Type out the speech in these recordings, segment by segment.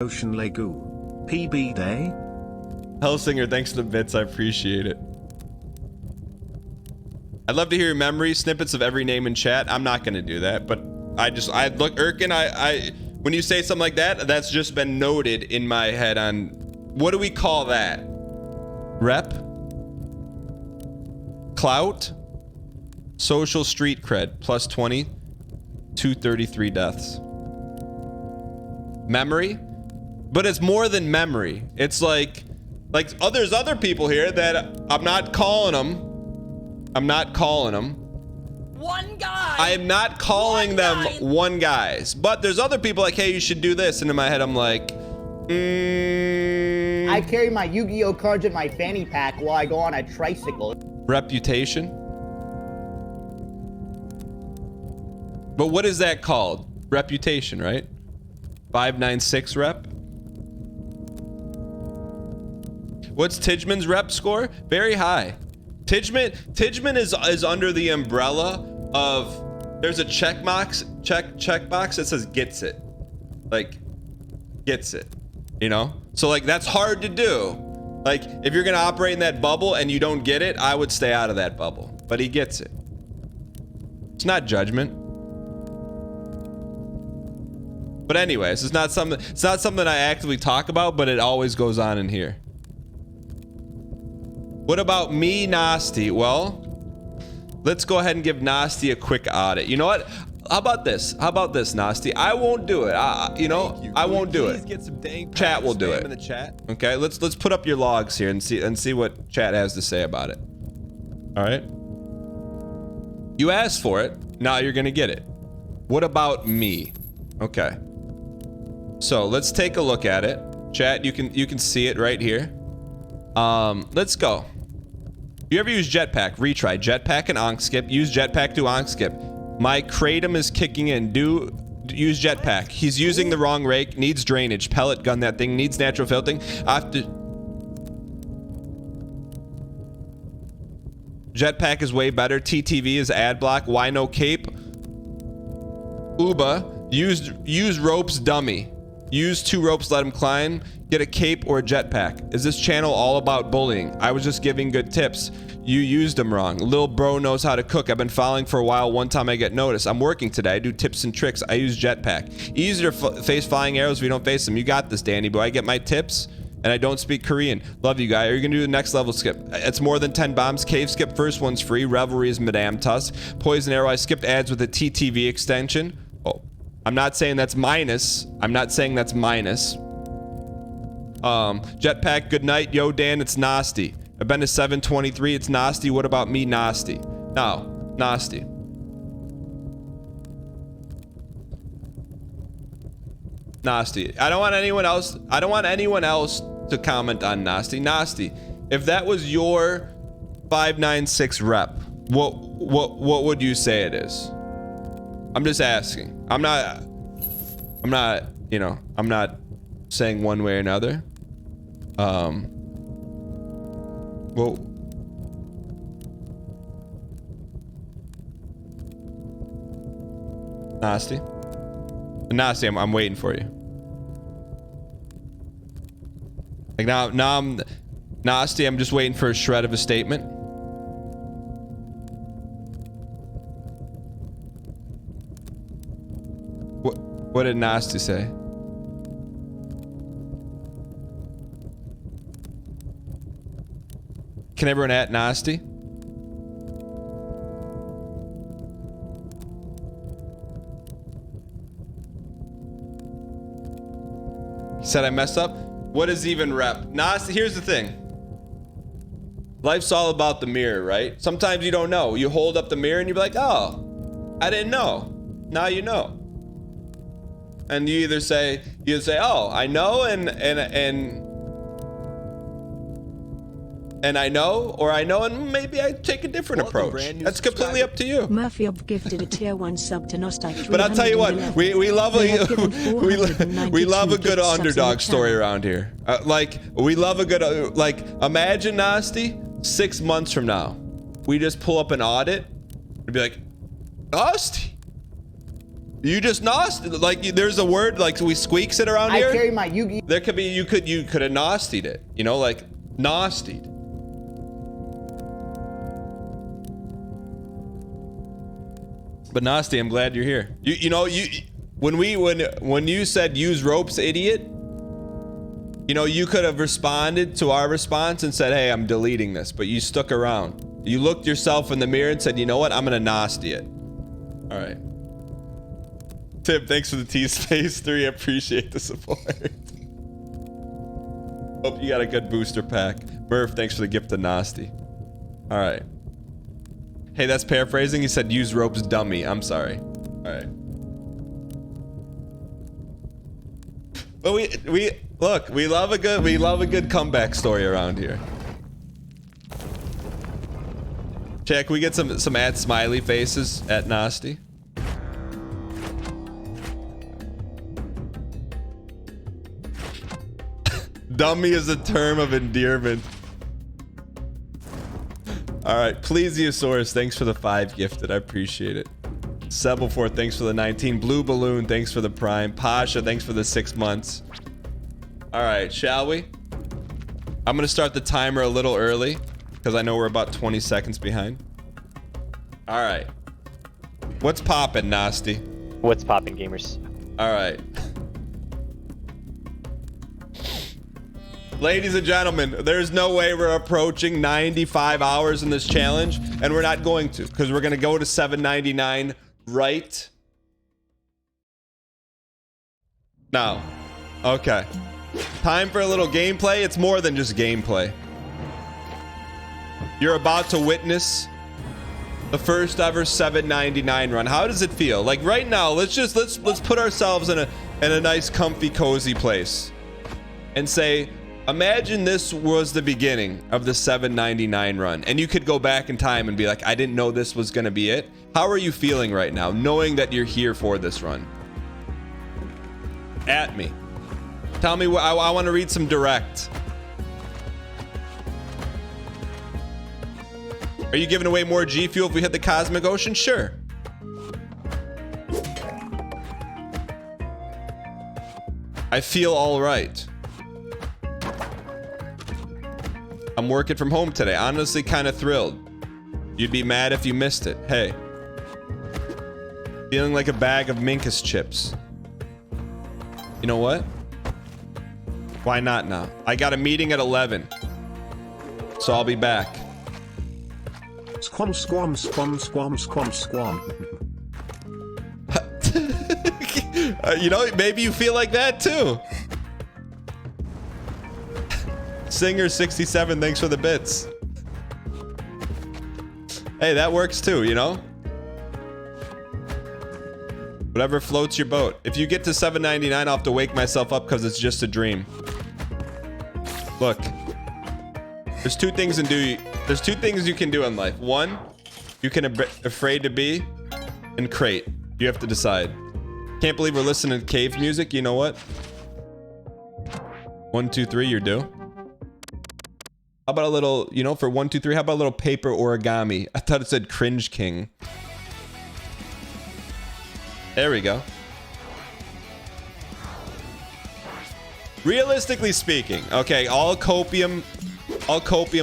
Ocean Legu. PB Day. Hellsinger, thanks for the bits. I appreciate it. I'd love to hear your memory snippets of every name in chat. I'm not gonna do that, but I look, Erkin, when you say something like that, that's just been noted in my head on, what do we call that? Rep? Clout? Social street cred, plus 20, 233 deaths. Memory? But it's more than memory. It's like, there's other people here that I'm not calling them. I'm not calling them one guy. I am not calling them one guys, but there's other people like, hey, you should do this. And in my head, I'm like, I carry my Yu-Gi-Oh cards in my fanny pack while I go on a tricycle. Reputation. But what is that called? Reputation, right? 596 rep. What's Tidgeman's rep score? Very high. Tidgeman is under the umbrella of, there's a checkbox that says gets it. Like, gets it, you know? So like, that's hard to do. Like, if you're gonna operate in that bubble and you don't get it, I would stay out of that bubble. But he gets it. It's not judgment. But anyways, it's not something I actively talk about, but it always goes on in here. What about me, Nasty? Well, let's go ahead and give Nasty a quick audit. You know what? How about this? How about this, Nasty? I won't do it. I won't do it. Get some dang chat will do it. in the chat. Okay, let's put up your logs here and see what chat has to say about it. All right. You asked for it. Now you're gonna get it. What about me? Okay. So let's take a look at it. Chat, you can see it right here. Let's go. You ever use jetpack? Retry jetpack and onk skip. Use jetpack to onk skip. My kratom is kicking in. Use jetpack. He's using the wrong rake. Needs drainage. Pellet gun that thing. Needs natural filtering. After jetpack is way better. TTV is ad block. Why no cape? Uba. Use ropes dummy. Use 2 ropes, let him climb. Get a cape or a jetpack. Is this channel all about bullying? I was just giving good tips. You used them wrong. Lil bro knows how to cook. I've been following for a while. One time I get noticed. I'm working today. I do tips and tricks. I use jetpack. Easier to face flying arrows if you don't face them. You got this, Danny boy. I get my tips and I don't speak Korean. Love you, guy. Are you gonna do the next level skip? It's more than 10 bombs. Cave skip. First one's free. Revelry is Madame Tuss. Poison arrow. I skipped ads with a TTV extension. Oh, I'm not saying that's minus. I'm not saying that's minus. Jetpack, good night. Yo, Dan, it's Nasty. I've been to 723. It's Nasty. What about me, Nasty? No, Nasty. Nasty. I don't want anyone else to comment on Nasty. Nasty. If that was your 596 rep, what would you say it is? I'm just asking. I'm not, you know, I'm not saying one way or another. Well, Nasty. Nasty, I'm waiting for you. Like now I'm Nasty, I'm just waiting for a shred of a statement. What did Nasty say? Can everyone at Nasty? He said I messed up. What is even rep? Nasty, here's the thing. Life's all about the mirror, right? Sometimes you don't know. You hold up the mirror and you're like, oh, I didn't know. Now you know. And you either say, oh, I know and I know, or I know and maybe I take a different approach. That's completely up to you. Murphy have gifted a tier 1 sub to Nostite. But I'll tell you what, we love a good underdog story around here. Like we love a good imagine Nasty 6 months from now, we just pull up an audit and be like, Nasty, You just nosed. Like there's a word like we squeaks it around I here. carry my Yu-Gi. There could be you could have nostied it. You know, like nostied. But Nasty, I'm glad you're here. You know when you said use ropes, idiot. You know, you could have responded to our response and said, hey, I'm deleting this, but you stuck around. You looked yourself in the mirror and said, you know what? I'm gonna nasty it. All right. Tim, thanks for the T-Space 3. I appreciate the support. Hope you got a good booster pack. Murph, thanks for the gift of nasty. All right. Hey, that's paraphrasing. He said use ropes, dummy. I'm sorry. All right. But we look, we love a good comeback story around here. Check, we get some at smiley faces at Nasty. Dummy is a term of endearment. All right, Plesiosaurus, thanks for the 5 gifted. I appreciate it. Sebelfor, thanks for the 19. Blue Balloon, thanks for the Prime. Pasha, thanks for the 6 months. All right, shall we? I'm gonna start the timer a little early because I know we're about 20 seconds behind. All right. What's poppin', Nasty? What's poppin', gamers? All right. Ladies and gentlemen, there's no way we're approaching 95 hours in this challenge, and we're not going to, because we're gonna go to 799 right now. Okay. Time for a little gameplay. It's more than just gameplay. You're about to witness the first ever 799 run. How does it feel? Like right now, let's put ourselves in a nice, comfy, cozy place and say, imagine this was the beginning of the 799 run, and you could go back in time and be like, I didn't know this was gonna be it. How are you feeling right now, knowing that you're here for this run? At me. Tell me what I want to read some direct. Are you giving away more G Fuel if we hit the Cosmic Ocean? Sure. I feel all right. I'm working from home today. Honestly, kind of thrilled. You'd be mad if you missed it. Hey. Feeling like a bag of Minkus chips. You know what? Why not now? I got a meeting at 11. So I'll be back. Squam, squam, squam, squam, squam, squam. You know, maybe you feel like that too. Singer 67, thanks for the bits. Hey, that works too, you know? Whatever floats your boat. If you get to 799, I'll have to wake myself up because it's just a dream. Look. There's two things you can do in life. One, you can afraid to be, and crate. You have to decide. Can't believe we're listening to cave music. You know what? 1, 2, 3, you're due. How about a little, you know, for 1, 2, 3, how about a little paper origami? I thought it said Cringe King. There we go. Realistically speaking, okay, all copium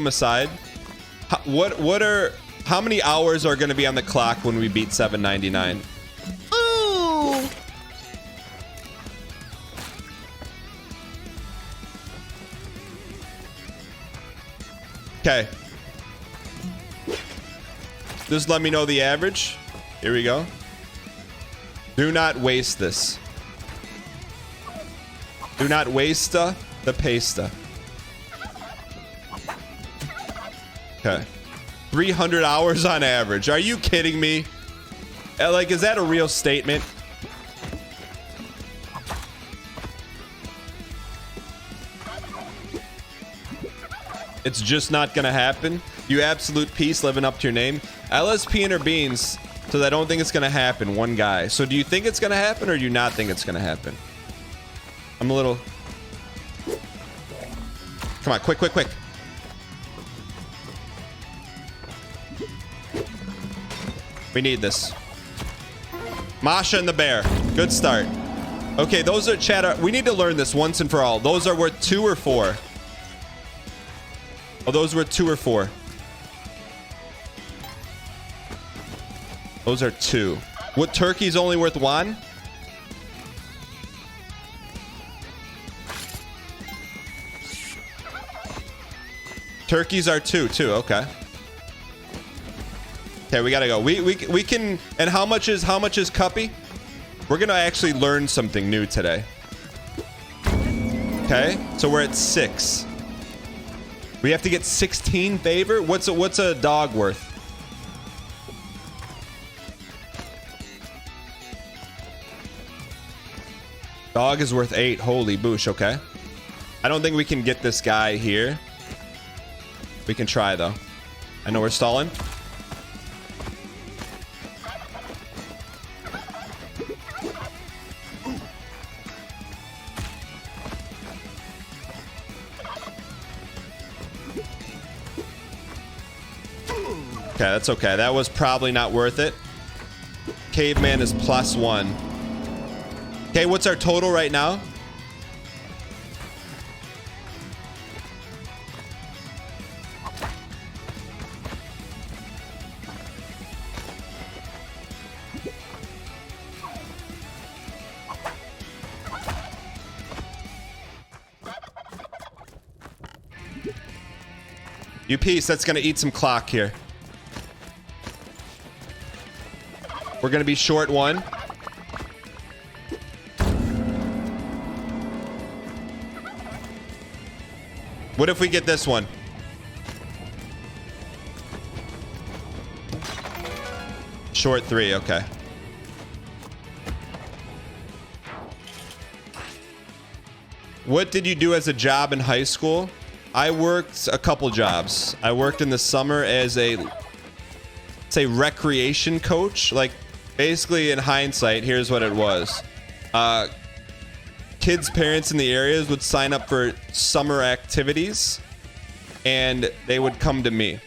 aside, how many hours are going to be on the clock when we beat 799? Ooh. Okay. Just let me know the average. Here we go. Do not waste this. Do not waste the pasta. Okay. 300 hours on average. Are you kidding me? Like, is that a real statement? It's just not gonna happen. You absolute piece living up to your name. LSP Inner Beans says I don't think it's gonna happen. One guy. So do you think it's gonna happen or do you not think it's gonna happen? I'm a little... Come on, quick, quick, quick. We need this. Masha and the bear. Good start. Okay, those are chat. We need to learn this once and for all. Those are worth 2 or 4. Oh, those were 2 or 4. Those are 2. What turkey's only worth 1? Turkeys are 2 too. Okay. Okay, we gotta go. We can. And how much is Cuppy? We're gonna actually learn something new today. Okay, so we're at 6. We have to get 16 favor. What's a dog worth? Dog is worth 8. Holy boosh. Okay. I don't think we can get this guy here. We can try though. I know we're stalling. Okay, that's okay. That was probably not worth it. Caveman is +1. Okay, what's our total right now? You piece, that's gonna eat some clock here. We're gonna be short 1. What if we get this one? Short 3, okay. What did you do as a job in high school? I worked a couple jobs. I worked in the summer as a, say, recreation coach. Like, basically, in hindsight, here's what it was. Kids' parents in the areas would sign up for summer activities, and they would come to me.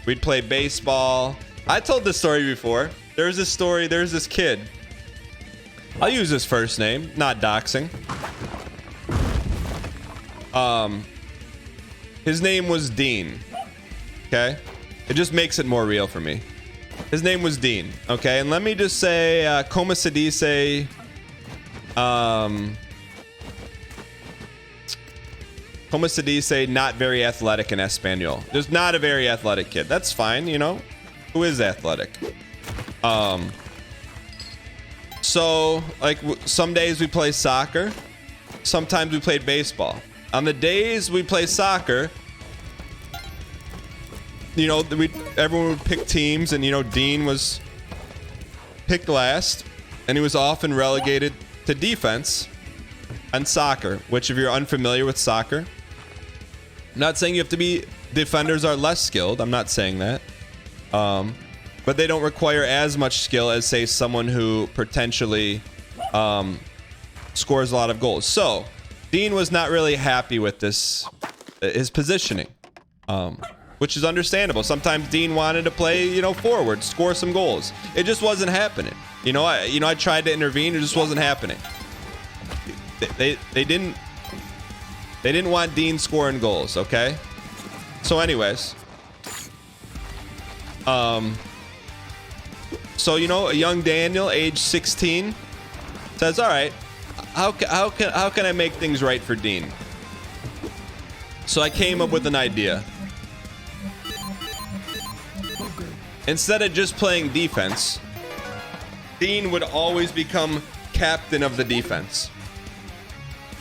We'd play baseball. I told this story before. There's this kid. I'll use his first name, not doxing. His name was Dean. Okay? It just makes it more real for me. His name was Dean. Okay? And let me just say, como se dice, como se dice, not very athletic in Espanol. Just not a very athletic kid. That's fine, you know? Who is athletic? So, like, some days we play soccer. Sometimes we played baseball. On the days we play soccer, you know, everyone would pick teams, and, you know, Dean was picked last, and he was often relegated to defense on soccer, which, if you're unfamiliar with soccer, I'm not saying you have to be, defenders are less skilled. I'm not saying that. But they don't require as much skill as, say, someone who potentially scores a lot of goals. So, Dean was not really happy with his positioning, which is understandable. Sometimes Dean wanted to play, you know, forward, score some goals. It just wasn't happening. I tried to intervene. It just wasn't happening. They didn't want Dean scoring goals. Okay. So, anyways, so, you know, a young Daniel, age 16, says, "All right, how can I make things right for Dean?" So I came up with an idea. Instead of just playing defense, Dean would always become captain of the defense.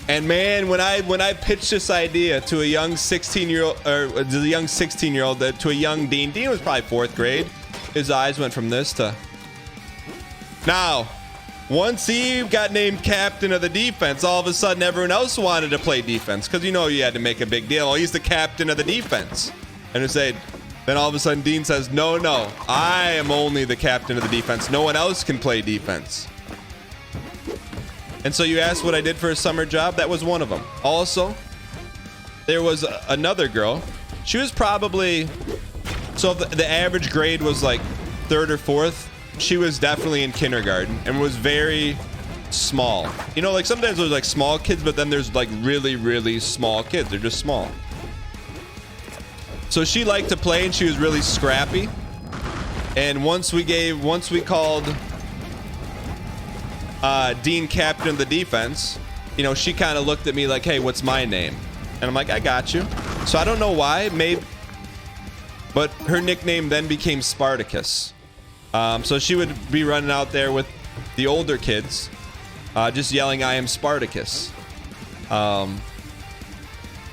And man, when I pitched this idea to a young 16-year-old, to a young Dean was probably 4th grade. His eyes went from this to now. Once he got named captain of the defense, all of a sudden everyone else wanted to play defense, because, you know, you had to make a big deal. Oh, he's the captain of the defense. And then all of a sudden Dean says, no, I am only the captain of the defense. No one else can play defense. And so you asked what I did for a summer job? That was one of them. Also, there was another girl. She was probably, so the average grade was like 3rd or 4th. she was definitely in kindergarten and was very small. You know, like sometimes there's like small kids, but then there's like really, really small kids. They're just small. So she liked to play and she was really scrappy. And once we called Dean captain of the defense, you know, she kind of looked at me like, hey, what's my name? And I'm like, I got you. So I don't know why, maybe, but her nickname then became Spartacus. So she would be running out there with the older kids, just yelling, I am Spartacus.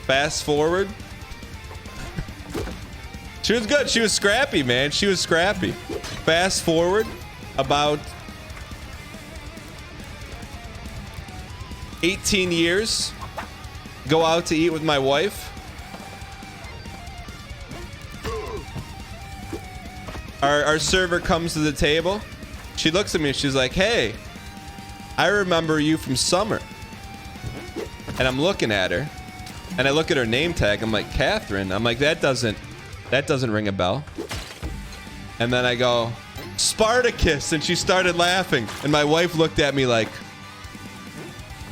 Fast forward. She was good. She was scrappy, man. She was scrappy. Fast forward about 18 years. Go out to eat with my wife. Our server comes to the table. She looks at me and she's like, hey, I remember you from summer. And I'm looking at her. And I look at her name tag. I'm like, Catherine. I'm like, that doesn't ring a bell. And then I go, Spartacus. And she started laughing. And my wife looked at me like,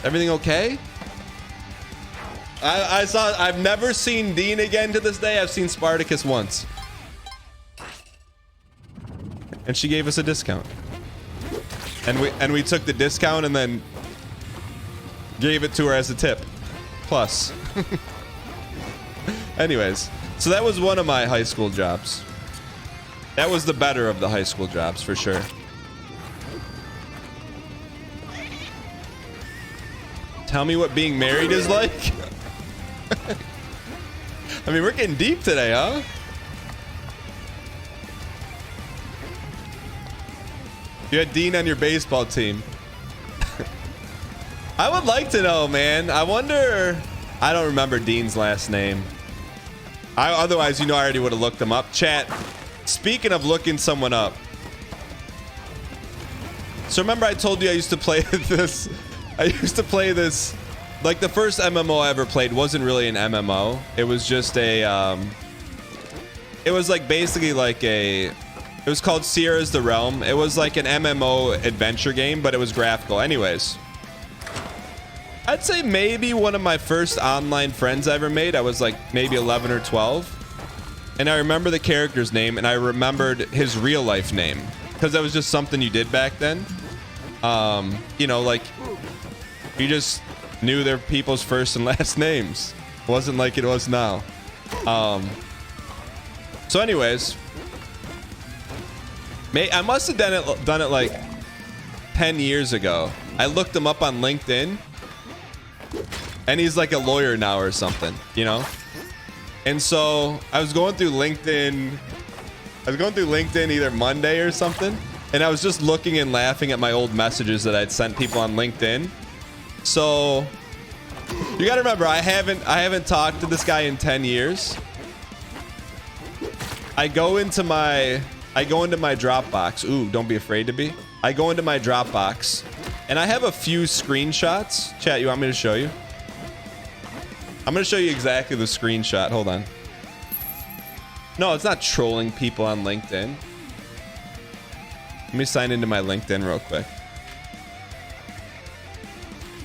everything okay? I've never seen Dean again to this day. I've seen Spartacus once. And she gave us a discount. And we took the discount and then gave it to her as a tip. Plus. Anyways, so that was one of my high school jobs. That was the better of the high school jobs for sure. Tell me what being married is like. I mean, we're getting deep today, huh? You had Dean on your baseball team. I would like to know, man. I wonder. I don't remember Dean's last name. Otherwise, you know, I already would have looked him up. Chat. Speaking of looking someone up. So remember I told you I used to play this. I used to play this. Like the first MMO I ever played wasn't really an MMO. It was just a. It was like basically like a. It was called Sierra's the Realm. It was like an MMO adventure game, but it was graphical. Anyways. I'd say maybe one of my first online friends I ever made. I was like maybe 11 or 12. And I remember the character's name and I remembered his real life name. Because that was just something you did back then. You know, like you just knew their people's first and last names. It wasn't like it was now. So anyways. I must have done it like 10 years ago. I looked him up on LinkedIn. And he's like a lawyer now or something, you know? And so I was going through LinkedIn. Either Monday or something. And I was just looking and laughing at my old messages that I'd sent people on LinkedIn. So you gotta remember, I haven't talked to this guy in 10 years. I go into my Dropbox. Ooh, don't be afraid to be. I go into my Dropbox and I have a few screenshots. Chat, you want me to show you? I'm going to show you exactly the screenshot. Hold on. No, it's not trolling people on LinkedIn. Let me sign into my LinkedIn real quick.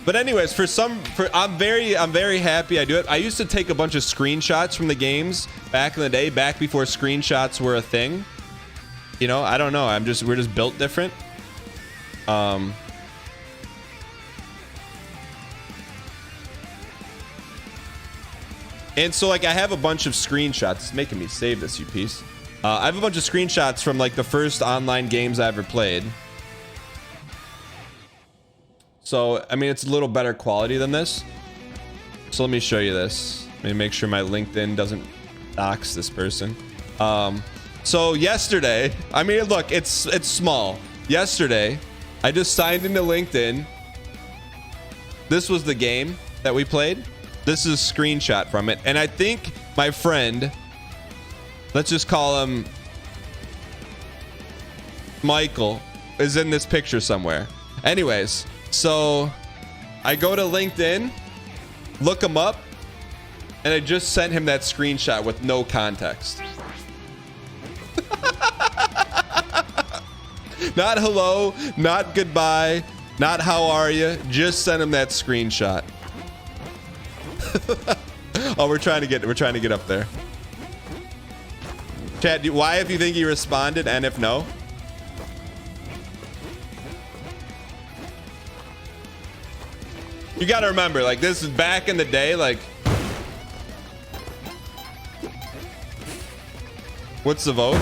But anyways, I'm very happy I do it. I used to take a bunch of screenshots from the games back in the day, back before screenshots were a thing. You know, I don't know. We're just built different. And so like I have a bunch of screenshots. It's making me save this, you piece. I have a bunch of screenshots from like the first online games I ever played. So, I mean, it's a little better quality than this. So let me show you this. Let me make sure my LinkedIn doesn't dox this person. So yesterday, I mean, look, it's small. Yesterday, I just signed into LinkedIn. This was the game that we played. This is a screenshot from it. And I think my friend, let's just call him Michael, is in this picture somewhere. Anyways, so I go to LinkedIn, look him up, and I just sent him that screenshot with no context. Not hello, not goodbye, not how are you. Just send him that screenshot. Oh, we're trying to get up there. Chat, why if you think he responded and if no? You gotta remember, like, this is back in the day, like, what's the vote?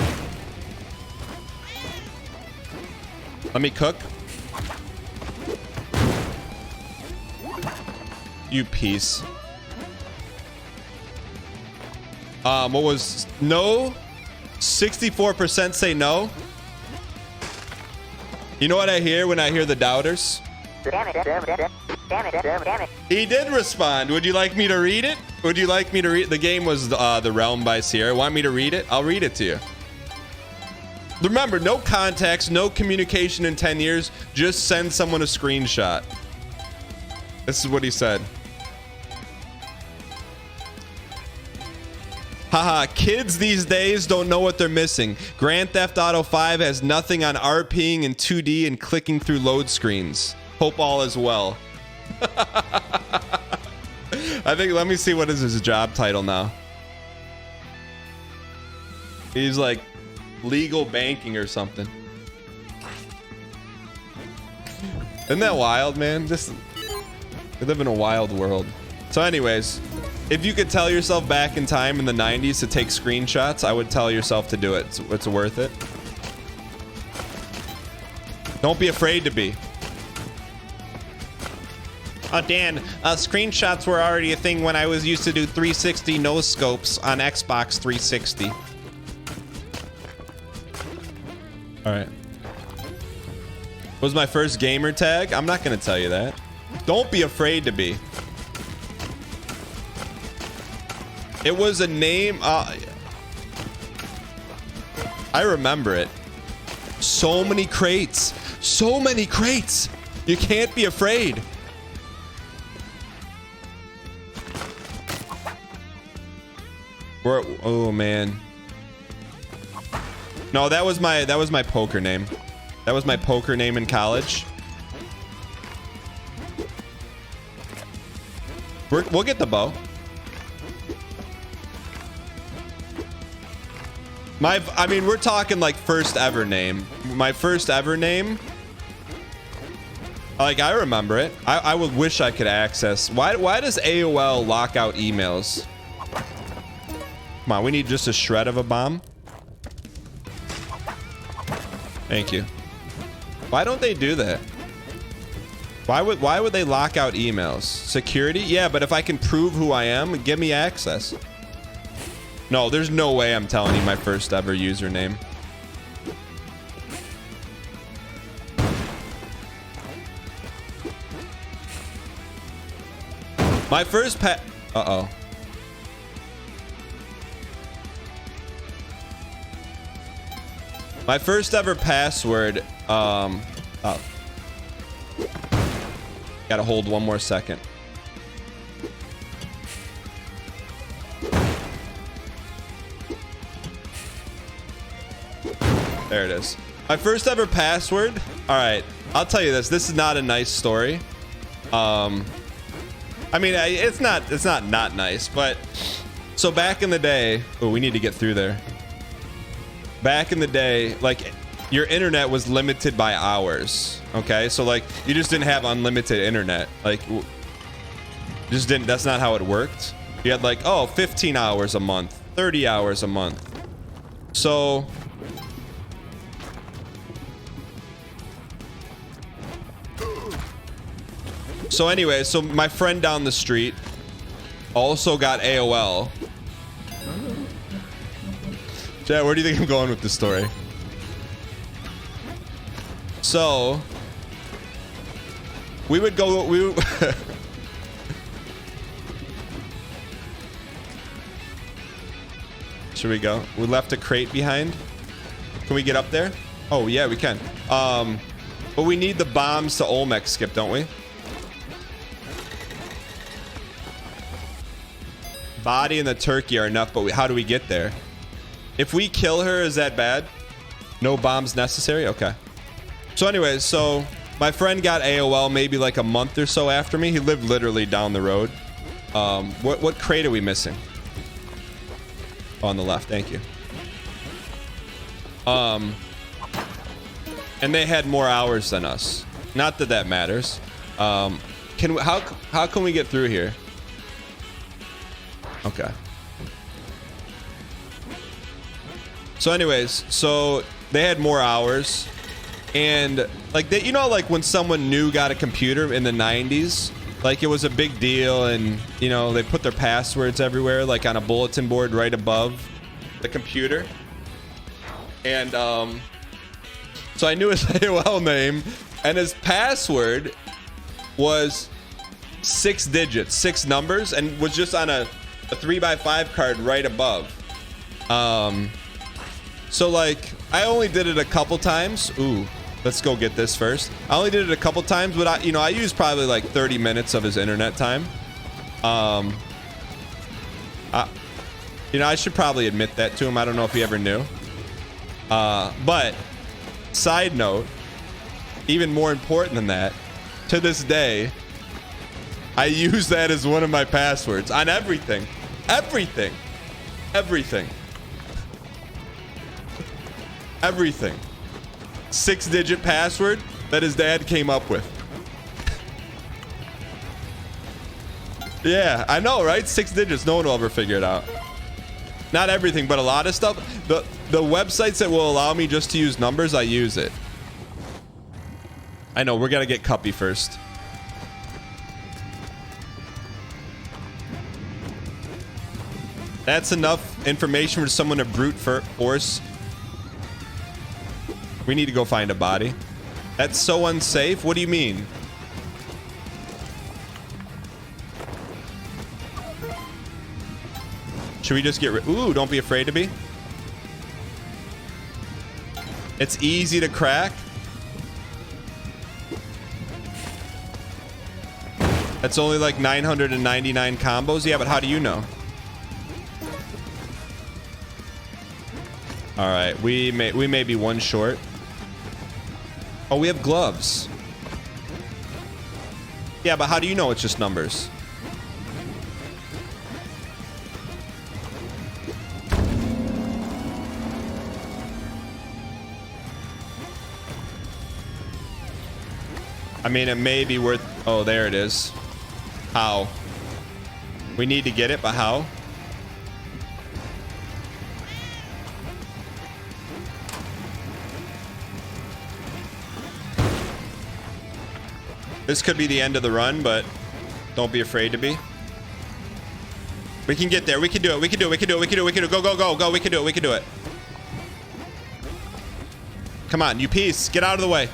Let me cook. You piece. What was no? 64% say no. You know what I hear when I hear the doubters? Damn it. He did respond. Would you like me to read it? Would you like me to read? The game was The Realm by Sierra. Want me to read it? I'll read it to you. Remember, no context, no communication in 10 years. Just send someone a screenshot. This is what he said. Haha, kids these days don't know what they're missing. Grand Theft Auto 5 has nothing on RPing in 2D and clicking through load screens. Hope all is well. I think, let me see what is his job title now. He's like legal banking or something. Isn't that wild, man? We live in a wild world. So anyways, if you could tell yourself back in time in the 90s to take screenshots, I would tell yourself to do it. It's worth it. Don't be afraid to be. Oh, Dan, screenshots were already a thing when I was used to do 360 no scopes on Xbox 360. All right. What was my first gamer tag? I'm not going to tell you that. Don't be afraid to be. It was a name. I remember it. So many crates. So many crates. You can't be afraid. Oh man. No, that was my poker name. That was my poker name in college. We'll get the bow. I mean, we're talking like first ever name. My first ever name. Like, I remember it. I would wish I could access. Why does AOL lock out emails? Come on, we need just a shred of a bomb. Thank you. Why don't they do that? Why would they lock out emails? Security? Yeah, but if I can prove who I am, give me access. No, there's no way I'm telling you my first ever username. My first uh-oh. My first ever password, oh. Gotta hold one more second. There it is. My first ever password. All right, I'll tell you this. This is not a nice story. I mean, it's not nice, but so back in the day, oh, we need to get through there. Back in the day, like, your internet was limited by hours. Okay, so like you just didn't have unlimited internet. Like, just didn't. That's not how it worked. You had like, oh, 15 hours a month, 30 hours a month. So anyway, so my friend down the street also got AOL. Chad, where do you think I'm going with this story? So we would go. Should we go? We left a crate behind. Can we get up there? Oh yeah, we can. But we need the bombs to Olmec skip, don't we? Body and the turkey are enough, but how do we get there? If we kill her, is that bad? No bombs necessary? Okay. So anyways, so my friend got AOL maybe like a month or so after me. He lived literally down the road. What crate are we missing? On the left, thank you. And they had more hours than us. Not that that matters. How can we get through here? Okay. So anyways, so they had more hours, and like they, you know, like when someone new got a computer in the 90s, like it was a big deal, and you know, they put their passwords everywhere, like on a bulletin board right above the computer. And so I knew his AOL name, and his password was 6 digits, 6 numbers, and was just on a 3x5 card right above. So like I only did it a couple times. Ooh, let's go get this first. I only did it a couple times, but I used probably like 30 minutes of his internet time. I should probably admit that to him. I don't know if he ever knew. But side note, even more important than that, to this day, I use that as one of my passwords on everything. Everything. 6-digit password that his dad came up with. Yeah, I know, right? 6 digits. No one will ever figure it out. Not everything, but a lot of stuff. The websites that will allow me just to use numbers, I use it. I know, we're gonna get Cuppy first. That's enough information for someone to brute force. We need to go find a body. That's so unsafe. What do you mean? Should we just get rid? Ooh, don't be afraid to be. It's easy to crack. That's only like 999 combos. Yeah, but how do you know? All right, we may be one short. Oh, we have gloves. Yeah, but how do you know it's just numbers? I mean, it may be worth... Oh, there it is. How? We need to get it, but how? This could be the end of the run, but don't be afraid to be. We can get there. We can do it. We can do it. We can do it. We can do it. We can do it. Go, go, go, go. We can do it. We can do it. Come on, you piece. Get out of the way.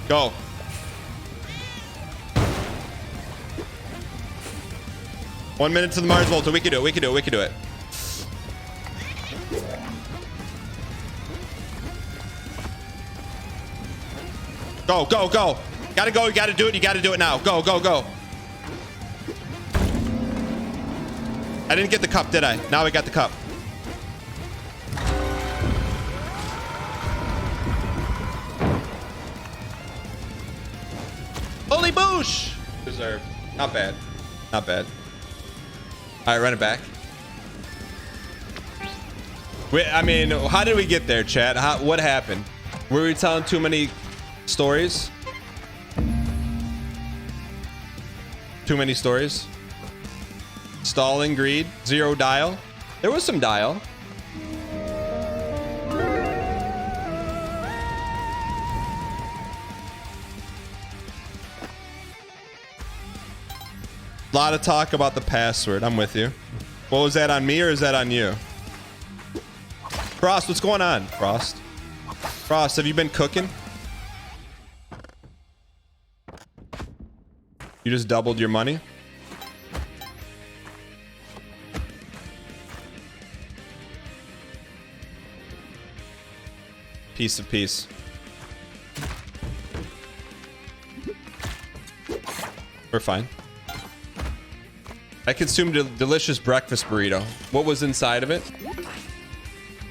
Go. One minute to the Mars Volta. We can do it. We can do it. We can do it. Go, go, go. Gotta go. You gotta do it. You gotta do it now. Go, go, go. I didn't get the cup, did I? Now we got the cup. Holy boosh! Deserved. Not bad. Not bad. All right, run it back. I mean, how did we get there, Chad? What happened? Were we telling too many stories? Too many stories? Stalling, greed, 0 dial. There was some dial. A lot of talk about the password. I'm with you. What was that, on me or is that on you? Frost, what's going on? Frost? Frost, have you been cooking? You just doubled your money? Piece of peace. We're fine. I consumed a delicious breakfast burrito. What was inside of it?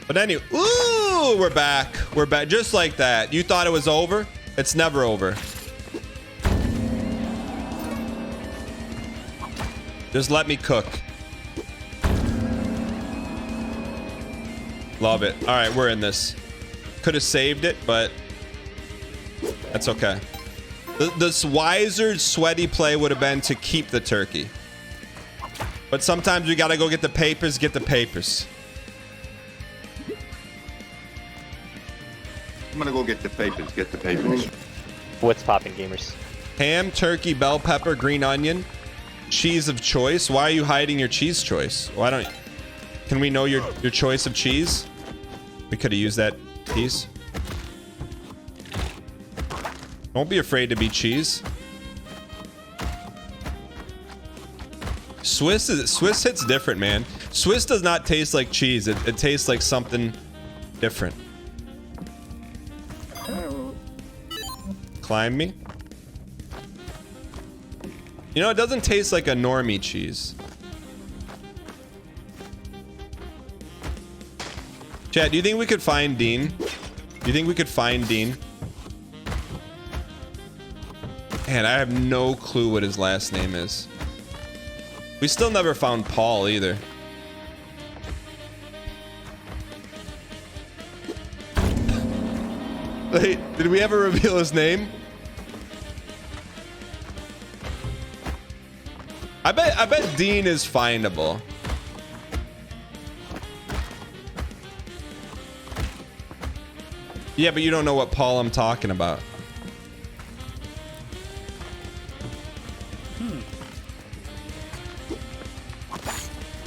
But anyway, ooh, we're back. We're back just like that. You thought it was over? It's never over. Just let me cook. Love it. All right, we're in this. Could have saved it, but that's okay. The wiser, sweaty play would have been to keep the turkey. But sometimes we gotta go get the papers, get the papers. I'm gonna go get the papers, get the papers. What's poppin', gamers? Ham, turkey, bell pepper, green onion, cheese of choice. Why are you hiding your cheese choice? Why don't... Can we know your choice of cheese? We could have used that piece. Don't be afraid to be cheese. Swiss hits different, man. Swiss does not taste like cheese. It tastes like something different. Climb me. You know, it doesn't taste like a normie cheese. Chat, do you think we could find Dean? Do you think we could find Dean? Man, I have no clue what his last name is. We still never found Paul either. Wait, did we ever reveal his name? I bet Dean is findable. Yeah, but you don't know what Paul I'm talking about.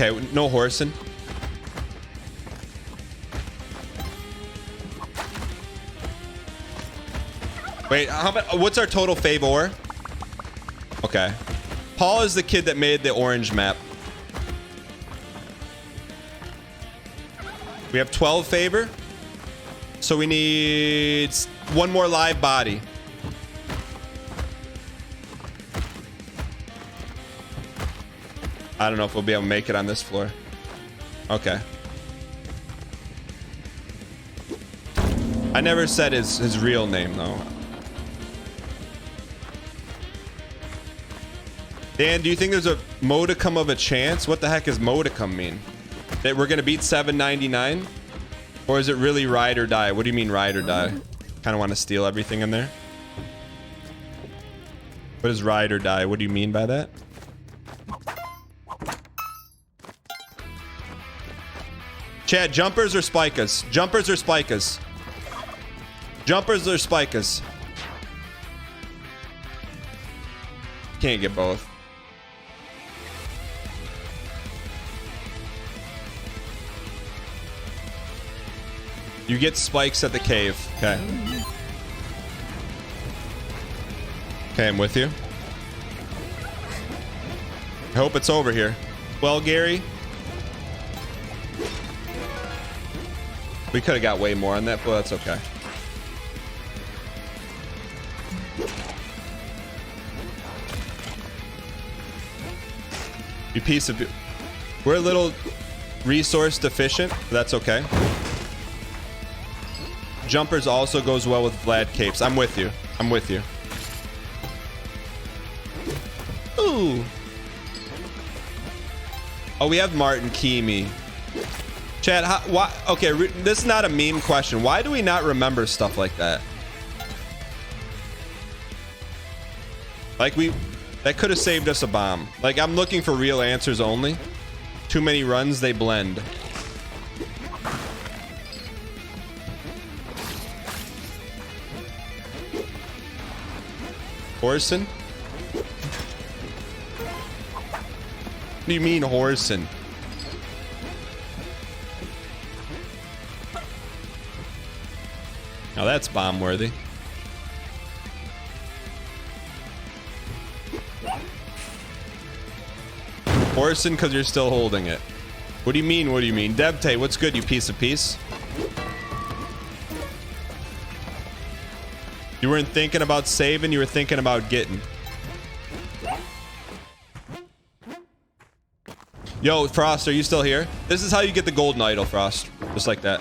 Okay, no horsing. Wait, how about what's our total favor? Okay. Paul is the kid that made the orange map. We have 12 favor. So we need one more live body. I don't know if we'll be able to make it on this floor. Okay. I never said his real name though. Dan, do you think there's a modicum of a chance? What the heck does modicum mean? That we're gonna beat 799? Or is it really ride or die? What do you mean ride or die? Kind of want to steal everything in there. What is ride or die? What do you mean by that? Chad, jumpers or spikas? Jumpers or spikas? Jumpers or spikas? Can't get both. You get spikes at the cave. Okay. Okay, I'm with you. I hope it's over here. Well, Gary. We could have got way more on that, but that's okay. You piece of... We're a little resource deficient, but that's okay. Jumpers also goes well with Vlad capes. I'm with you. I'm with you. Ooh. Oh, we have Martin Keamy. Chad, why? Okay, this is not a meme question. Why do we not remember stuff like that? Like that could have saved us a bomb. Like, I'm looking for real answers only. Too many runs, they blend. Horson? What do you mean Horson? Now that's bomb worthy. Horson, because you're still holding it. What do you mean? What do you mean? Debte, what's good, you piece of piece? You weren't thinking about saving, you were thinking about getting. Yo, Frost, are you still here? This is how you get the golden idol, Frost. Just like that.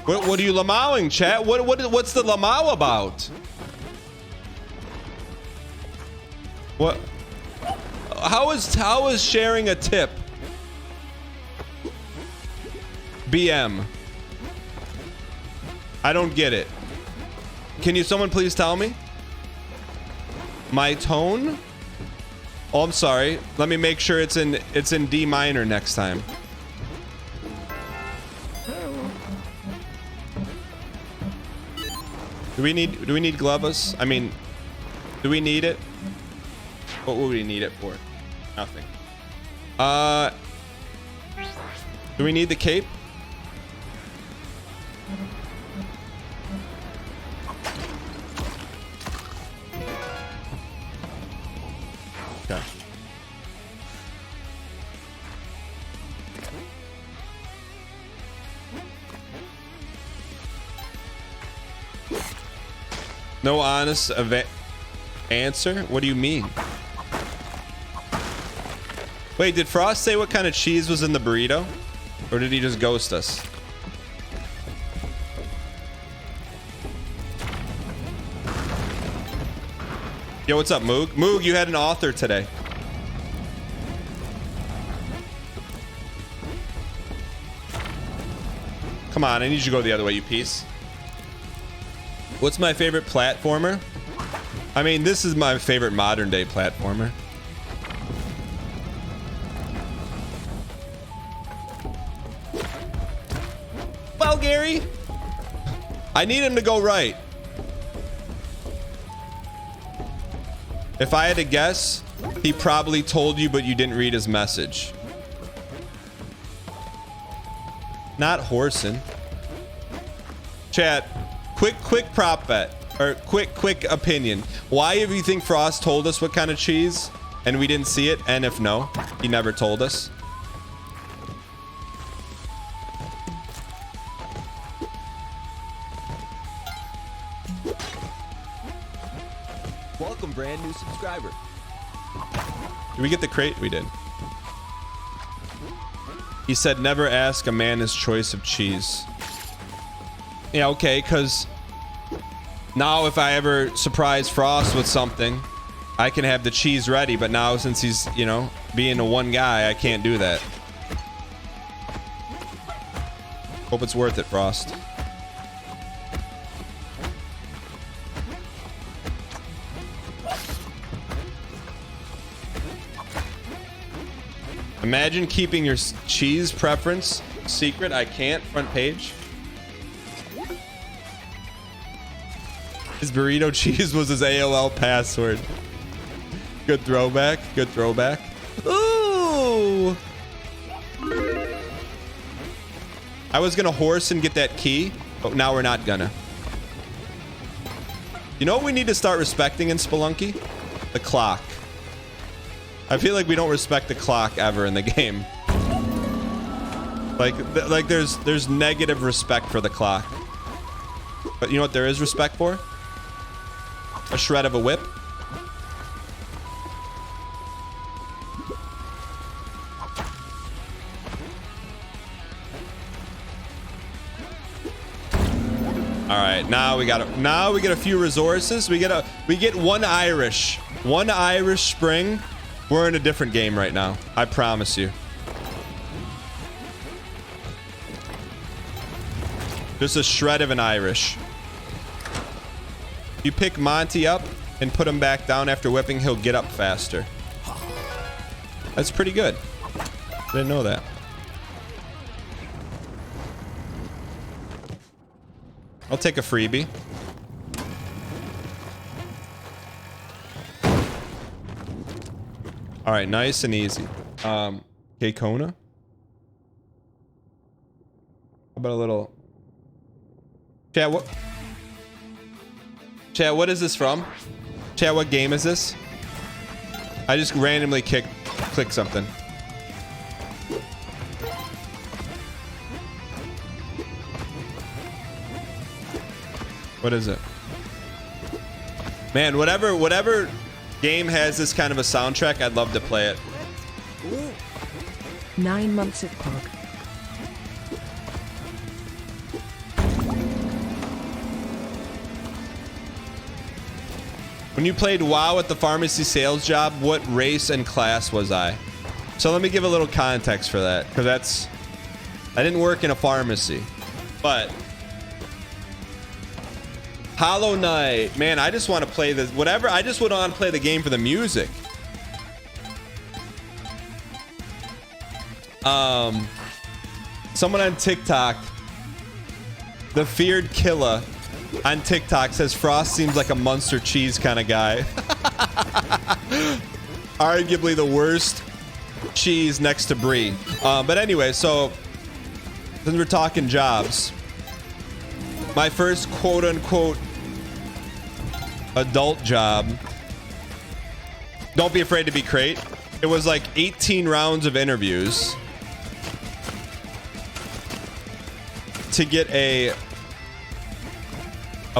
What are you lamowing, chat? What's the lamow about? What? How is sharing a tip? BM. I don't get it. Can someone please tell me? My tone? Oh, I'm sorry. Let me make sure it's in D minor next time. Do we need gloves? I mean, do we need it? What would we need it for? Nothing. Do we need the cape? Okay. No honest answer? What do you mean? Wait, did Frost say what kind of cheese was in the burrito? Or did he just ghost us? Yo, what's up, Moog? Moog, you had an author today. Come on, I need you to go the other way, you piece. What's my favorite platformer? I mean, this is my favorite modern day platformer. Well, Gary, I need him to go right. If I had to guess, he probably told you, but you didn't read his message. Not horsing. Chat, quick prop bet, or quick opinion. Why, if you think Frost told us what kind of cheese and we didn't see it, and if no, he never told us? Welcome, brand new subscriber. Did we get the crate? We did. He said never ask a man his choice of cheese. Yeah, okay, because now if I ever surprise Frost with something, I can have the cheese ready, but now since he's, you know, being a one guy, I can't do that. Hope it's worth it, Frost. Imagine keeping your cheese preference secret. I can't. Front page. His burrito cheese was his AOL password. Good throwback. Good throwback. Ooh. I was gonna horse and get that key, but now we're not gonna. You know what we need to start respecting in Spelunky? The clock. I feel like we don't respect the clock ever in the game. Like there's negative respect for the clock. But you know what there is respect for? A shred of a whip. All right, now we get a few resources. We get one Irish spring. We're in a different game right now. I promise you. Just a shred of an Irish. You pick Monty up and put him back down after whipping, he'll get up faster. That's pretty good. Didn't know that. I'll take a freebie. All right, nice and easy. Okay, Kona. How about a little... Chat, what is this from? Chat, what game is this? I just randomly click something. What is it? Man, whatever game has this kind of a soundtrack, I'd love to play it. 9 months of POG. When you played WoW at the pharmacy sales job, what race and class was I? So let me give a little context for that, because I didn't work in a pharmacy, but Hollow Knight, man, I just want to play this, whatever. I just would want to play the game for the music. Someone on TikTok, the feared killer on TikTok, says Frost seems like a Munster cheese kind of guy. Arguably the worst cheese next to brie. But anyway, so since we're talking jobs, my first quote unquote adult job, don't be afraid to be crate. It was like 18 rounds of interviews to get a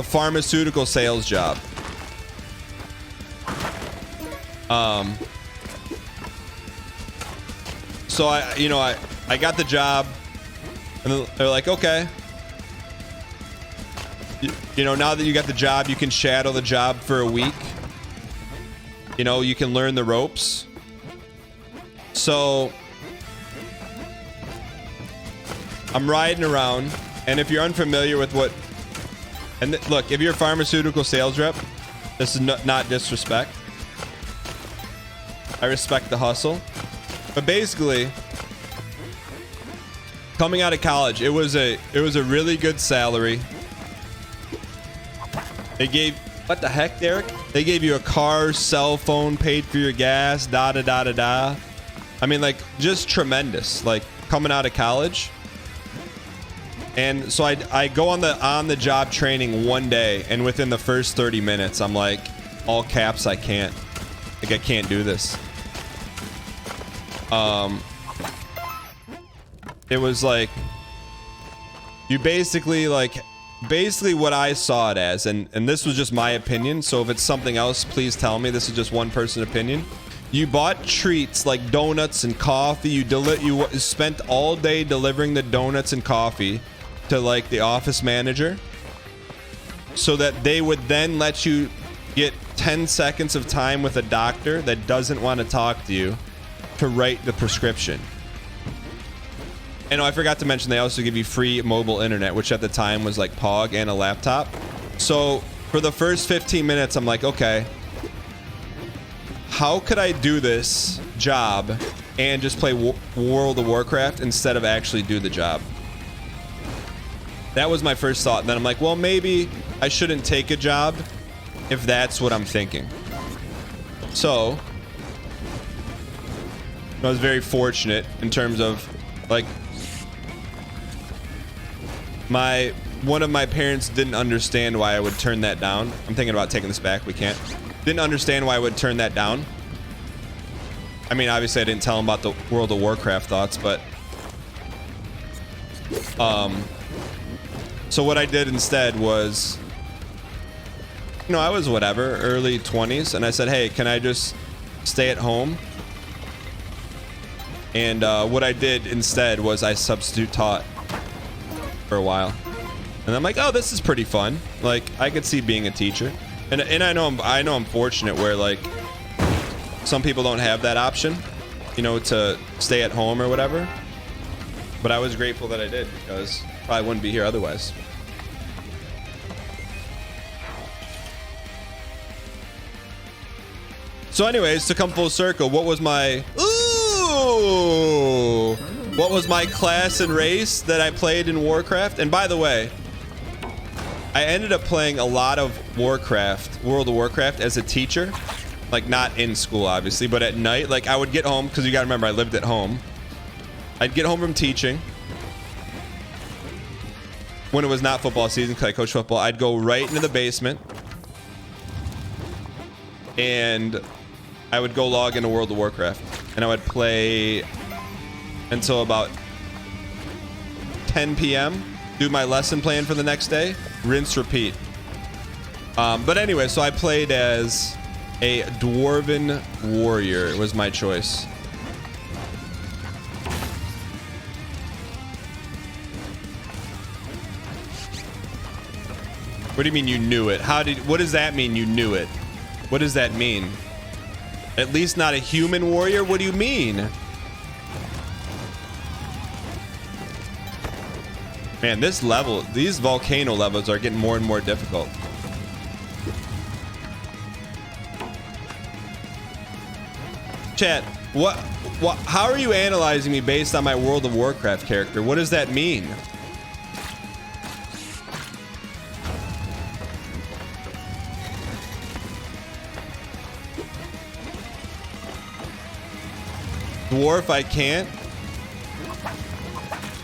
pharmaceutical sales job. So I got the job, and they're like, okay, now that you got the job, you can shadow the job for a week. You can learn the ropes. So I'm riding around, and if you're unfamiliar with what, look, if you're a pharmaceutical sales rep, this is not disrespect. I respect the hustle. But basically, coming out of college, it was a really good salary. They gave, what the heck, Derek? They gave you a car, cell phone, paid for your gas, da da da da da. I mean, like, just tremendous. Like, coming out of college. And so I go on the job training one day, and within the first 30 minutes, I'm like, all caps, I can't do this. It was like, you basically what I saw it as, and this was just my opinion, so if it's something else, please tell me. This is just one person opinion. You bought treats like donuts and coffee. You spent all day delivering the donuts and coffee to like the office manager, so that they would then let you get 10 seconds of time with a doctor that doesn't want to talk to you to write the prescription. And I forgot to mention, they also give you free mobile internet, which at the time was like POG and a laptop. So for the first 15 minutes, I'm like, okay, how could I do this job and just play World of Warcraft instead of actually do the job? That was my first thought. And then I'm like, well, maybe I shouldn't take a job if that's what I'm thinking. So I was very fortunate in terms of, like, one of my parents didn't understand why I would turn that down. I'm thinking about taking this back. We can't. Didn't understand why I would turn that down. I mean, obviously I didn't tell him about the World of Warcraft thoughts, but so what I did instead was, I was whatever, early 20s, and I said, hey, can I just stay at home? And what I did instead was I substitute taught for a while. And I'm like, oh, this is pretty fun. Like, I could see being a teacher. And I know I'm fortunate where, like, some people don't have that option, to stay at home or whatever. But I was grateful that I did, because I probably wouldn't be here otherwise. So anyways, to come full circle, what was my class and race that I played in Warcraft? And by the way, I ended up playing a lot of World of Warcraft as a teacher. Like, not in school, obviously, but at night. Like, I would get home, because you gotta remember, I lived at home. I'd get home from teaching. When it was not football season, because I coached football, I'd go right into the basement. And I would go log into World of Warcraft. And I would play until about 10 p.m. Do my lesson plan for the next day. Rinse, repeat. But anyway, so I played as a dwarven warrior. It was my choice. What do you mean you knew it? What does that mean you knew it? What does that mean? At least not a human warrior? What do you mean? Man, this level, these volcano levels are getting more and more difficult. Chat, how are you analyzing me based on my World of Warcraft character? What does that mean? Dwarf, I can't.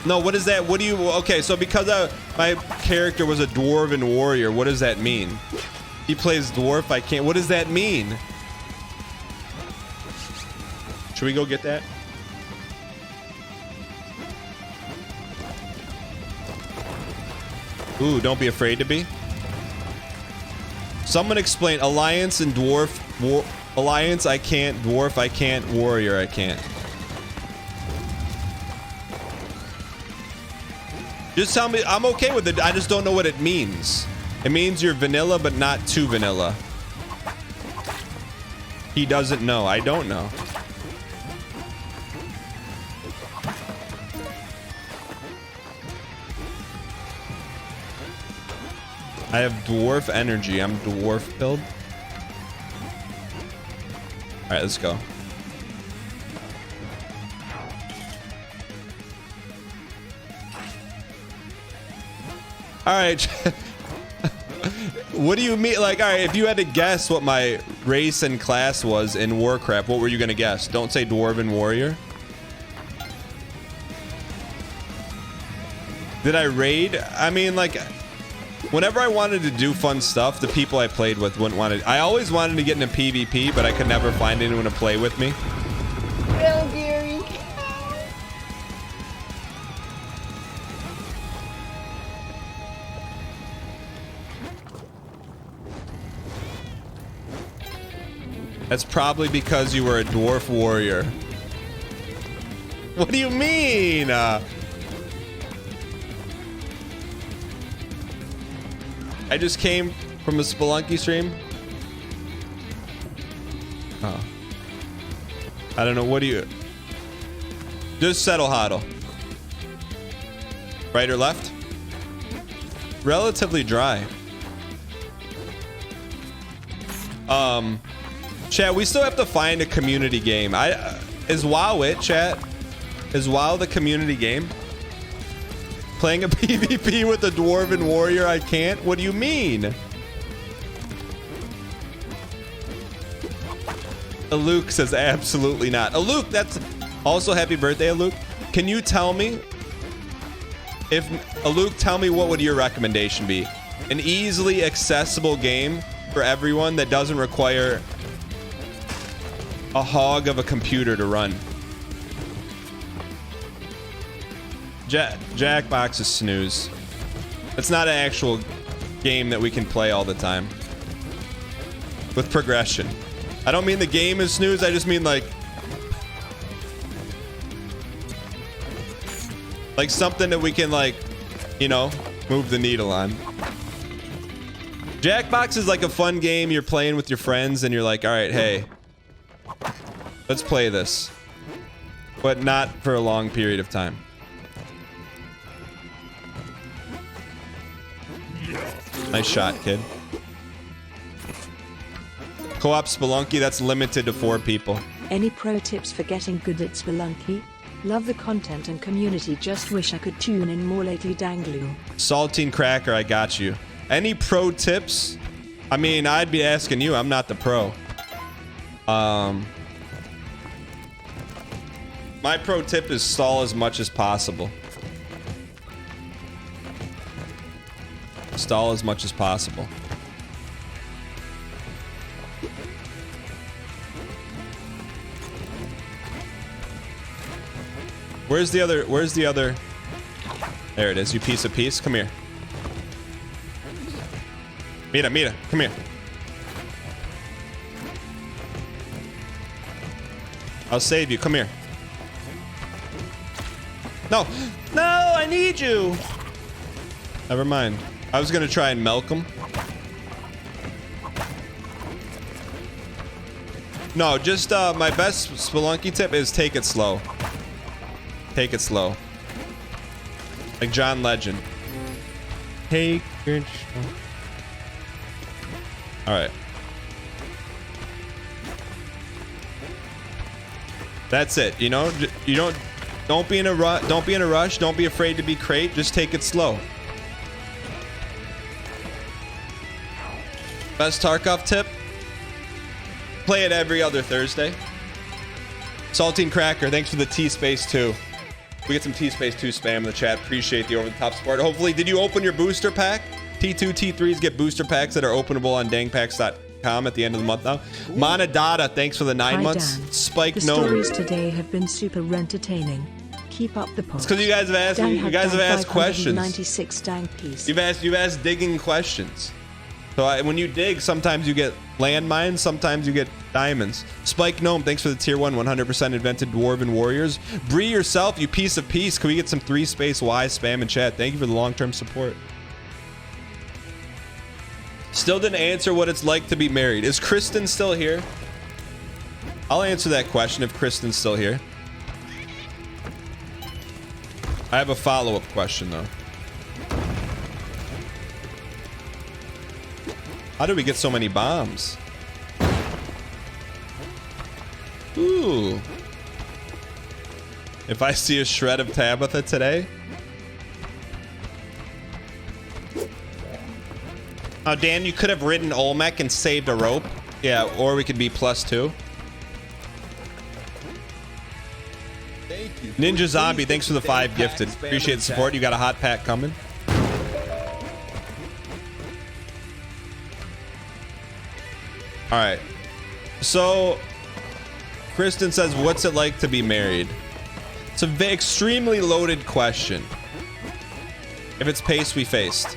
No, what is that? What do you... Okay, so because my character was a dwarven warrior, what does that mean? He plays dwarf, I can't... What does that mean? Should we go get that? Ooh, don't be afraid to be. Someone explain alliance and dwarf... Alliance, I can't. Dwarf, I can't. Warrior, I can't. Just tell me. I'm okay with it. I just don't know what it means. It means you're vanilla, but not too vanilla. He doesn't know. I don't know. I have dwarf energy. I'm dwarf build. All right, let's go. All right. What do you mean? Like, all right, if you had to guess what my race and class was in Warcraft, what were you going to guess? Don't say Dwarven Warrior. Did I raid? I mean, like, whenever I wanted to do fun stuff, the people I played with wouldn't want to. I always wanted to get into PvP, but I could never find anyone to play with me. Real Gary. That's probably because you were a dwarf warrior. What do you mean? I just came from a Spelunky stream. Oh. I don't know. What do you... Just settle hodl. Right or left? Relatively dry. Chat, we still have to find a community game. Is WoW it, chat? Is WoW the community game? Playing a PvP with a dwarven warrior, I can't? What do you mean? Aluk says absolutely not. Aluk, that's also happy birthday, Aluk. Can you tell me if Aluk, tell me what would your recommendation be? An easily accessible game for everyone that doesn't require a hog of a computer to run. Jackbox is snooze. It's not an actual game that we can play all the time with progression. I don't mean the game is snooze. I just mean like something that we can, like, you know, move the needle on. Jackbox is like a fun game you're playing with your friends and you're like, all right, hey, let's play this, but not for a long period of time. Nice shot, kid. Co-op Spelunky, that's limited to 4 people. Any pro tips for getting good at Spelunky? Love the content and community, just wish I could tune in more lately, dangling. Saltine Cracker, I got you. Any pro tips? I mean, I'd be asking you. I'm not the pro. My pro tip is stall as much as possible. Stall as much as possible. Where's the other? There it is, you piece of piece. Come here. Mira, come here. I'll save you. Come here. No, I need you. Never mind. I was gonna try and milk him. No, just my best spelunky tip is take it slow. Take it slow. Like John Legend. Take it slow. All right. That's it. You know, don't be in a rush. Don't be in a rush. Don't be afraid to be crate. Just take it slow. Best Tarkov tip. Play it every other Thursday. Saltine Cracker, thanks for the T-Space 2. We get some T-Space 2 spam in the chat. Appreciate the over-the-top support. Hopefully, did you open your booster pack? T2, T3s get booster packs that are openable on dangpacks.com at the end of the month now. Monadata, thanks for the 9 months. Dan. Spike The Gnome. stories today have been super entertaining. Keep up the post. It's because you guys have asked me. You guys have asked questions. 96 dank piece. You've asked digging questions. So when you dig, sometimes you get landmines, sometimes you get diamonds. Spike Gnome, thanks for the tier 1 100% invented dwarven warriors. Bree yourself, you piece of peace. Can we get some 3-space Y spam in chat? Thank you for the long-term support. Still didn't answer what it's like to be married. Is Kristen still here? I'll answer that question if Kristen's still here. I have a follow-up question though. How did we get so many bombs? Ooh. If I see a shred of Tabitha today. Oh, Dan, you could have ridden Olmec and saved a rope. Yeah, or we could be +2. Ninja Zombie, thanks for the 5 gifted. Appreciate the support. You got a hot pack coming. All right. So, Kristen says, what's it like to be married? It's an extremely loaded question. If it's pace we faced.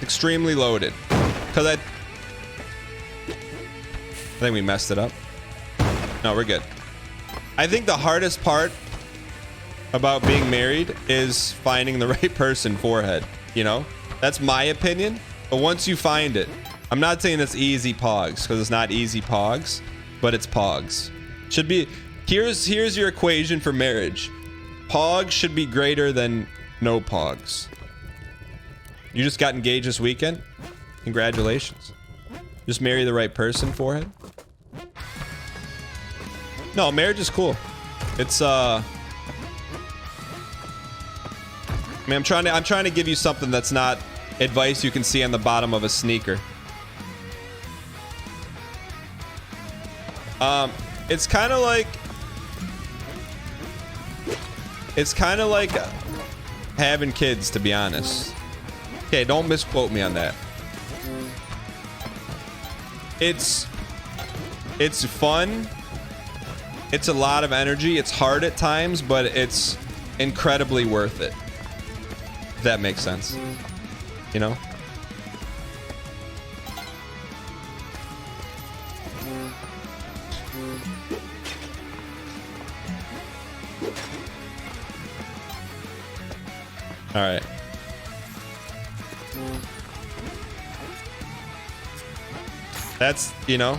Extremely loaded. Because I think we messed it up. No, we're good. I think the hardest part about being married is finding the right person forehead. You know? That's my opinion. But once you find it, I'm not saying it's easy pogs, because it's not easy pogs, but it's pogs. Should be, here's your equation for marriage. Pogs should be greater than no pogs. You just got engaged this weekend? Congratulations. Just marry the right person forehead? No, marriage is cool. It's I mean, I'm trying to give you something that's not advice you can see on the bottom of a sneaker. It's kind of like having kids, to be honest. Okay, don't misquote me on that. It's fun. It's a lot of energy. It's hard at times, but it's incredibly worth it. If that makes sense. You know? All right. That's, you know,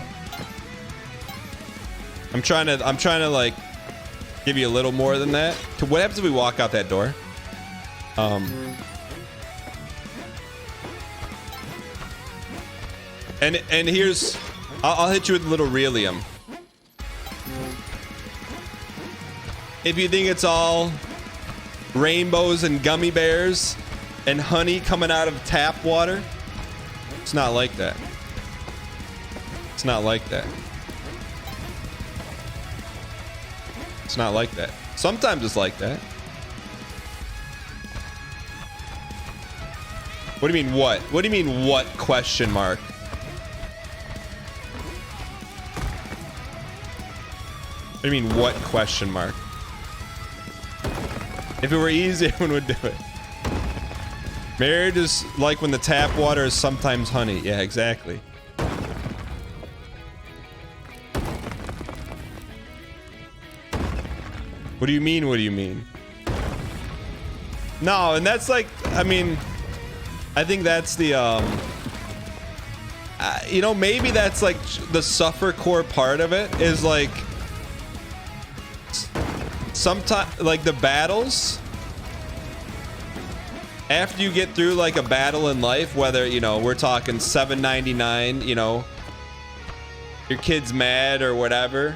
I'm trying to like give you a little more than that. What happens if we walk out that door? And here's, I'll hit you with a little relium. If you think it's all rainbows and gummy bears and honey coming out of tap water, it's not like that. It's not like that. It's not like that. Sometimes it's like that. What do you mean what? What do you mean what question mark? What do you mean what question mark? If it were easy, everyone would do it. Marriage is like when the tap water is sometimes honey. Yeah, exactly. What do you mean? What do you mean? No, and that's like, I mean, I think that's the, you know, maybe that's like the suffer core part of it is like, sometimes like the battles, after you get through like a battle in life, whether, you know, we're talking 799, you know, your kid's mad or whatever,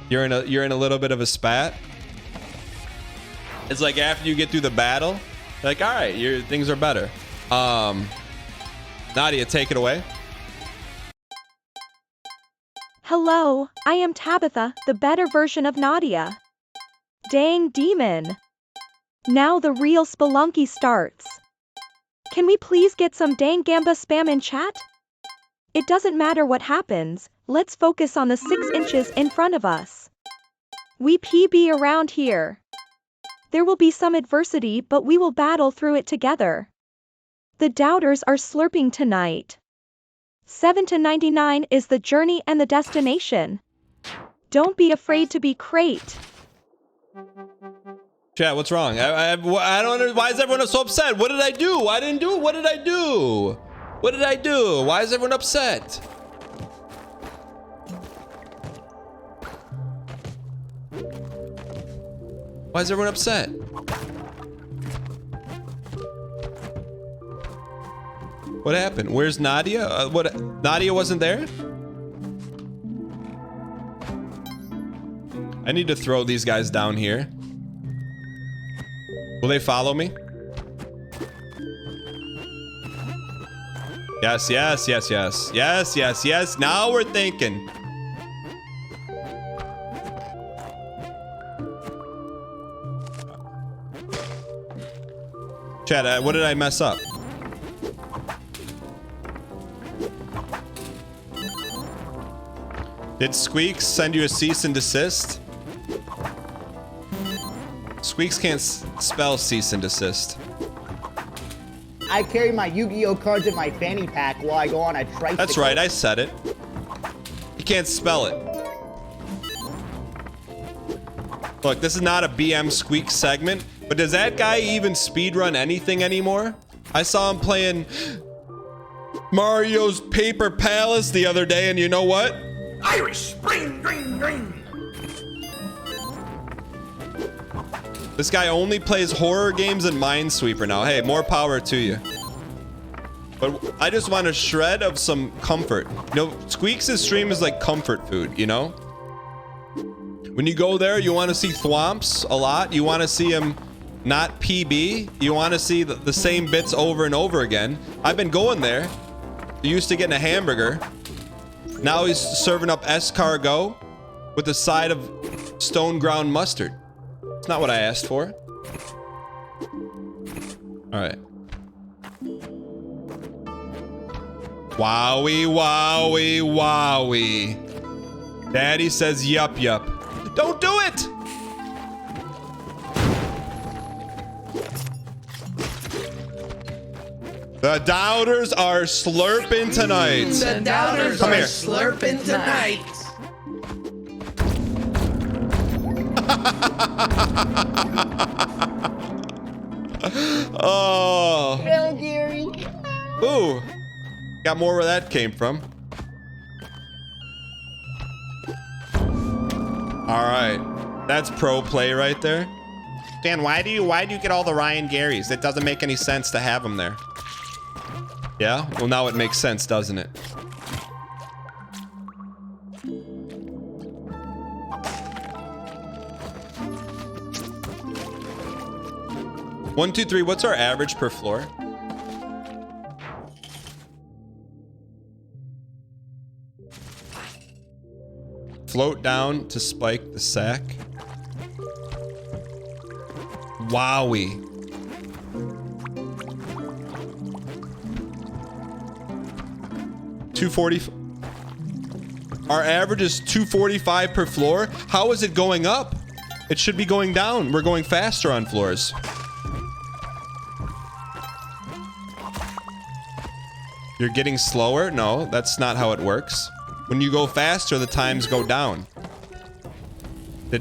you're in a little bit of a spat. It's like after you get through the battle, like, all right, your things are better. Nadia, take it away. Hello, I am Tabitha, the better version of Nadia. Dang demon. Now the real spelunky starts. Can we please get some dang gamba spam in chat? It doesn't matter what happens, let's focus on the 6 inches in front of us. We PB around here. There will be some adversity, but we will battle through it together. The doubters are slurping tonight. 7 to 99 is the journey and the destination. Don't be afraid to be crate. Chat, what's wrong? I don't know. Why is everyone so upset? What did I do? I didn't do it. What did I do? What did I do? Why is everyone upset? Why is everyone upset? What happened? Where's Nadia? What? Nadia wasn't there? I need to throw these guys down here. Will they follow me? Yes, yes, yes, yes. Yes, yes, yes. Now we're thinking. Chat, what did I mess up? Did Squeaks send you a cease and desist? Squeaks can't spell cease and desist. I carry my Yu-Gi-Oh cards in my fanny pack while I go on a tricycle. That's right, I said it. You can't spell it. Look, this is not a BM Squeak segment, but does that guy even speedrun anything anymore? I saw him playing Mario's Paper Palace the other day, and you know what? Irish Spring, green, green. This guy only plays horror games and Minesweeper now. Hey, more power to you. But I just want a shred of some comfort. You know, Squeaks' stream is like comfort food, you know? When you go there, you want to see Thwomps a lot. You want to see him not PB. You want to see the same bits over and over again. I've been going there. Used to getting a hamburger. Now he's serving up escargot with a side of stone ground mustard. It's not what I asked for. All right. Wowie, wowie, wowie. Daddy says yup, yup. Don't do it! The doubters are slurping tonight. The doubters Come are here. slurping tonight. Oh. Well, Gary. Ooh. Got more where that came from. All right. That's pro play right there. Dan, why do you get all the Ryan Garys? It doesn't make any sense to have them there. Yeah? Well, now it makes sense, doesn't it? One, two, three. What's our average per floor? Float down to spike the sack. Wowie. $240. Our average is $245 per floor. How is it going up? It should be going down. We're going faster on floors. You're getting slower? No, that's not how it works. When you go faster, the times go down. Oh,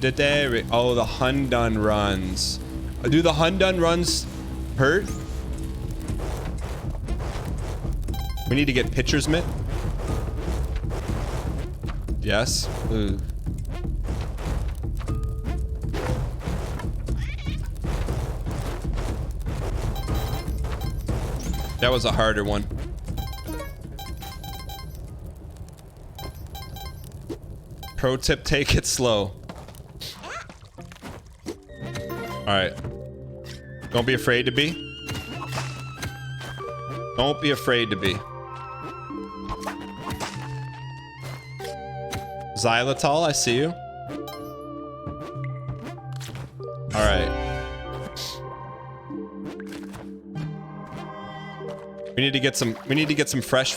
the Hundun runs. Do the Hundun runs hurt? We need to get pitcher's mitt. Yes. Ooh. That was a harder one. Pro tip, take it slow. Alright. Don't be afraid to be. Don't be afraid to be. Xylitol, I see you. Alright. We need to get some fresh.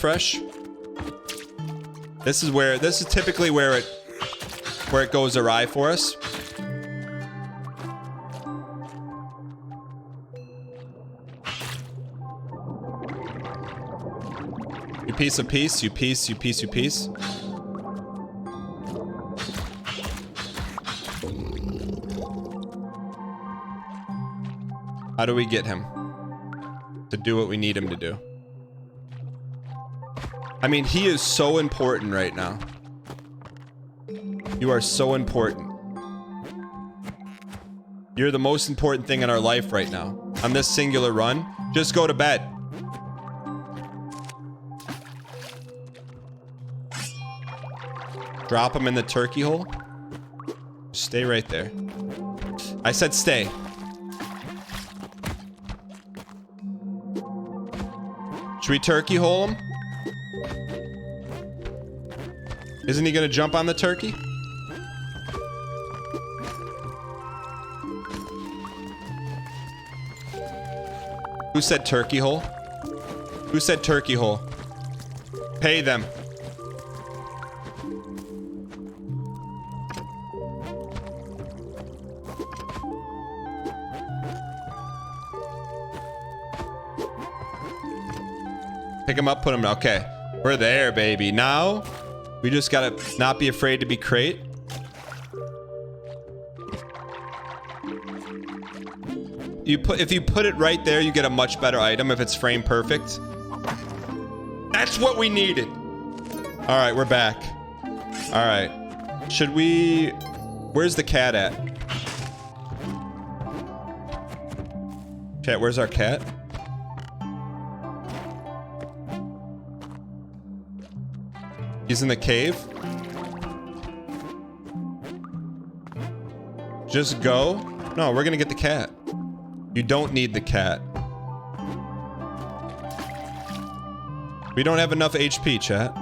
This is typically where it goes awry for us. You piece of piece, you piece. How do we get him to do what we need him to do? I mean, he is so important right now. You are so important. You're the most important thing in our life right now. On this singular run, just go to bed. Drop him in the turkey hole. Stay right there. I said stay. Should we turkey hole him? Isn't he gonna jump on the turkey? Who said turkey hole? Who said turkey hole? Pay them. Pick him up, put him down. Okay. We're there, baby. Now, we just gotta not be afraid to be crate. If you put it right there, you get a much better item if it's frame perfect. That's what we needed. All right, we're back. All right. Should we... Where's the cat at? Chat, where's our cat? He's in the cave. Just go. No, we're gonna get the cat. You don't need the cat. We don't have enough HP, chat.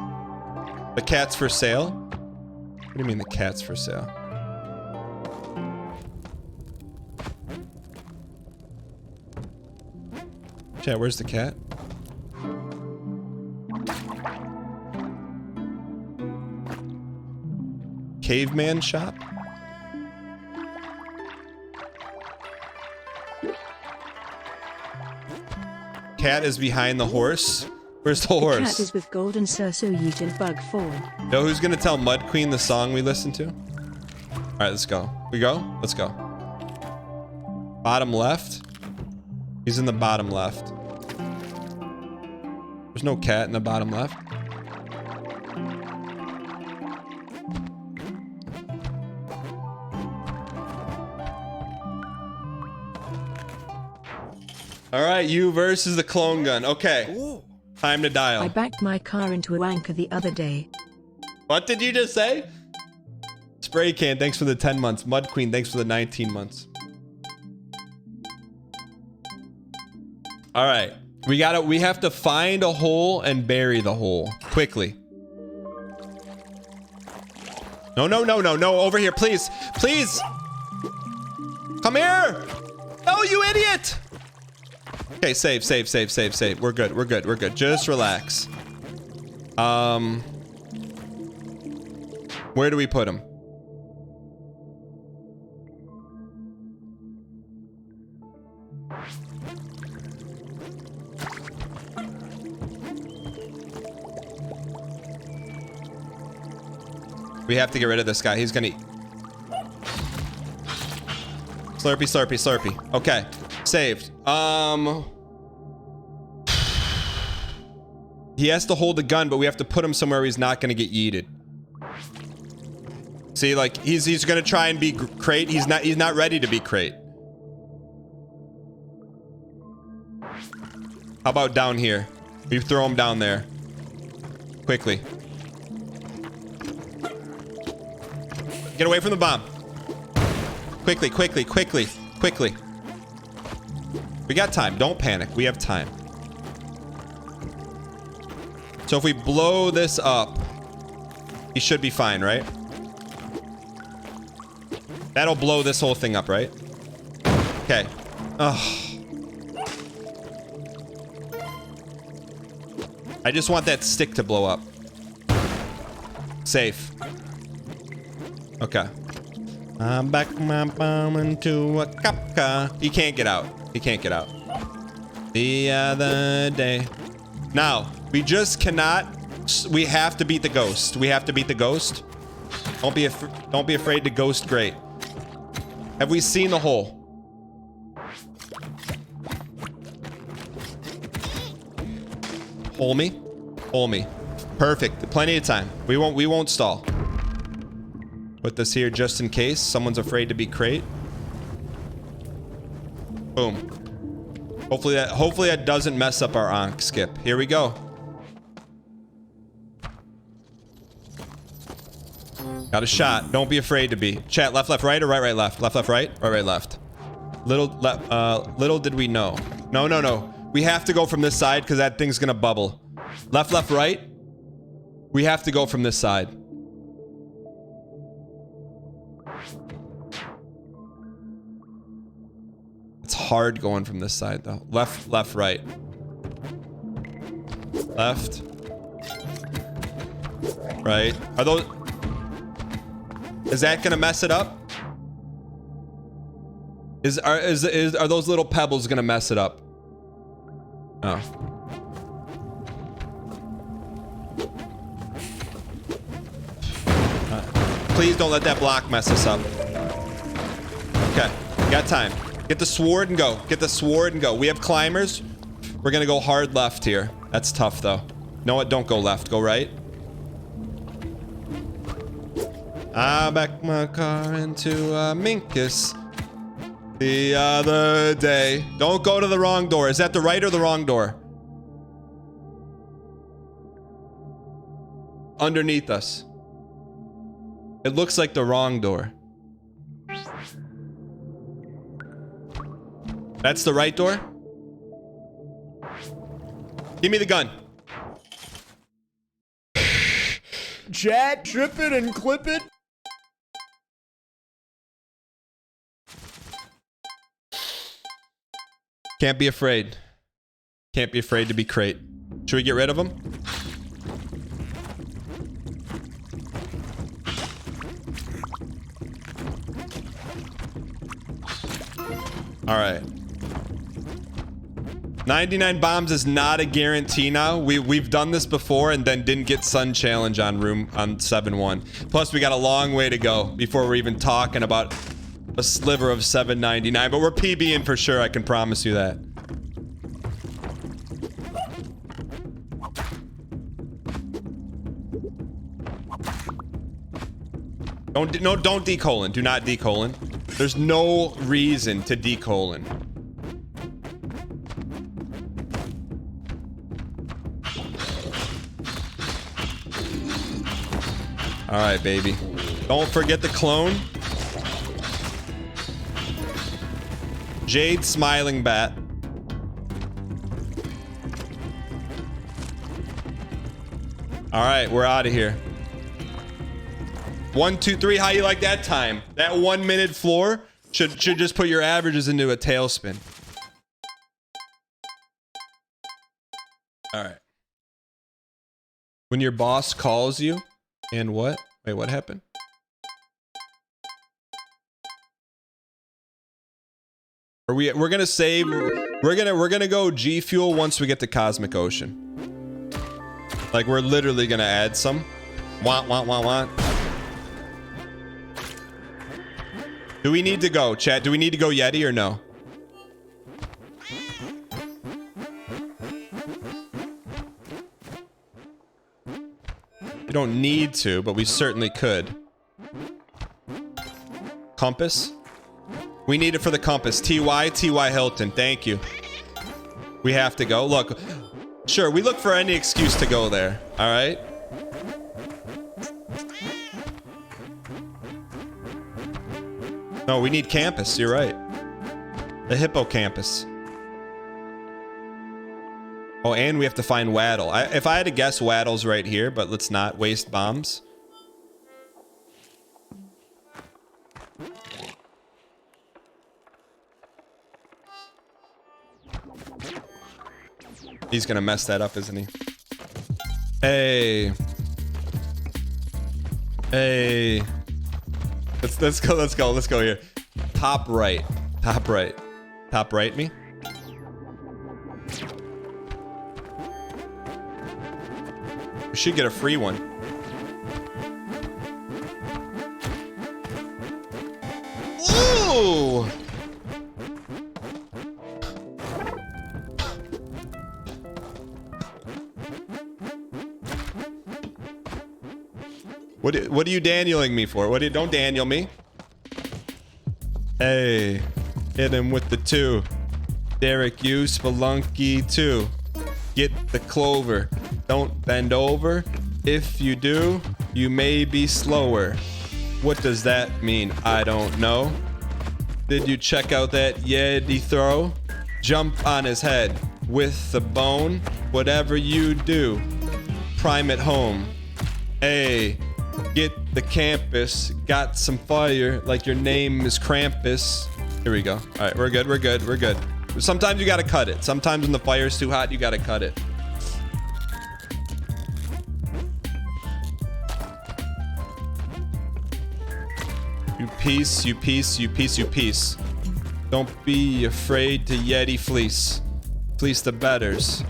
The cat's for sale? What do you mean the cat's for sale? Chat, where's the cat? Caveman shop? Cat is behind the horse. Where's the horse? The cat is with golden Sursoyut in bug form. Yo, who's gonna tell Mud Queen the song we listened to? Alright, let's go. We go? Let's go. Bottom left? He's in the bottom left. There's no cat in the bottom left. Alright, you versus the clone gun. Okay. Time to dial. I backed my car into a wanker the other day. What did you just say? Spray Can, thanks for the 10 months. Mud Queen, thanks for the 19 months. Alright. We have to find a hole and bury the hole. Quickly. No, over here, please. Please! Come here! No, you idiot! Okay, save. We're good. Just relax. Where do we put him? We have to get rid of this guy. He's gonna eat. Slurpy, slurpy, slurpy. Okay, saved. He has to hold the gun, but we have to put him somewhere he's not gonna get yeeted. See, like he's gonna try and be crate. He's not ready to be crate. How about down here? We throw him down there. Quickly. Get away from the bomb. Quickly, quickly, quickly, quickly. We got time. Don't panic. We have time. So if we blow this up, he should be fine, right? That'll blow this whole thing up, right? Okay. Ugh. I just want that stick to blow up. Safe. Okay. I'm back my bomb into a cupca. He can't get out. He can't get out. The other day. Now, we just cannot. We have to beat the ghost. We have to beat the ghost. Don't be afraid to ghost great. Have we seen the hole? Hole me. Hole me. Perfect. Plenty of time. We won't stall. Put this here just in case someone's afraid to be crate. Boom. Hopefully that doesn't mess up our Ankh skip. Here we go. Got a shot. Don't be afraid to be. Chat, left, left, right, or right, right, left? Left, left, right, or right, left? Little did we know. No, no, no. We have to go from this side because that thing's gonna bubble. Left, left, right. We have to go from this side. It's hard going from this side though. Left, left, right. Left. Right. Are those... Is that gonna mess it up? Are those little pebbles gonna mess it up? Oh. Please don't let that block mess us up. Okay, got time. Get the sword and go. Get the sword and go. We have climbers. We're gonna go hard left here. That's tough though. No, what? Don't go left. Go right. I backed my car into a Minkus the other day. Don't go to the wrong door. Is that the right or the wrong door? Underneath us. It looks like the wrong door. That's the right door? Give me the gun. Chat, trip it and clip it. Can't be afraid. Can't be afraid to be crate. Should we get rid of him? All right. 99 bombs is not a guarantee now. We've done this before and then didn't get Sun Challenge on 7-1. Plus, we got a long way to go before we're even talking about a sliver of 799. But we're PBing for sure. I can promise you that. Don't decolon. Do not decolon. There's no reason to decolon. All right, baby. Don't forget the clone. Jade Smiling Bat. All right, we're out of here. 1, 2, 3. How you like that time? That 1 minute floor should just put your averages into a tailspin. All right. When your boss calls you, and what? Wait, what happened? We're gonna save. We're gonna go G Fuel once we get to Cosmic Ocean. Like we're literally gonna add some. Want. Do we need to go, chat? Do we need to go Yeti or no? We don't need to, but we certainly could. Compass? We need it for the compass. TY Hilton. Thank you. We have to go. Look, sure, we look for any excuse to go there. All right? No, we need campus. You're right. The hippocampus. Oh, and we have to find Waddle. If I had to guess, Waddle's right here, but let's not waste bombs. He's gonna mess that up, isn't he? Hey. Hey. Let's go here. Top right. Top right. Top right me. We should get a free one. Ooh! What are you Danieling me for? Don't Daniel me. Hey, hit him with the 2. Derek, you spelunky 2. Get the clover. Don't bend over. If you do, you may be slower. What does that mean? I don't know. Did you check out that Yeti throw? Jump on his head with the bone. Whatever you do, prime it home. Hey, get the campus. Got some fire like your name is Krampus. Here we go. All right, we're good. We're good. We're good. Sometimes you gotta cut it. Sometimes when the fire's too hot, you gotta cut it. You piece, you piece, you piece, you piece. Don't be afraid to Yeti fleece. Fleece the betters,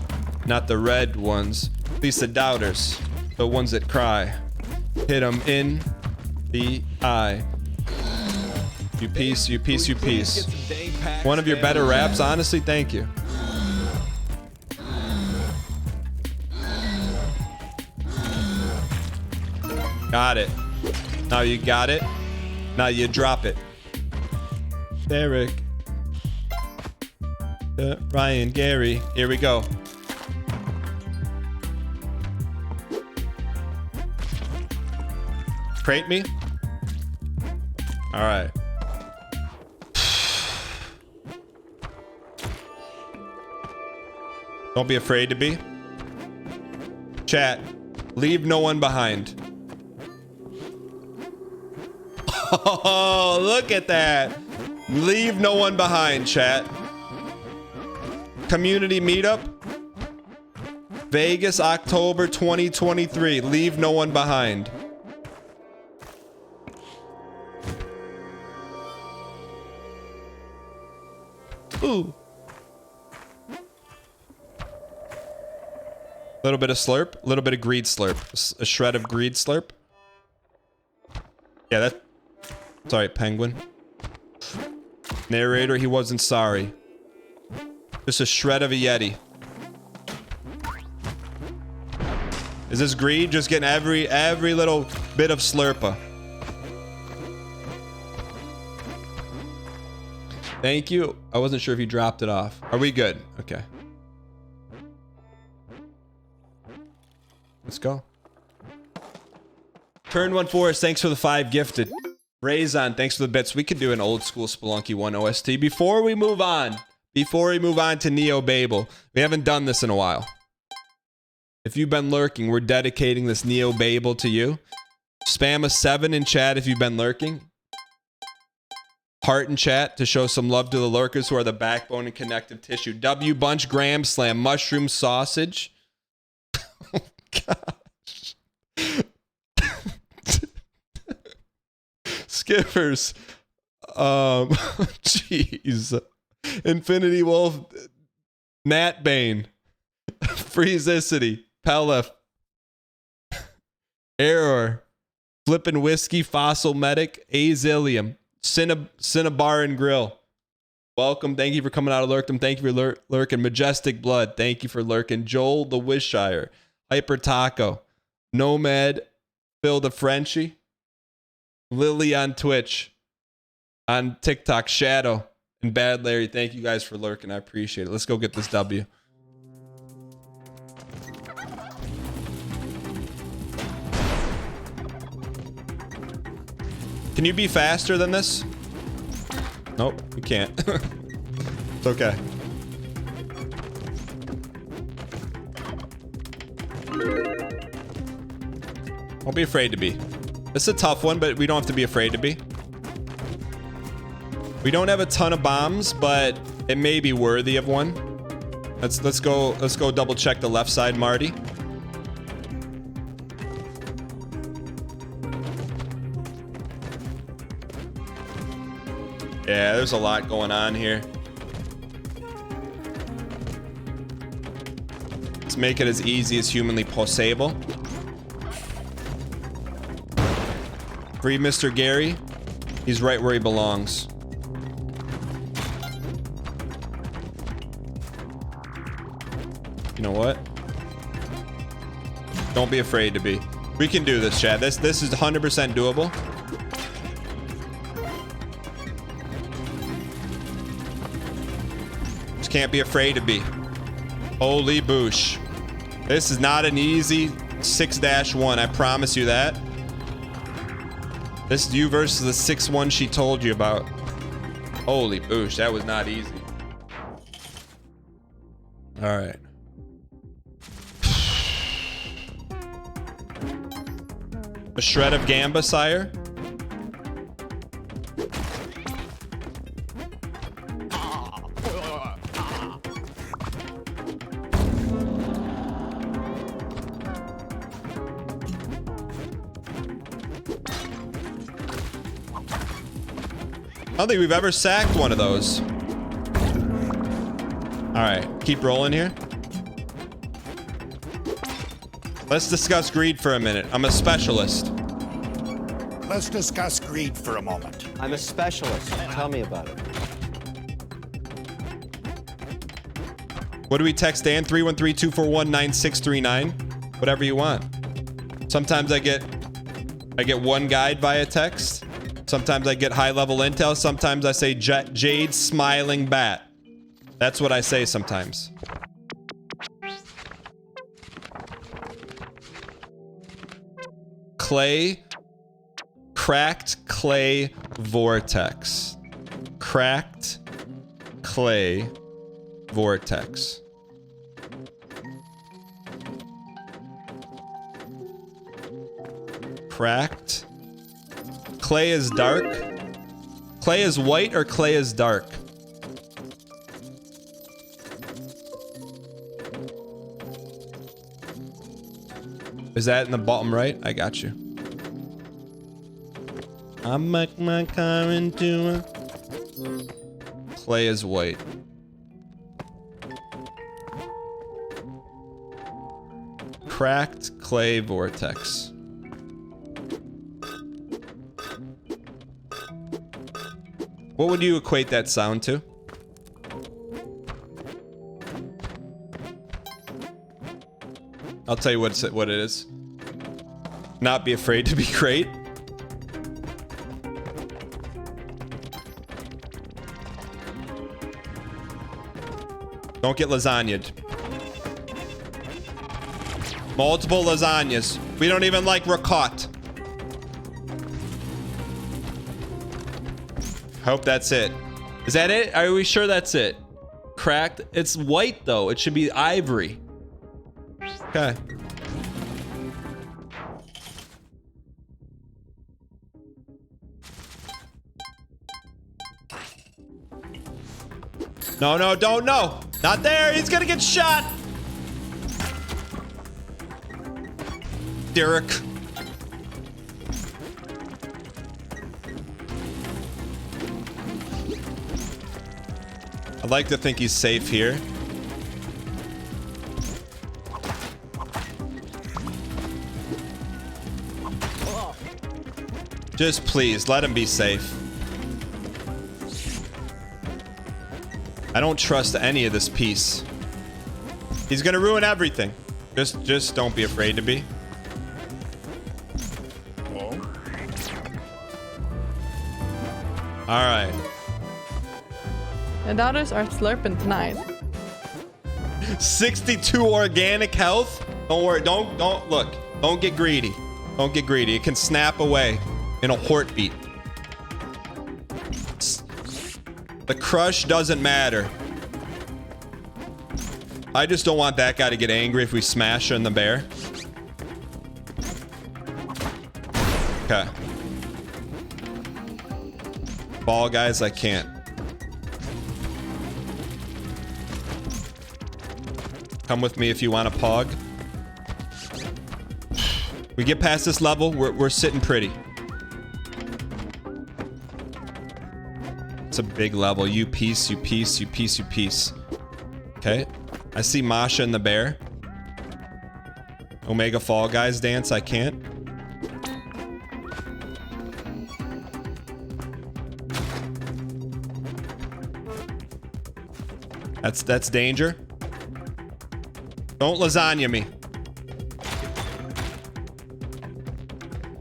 not the red ones. Fleece the doubters, the ones that cry. Hit them in the eye. You piece, you piece, you piece. One of your better raps, honestly, thank you. Got it. Now you got it. Now you drop it. Derek. Ryan, Gary. Here we go. Crate me? All right. Don't be afraid to be. Chat, leave no one behind. Oh, look at that. Leave no one behind, chat. Community meetup. Vegas, October 2023. Leave no one behind. Ooh. A little bit of slurp, a little bit of greed slurp, a shred of greed slurp. Yeah, that. Sorry, penguin. Narrator, he wasn't sorry. Just a shred of a Yeti. Is this greed? Just getting every little bit of slurpa. Thank you. I wasn't sure if you dropped it off. Are we good? Okay. Let's go. Turn 1 Forest, thanks for the 5 gifted. Raison, thanks for the bits. We could do an old school Spelunky 1 OST before we move on. Before we move on to Neo Babel. We haven't done this in a while. If you've been lurking, we're dedicating this Neo Babel to you. Spam a 7 in chat if you've been lurking. Heart in chat to show some love to the lurkers who are the backbone and connective tissue. W Bunch, Graham Slam, Mushroom Sausage. Oh, gosh. Skippers. Jeez. Infinity Wolf. Nat Bane. Freezicity. Pelef. Error. Flippin' Whiskey. Fossil Medic. Azilium. Cinnabar and Grill. Welcome. Thank you for coming out of Lurkdom. Thank you for lurking. Majestic Blood. Thank you for lurking. Joel the Wishire. Hyper Taco. Nomad. Phil the Frenchie. Lily on Twitch. On TikTok. Shadow. And Bad Larry. Thank you guys for lurking. I appreciate it. Let's go get this W. Can you be faster than this? Nope, you can't. It's okay. Don't be afraid to be. This is a tough one, but we don't have to be afraid to be. We don't have a ton of bombs, but it may be worthy of one. Let's go double check the left side, Marty. Yeah, there's a lot going on here. Let's make it as easy as humanly possible. Free Mr. Gary. He's right where he belongs. You know what? Don't be afraid to be. We can do this, Chad. This is 100% doable. Just can't be afraid to be. Holy boosh. This is not an easy 6-1. I promise you that. This is you versus the 6-1 she told you about. Holy boosh. That was not easy. All right. A shred of Gamba, sire. I don't think we've ever sacked one of those. All right, keep rolling here. Let's discuss greed for a minute. I'm a specialist. Let's discuss greed for a moment. I'm a specialist. Tell me about it. What do we text Dan? 313-241-9639. Whatever you want. Sometimes I get one guide via text. Sometimes I get high-level intel. Sometimes I say Jade smiling bat. That's what I say sometimes. Clay. Cracked clay vortex. Cracked clay vortex. Cracked. Clay is dark. Clay is white or clay is dark? Is that in the bottom right? I got you. I make my car into a... Clay is white. Cracked clay vortex. What would you equate that sound to? I'll tell you what it is. Not be afraid to be great. Don't get lasagnaed. Multiple lasagnas. We don't even like ricotta. Hope that's it. Is that it? Are we sure that's it? Cracked? It's white though. It should be ivory. Okay. No, no, don't, no. Not there. He's gonna get shot. Derek. I'd like to think he's safe here. Just please, let him be safe. I don't trust any of this piece. He's gonna ruin everything. Just don't be afraid to be. All right. The daughters are slurping tonight. 62 organic health. Don't worry. Don't look. Don't get greedy. Don't get greedy. It can snap away in a heartbeat. The crush doesn't matter. I just don't want that guy to get angry if we smash in the bear. Okay. Ball guys, I can't. Come with me if you want a pog. We get past this level, we're sitting pretty. It's a big level. You piece, you piece, you piece, you piece. Okay. I see Masha and the bear. Omega Fall Guys dance, I can't. That's danger. Don't lasagna me.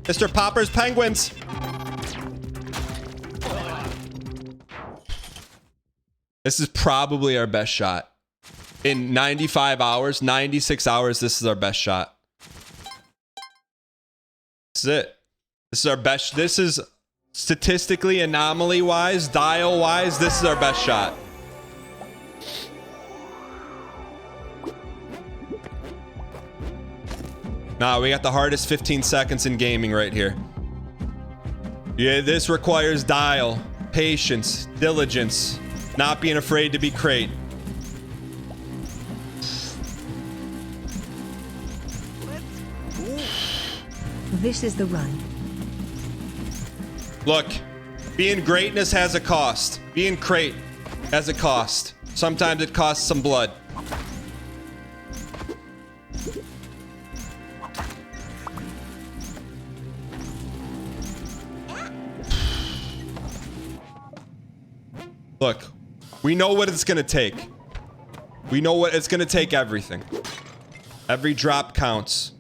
Mr. Popper's Penguins. This is probably our best shot. In 95 hours, 96 hours, this is our best shot. This is it. This is our best. This is statistically, anomaly-wise, dial-wise, this is our best shot. Nah, we got the hardest 15 seconds in gaming right here. Yeah, this requires dial, patience, diligence, not being afraid to be crate. This is the run. Look, being greatness has a cost. Being crate has a cost. Sometimes it costs some blood. Look, we know what it's gonna take. We know what it's gonna take. Everything. Every drop counts.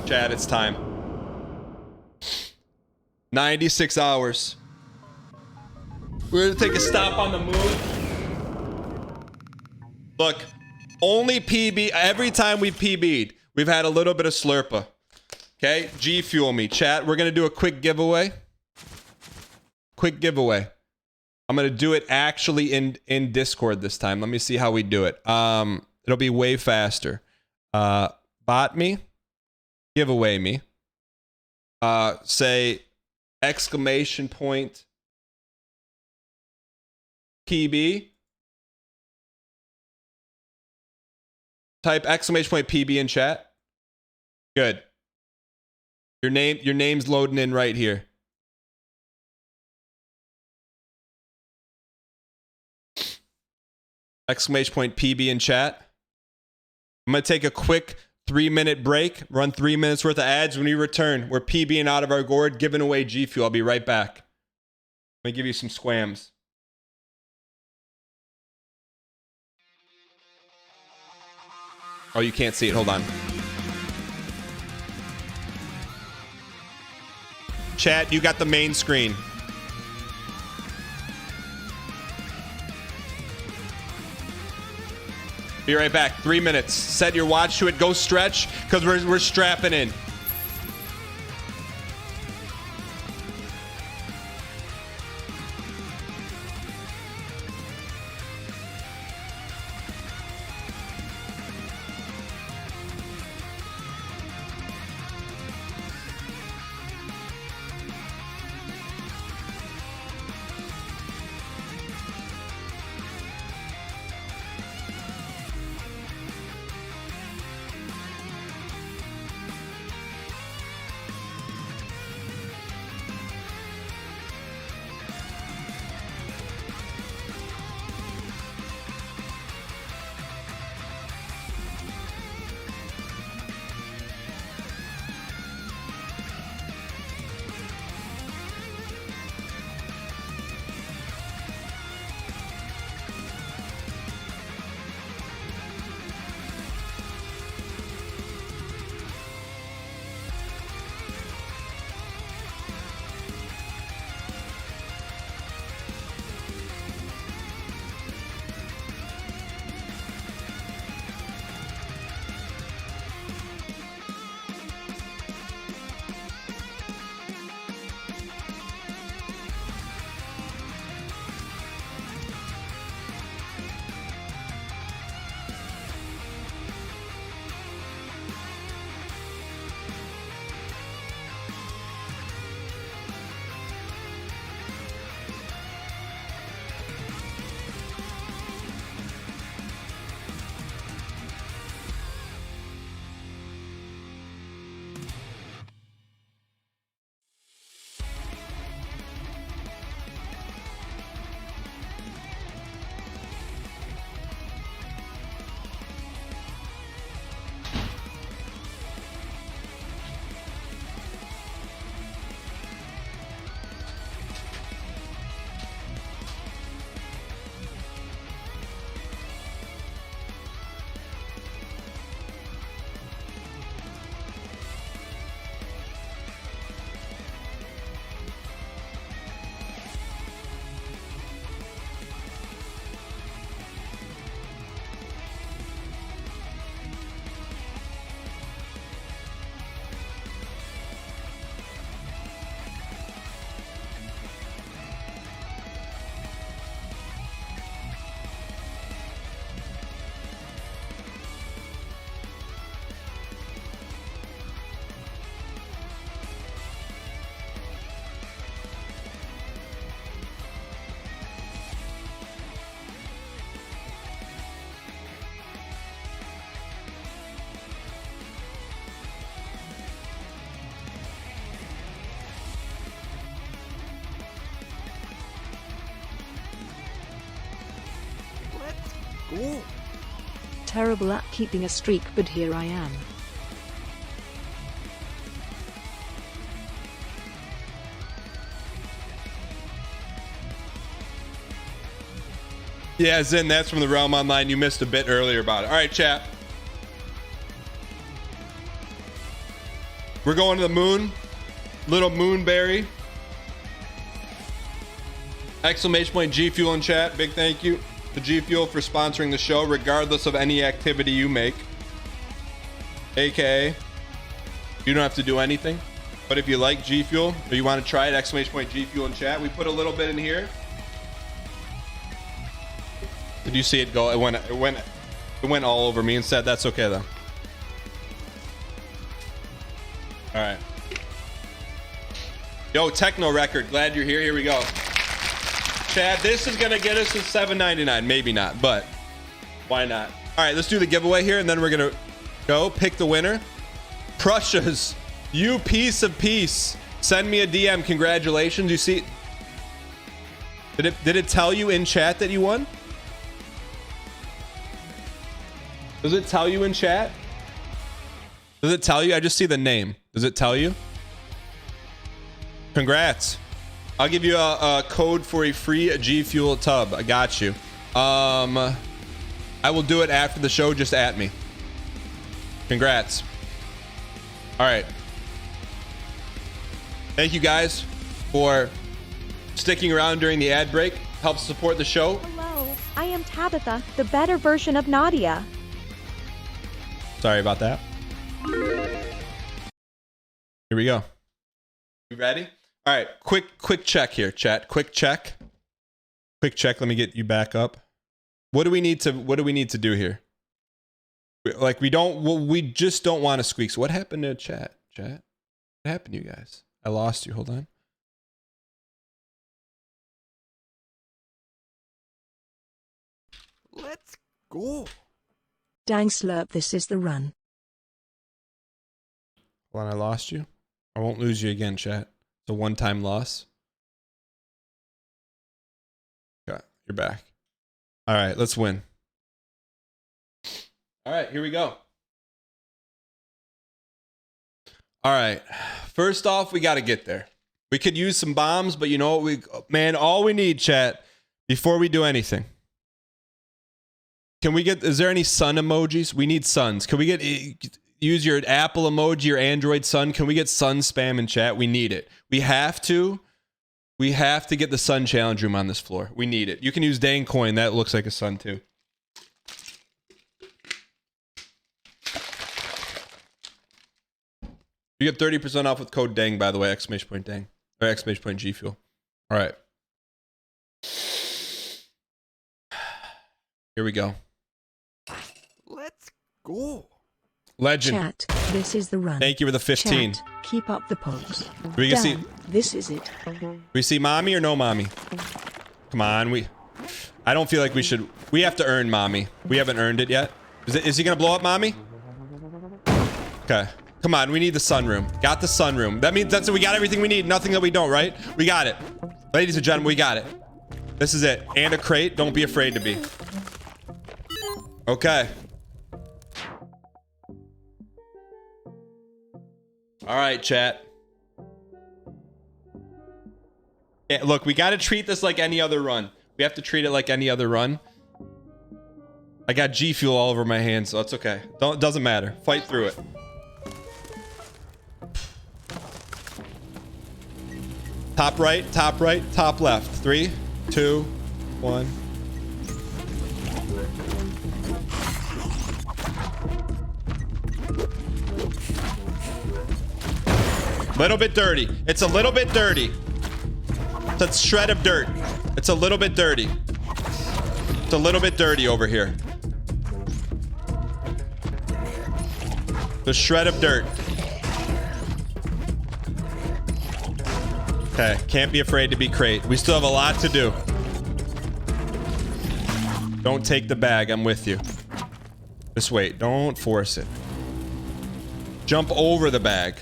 Chad, it's time. 96 hours. We're gonna take a stop on the moon. Look, only PB, every time we PB'd, we've had a little bit of slurpa. Okay, G Fuel me. Chat, we're gonna do a quick giveaway. Quick giveaway. I'm gonna do it actually in Discord this time. Let me see how we do it. It'll be way faster. Bot me. Giveaway me. Say exclamation point PB. Type exclamation point PB in chat. Good. Your name's loading in right here. Exclamation point PB in chat. I'm gonna take a quick 3-minute break, run 3 minutes worth of ads. When we return, we're PBing out of our gourd, giving away G Fuel. I'll be right back. Let me give you some squams. Oh, you can't see it. Hold on. Chat, you got the main screen. Be right back. 3 minutes. Set your watch to it. Go stretch, because we're strapping in. Terrible at keeping a streak, but here I am. Yeah, Zen, that's from the Realm Online. You missed a bit earlier about it. All right, chat. We're going to the moon. Little moonberry. Exclamation point G Fuel in chat. Big thank you to G Fuel for sponsoring the show, regardless of any activity you make. AKA, you don't have to do anything. But if you like G Fuel or you want to try it, exclamation point G Fuel in chat. We put a little bit in here. Did you see it go? It went all over me instead. That's okay though. All right. Yo, Techno Record, glad you're here. Here we go. Chad, this is gonna get us to $7.99. Maybe not, but why not? All right, let's do the giveaway here, and then we're gonna go pick the winner. Prussia's, you piece of peace. Send me a DM. Congratulations. You see? Did it tell you in chat that you won? Does it tell you in chat? Does it tell you? I just see the name. Does it tell you? Congrats. I'll give you a code for a free G Fuel tub. I got you. I will do it after the show. Just at me. Congrats. All right. Thank you guys for sticking around during the ad break. Helps support the show. Hello, I am Tabitha, the better version of Nadia. Sorry about that. Here we go. You ready? All right, quick check here, chat. Quick check. Let me get you back up. What do we need to do here? Like we just don't want to squeak. So what happened to chat? What happened to you guys? I lost you. Hold on. Let's go. Dang slurp, this is the run. Hold on, I lost you. I won't lose you again, chat. It's a one-time loss. Okay, you're back. All right, let's win. All right, here we go. All right, first off, we got to get there. We could use some bombs, but you know what? All we need, chat, before we do anything. Can we get, is there any sun emojis? We need suns. Can we get, use your Apple emoji, your Android sun? Can we get sun spam in chat? We need it. We have to get the sun challenge room on this floor. We need it. You can use dang coin. That looks like a sun too. You get 30% off with code dang, by the way, exclamation point dang, or exclamation point G Fuel. All right. Here we go. Let's go. Legend. Chat, this is the run. Thank you for the 15. Chat, keep up the pulse. We can see. This is it. We see mommy or no mommy? Come on, I don't feel like we should. We have to earn mommy. We haven't earned it yet. Is he gonna blow up mommy? Okay. Come on, we need the sunroom. Got the sunroom. That means we got everything we need. Nothing that we don't, right? We got it. Ladies and gentlemen, we got it. This is it. And a crate. Don't be afraid to be. Okay. All right, chat. Yeah, look, we got to treat this like any other run. We have to treat it like any other run. I got G Fuel all over my hands, so it's okay. Doesn't matter. Fight through it. Top right, top left. 3, 2, 1. Little bit dirty. It's a little bit dirty. It's a shred of dirt. It's a little bit dirty. It's a little bit dirty over here. The shred of dirt. Okay, can't be afraid to be crate. We still have a lot to do. Don't take the bag, I'm with you. Just wait, don't force it. Jump over the bag.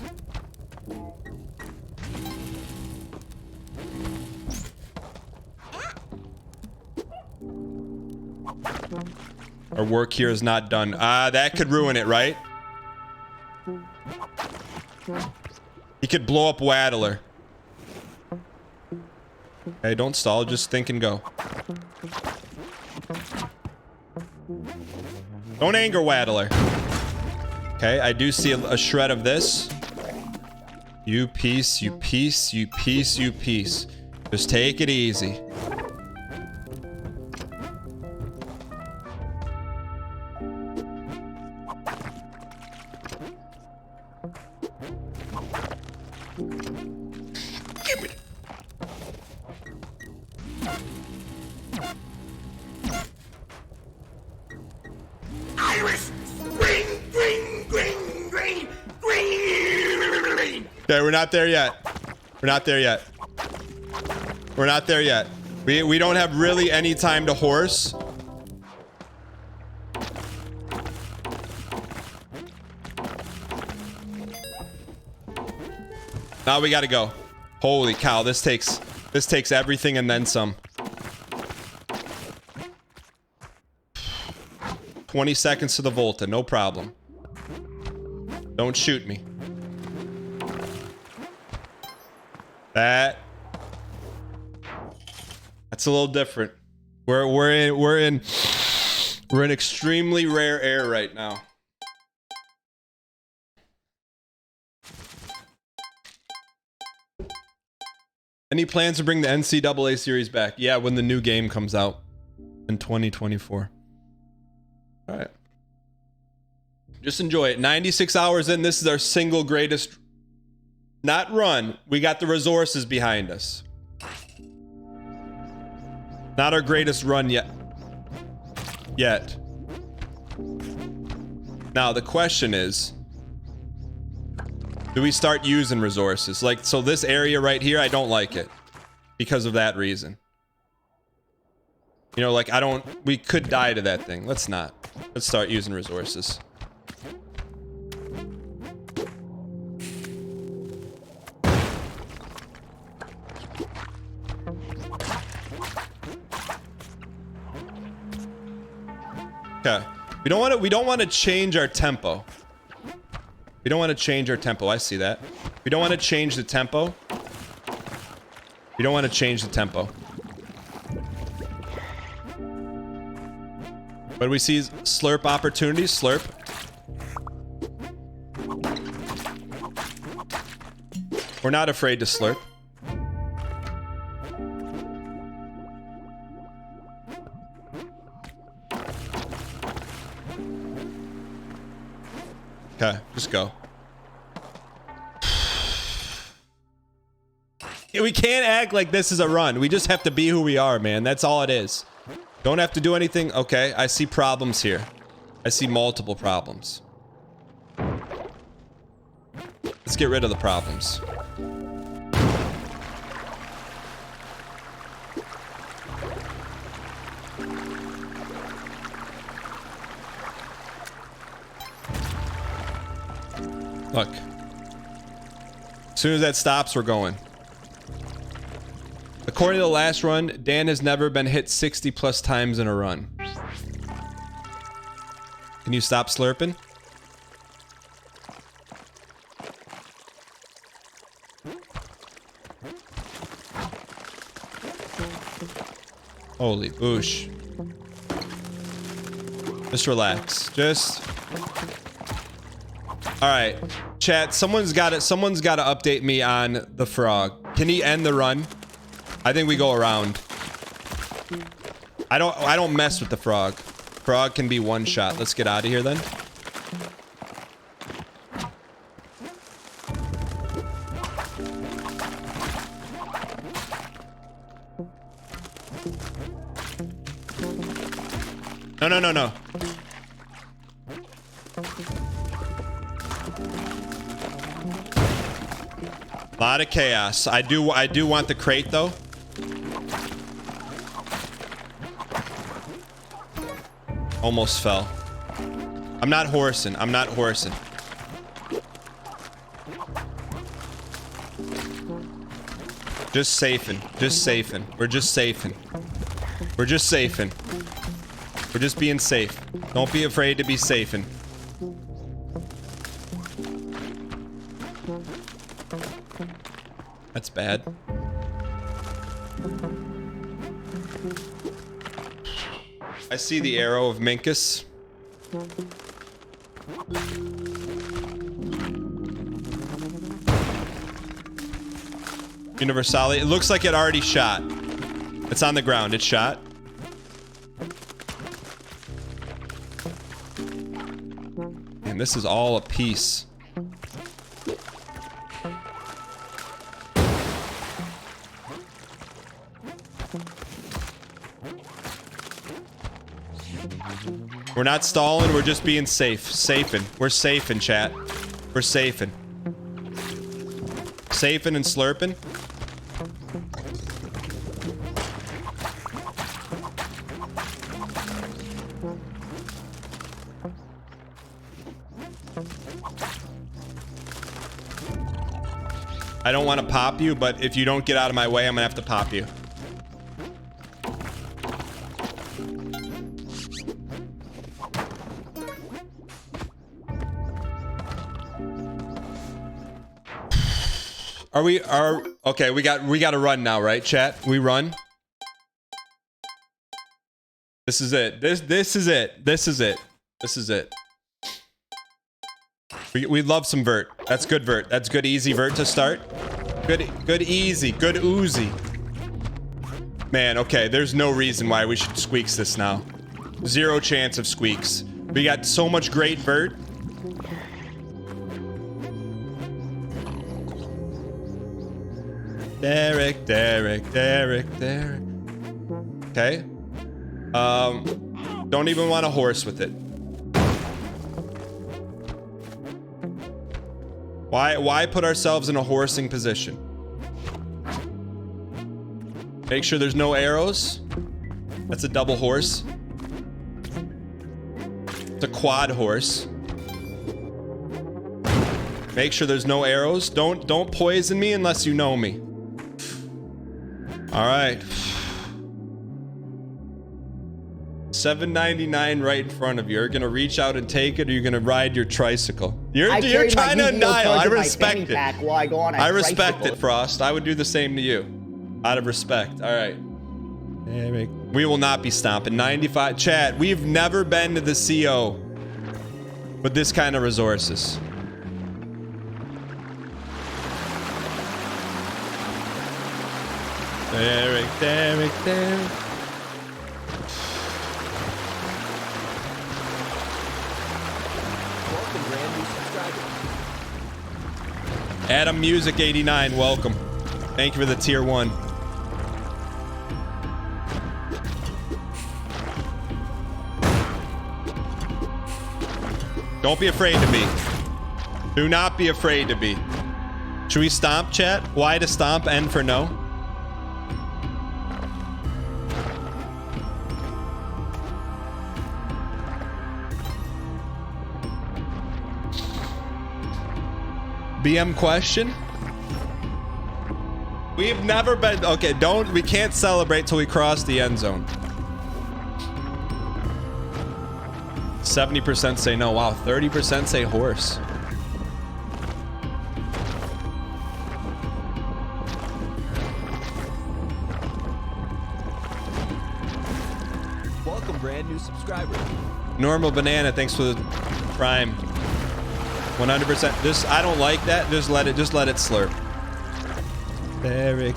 Our work here is not done. That could ruin it, right? He could blow up Waddler. Hey, don't stall. Just think and go. Don't anger Waddler. Okay, I do see a shred of this. You piece, you piece, you piece, you piece. Just take it easy. Okay, we're not there yet. We're not there yet. We're not there yet. We don't have really any time to horse. Now we gotta go. Holy cow, this takes everything and then some. 20 seconds to the Volta, no problem. Don't shoot me. That's a little different. We're in extremely rare air right now. Any plans to bring the NCAA series back? Yeah, when the new game comes out in 2024. All right. Just enjoy it. 96 hours in, this is our single greatest, not run. We got the resources behind us. Not our greatest run yet. Now, the question is, do we start using resources? Like, so this area right here, I don't like it because of that reason. You know, like, we could die to that thing. Let's not. Let's start using resources. Okay. We don't want to change our tempo. We don't want to change our tempo. I see that. We don't want to change the tempo. We don't want to change the tempo. But we see slurp opportunities. Slurp. We're not afraid to slurp. Okay, just go. Yeah, we can't act like this is a run. We just have to be who we are, man. That's all it is. Don't have to do anything. Okay, I see problems here. I see multiple problems. Let's get rid of the problems. Look. As soon as that stops, we're going. According to the last run, Dan has never been hit 60 plus times in a run. Can you stop slurping? Holy boosh. Just relax. Just... Alright. Chat, someone's got to update me on the frog. Can he end the run? I think we go around. I don't mess with the frog. Frog can be one shot. Let's get out of here then. No. A lot of chaos. I do want the crate though. Almost fell. I'm not horsing. I'm not horsing. Just safing. Just safing. We're just safing. We're just safing. We're just being safe. Don't be afraid to be safing. That's bad. I see the arrow of Minkus. Universali. It looks like it already shot. It's on the ground. It's shot. And this is all a piece. We're not stalling, we're just being safe. Safing. We're safing, chat. We're safing. Safing and slurping. I don't want to pop you, but if you don't get out of my way, I'm gonna have to pop you. Okay, we got to run now, right, chat? We run. This is it. This is it. This is it. This is it. We love some vert. That's good vert. That's good easy vert to start. Good easy. Good oozy. Man, okay, there's no reason why we should squeaks this now. Zero chance of squeaks. We got so much great vert. Derek. Okay. Don't even want a horse with it. Why put ourselves in a horsing position? Make sure there's no arrows. That's a double horse. It's a quad horse. Make sure there's no arrows. Don't poison me unless you know me. All right. $7.99 right in front of you. You're gonna reach out and take it, or you're gonna ride your tricycle. You're trying to annihilate. I respect it. I respect it, Frost. I would do the same to you, out of respect. All right. We will not be stomping 95. Chat. We've never been to the CO with this kind of resources. Derek. Adam Music 89, welcome. Thank you for the tier 1. Don't be afraid to be. Do not be afraid to be. Should we stomp, chat? Y to stomp, N for no. BM question. We've never been. Okay, we can't celebrate till we cross the end zone. 70% say no. Wow, 30% say horse. Welcome, brand new subscriber. Normal Banana, thanks for the prime. 100%. This, I don't like that. Just let it slurp. Derek.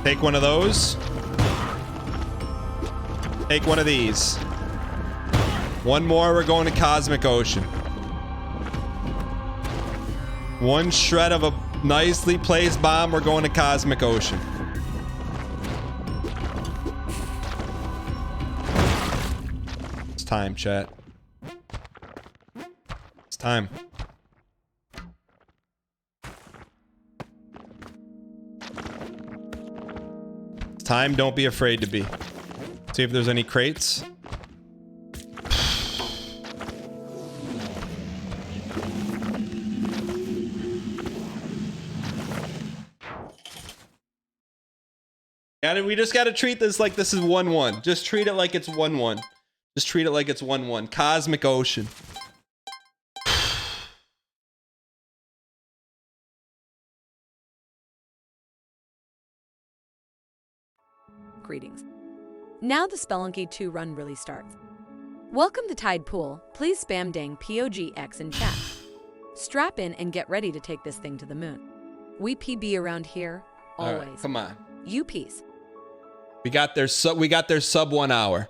Take one of those. Take one of these. One more, we're going to Cosmic Ocean. One shred of a nicely placed bomb, we're going to Cosmic Ocean. It's time, chat. It's time. It's time, don't be afraid to be. See if there's any crates. We just gotta treat this like this is 1-1. Just treat it like it's 1-1. Just treat it like it's 1-1. Cosmic Ocean. Greetings. Now the Spelunky 2 run really starts. Welcome to Tide Pool. Please spam dang POGX in chat. Strap in and get ready to take this thing to the moon. We PB around here, always. All right, come on. You peace. We got their sub 1 hour.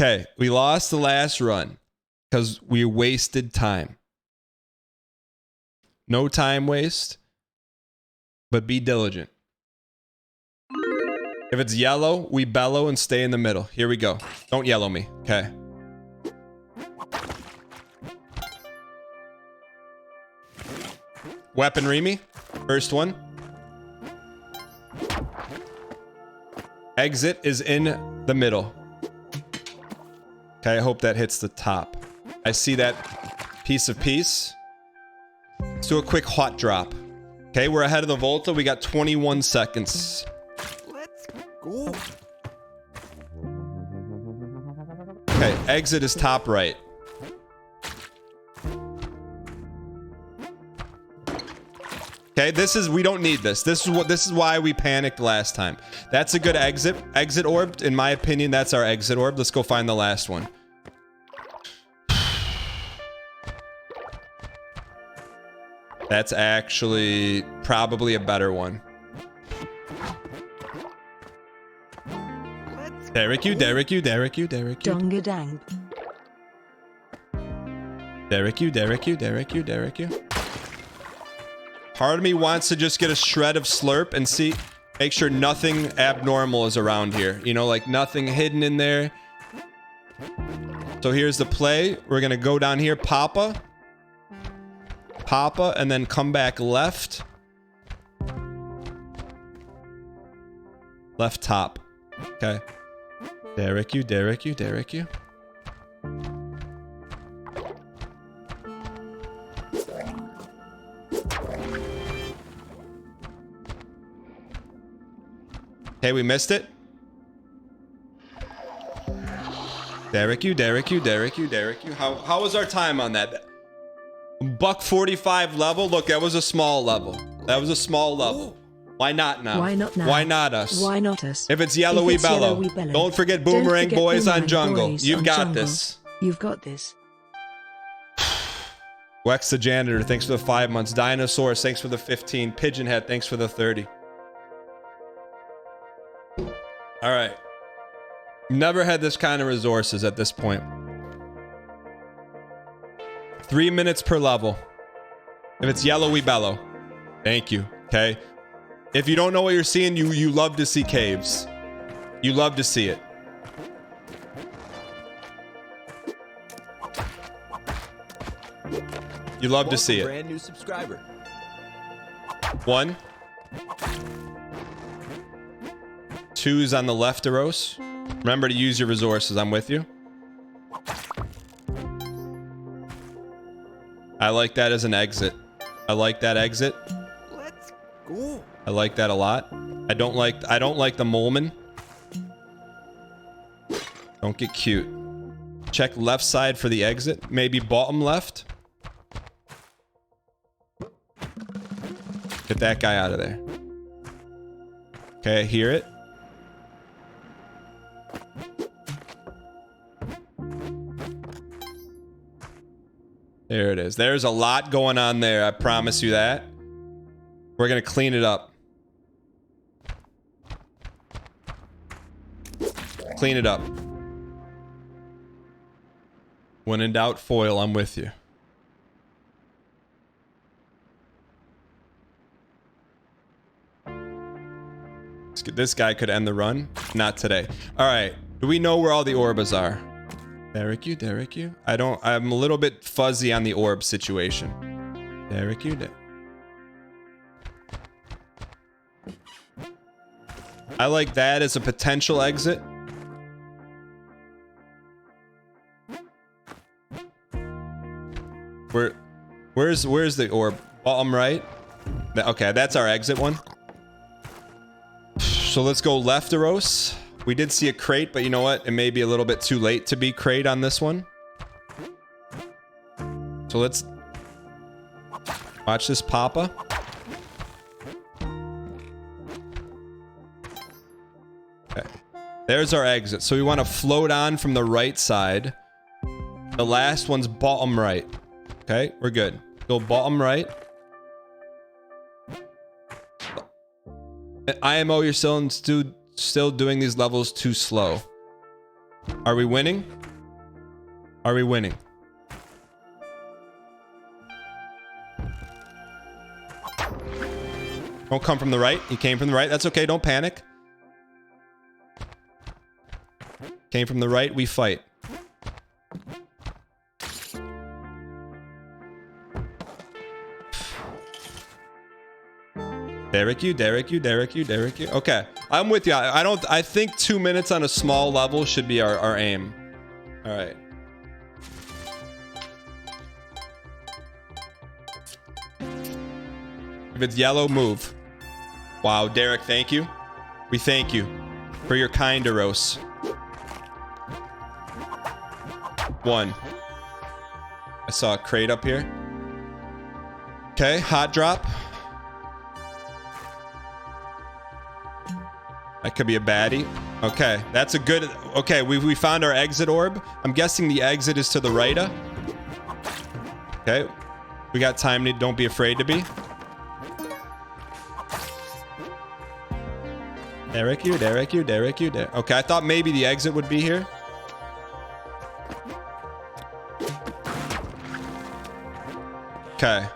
Okay, we lost the last run because we wasted time. No time waste, but be diligent. If it's yellow, we bellow and stay in the middle. Here we go. Don't yellow me. Okay. Weaponry me. First one. Exit is in the middle. Okay, I hope that hits the top. I see that piece of peace. Let's do a quick hot drop. Okay, we're ahead of the Volta. We got 21 seconds. Let's go. Okay, exit is top right. Okay, we don't need this. This is why we panicked last time. That's a good exit orb. In my opinion, that's our exit orb. Let's go find the last one. That's actually probably a better one. Derek you. Dongadang. Derek you. Part of me wants to just get a shred of slurp and make sure nothing abnormal is around here. You know, like nothing hidden in there. So here's the play. We're gonna go down here, Papa, and then come back left. Left top. Okay. Derek you. Okay, we missed it. Derek you. How was our time on that? $145 level. Look, that was a small level. Why not now? Why not now? Why not us? Why not us? If it's yellow, we bellow. Don't forget Boomerang Boys on Jungle. You've got this. You've got this. Wex the Janitor, thanks for the 5 months. Dinosaurus, thanks for the 15. Pigeonhead, thanks for the 30. All right. Never had this kind of resources at this point. 3 minutes per level. If it's yellow, we bellow. Thank you. Okay. If you don't know what you're seeing, you love to see caves. You love to see it. You love to see it. Brand new subscriber. 1. 2's on the left, Eros. Remember to use your resources. I'm with you. I like that as an exit. I like that exit. Let's go. I like that a lot. I don't like the Moleman. Don't get cute. Check left side for the exit. Maybe bottom left. Get that guy out of there. Okay, I hear it. There it is. There's a lot going on there. I promise you that. We're going to clean it up. Clean it up. When in doubt, foil. I'm with you. This guy could end the run. Not today. All right. Do we know where all the orbas are? Derek you. I'm a little bit fuzzy on the orb situation. Derek you. I like that as a potential exit. Where's the orb? Bottom right? Okay, that's our exit one. So let's go lefteros. We did see a crate, but you know what? It may be a little bit too late to be crate on this one. So let's watch this Papa. Okay. There's our exit. So we want to float on from the right side. The last one's bottom right. Okay, we're good. Go bottom right. IMO, you're still doing these levels too slow. Are we winning? Are we winning? Don't come from the right. He came from the right. That's okay. Don't panic. Came from the right. We fight. Derek you. Okay, I'm with you. I think 2 minutes on a small level should be our aim. All right. If it's yellow, move. Wow, Derek, thank you. We thank you for your kind Eros. 1. I saw a crate up here. Okay, hot drop. That could be a baddie. Okay, that's a good... Okay, we found our exit orb. I'm guessing the exit is to the right. Okay, we got time to... Don't be afraid to be. Derek you. Okay, I thought maybe the exit would be here. Okay.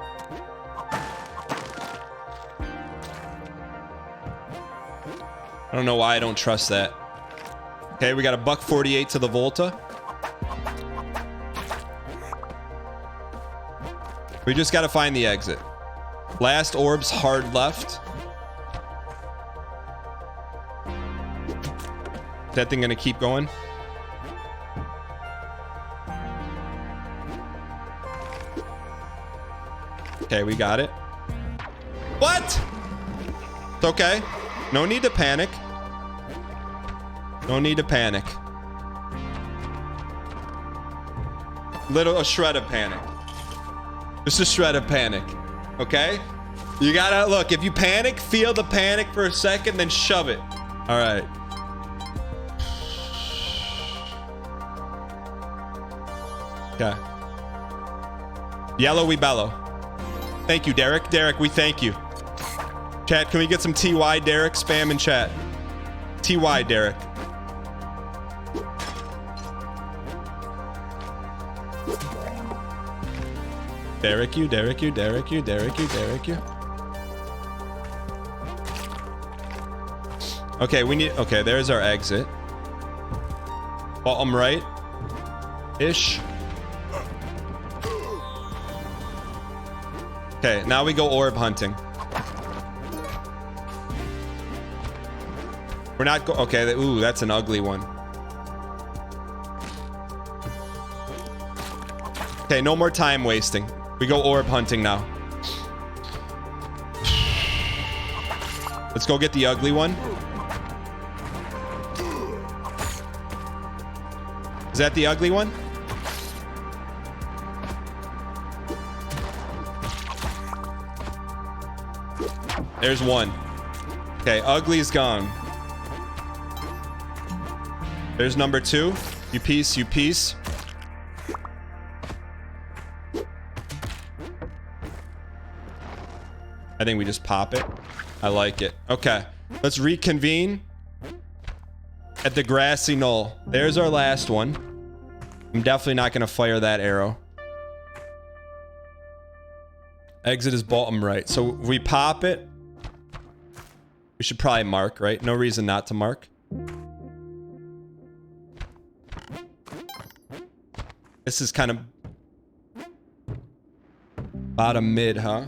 I don't know why I don't trust that. Okay, we got a $1.48 to the Volta. We just got to find the exit. Last orb's hard left. Is that thing gonna keep going? Okay, we got it. What? It's okay. No need to panic. No need to panic. A shred of panic. Just a shred of panic. Okay? You gotta, look, if you panic, feel the panic for a second, then shove it. All right. Okay. Yellow, we bellow. Thank you, Derek. Derek, we thank you. Chat, can we get some TY, Derek? Spam in chat. TY, Derek. Derek you. Okay, we need... Okay, there's our exit. Bottom right. Ish. Okay, now we go orb hunting. We're not okay, ooh, that's an ugly one. Okay, no more time wasting. We go orb hunting now. Let's go get the ugly one. Is that the ugly one? There's one. Okay, ugly's gone. There's number 2. You piece. I think we just pop it. I like it. Okay, let's reconvene at the grassy knoll. There's our last one. I'm definitely not going to fire that arrow. Exit is bottom right. So we pop it. We should probably mark, right? No reason not to mark. This is kind of bottom mid, huh?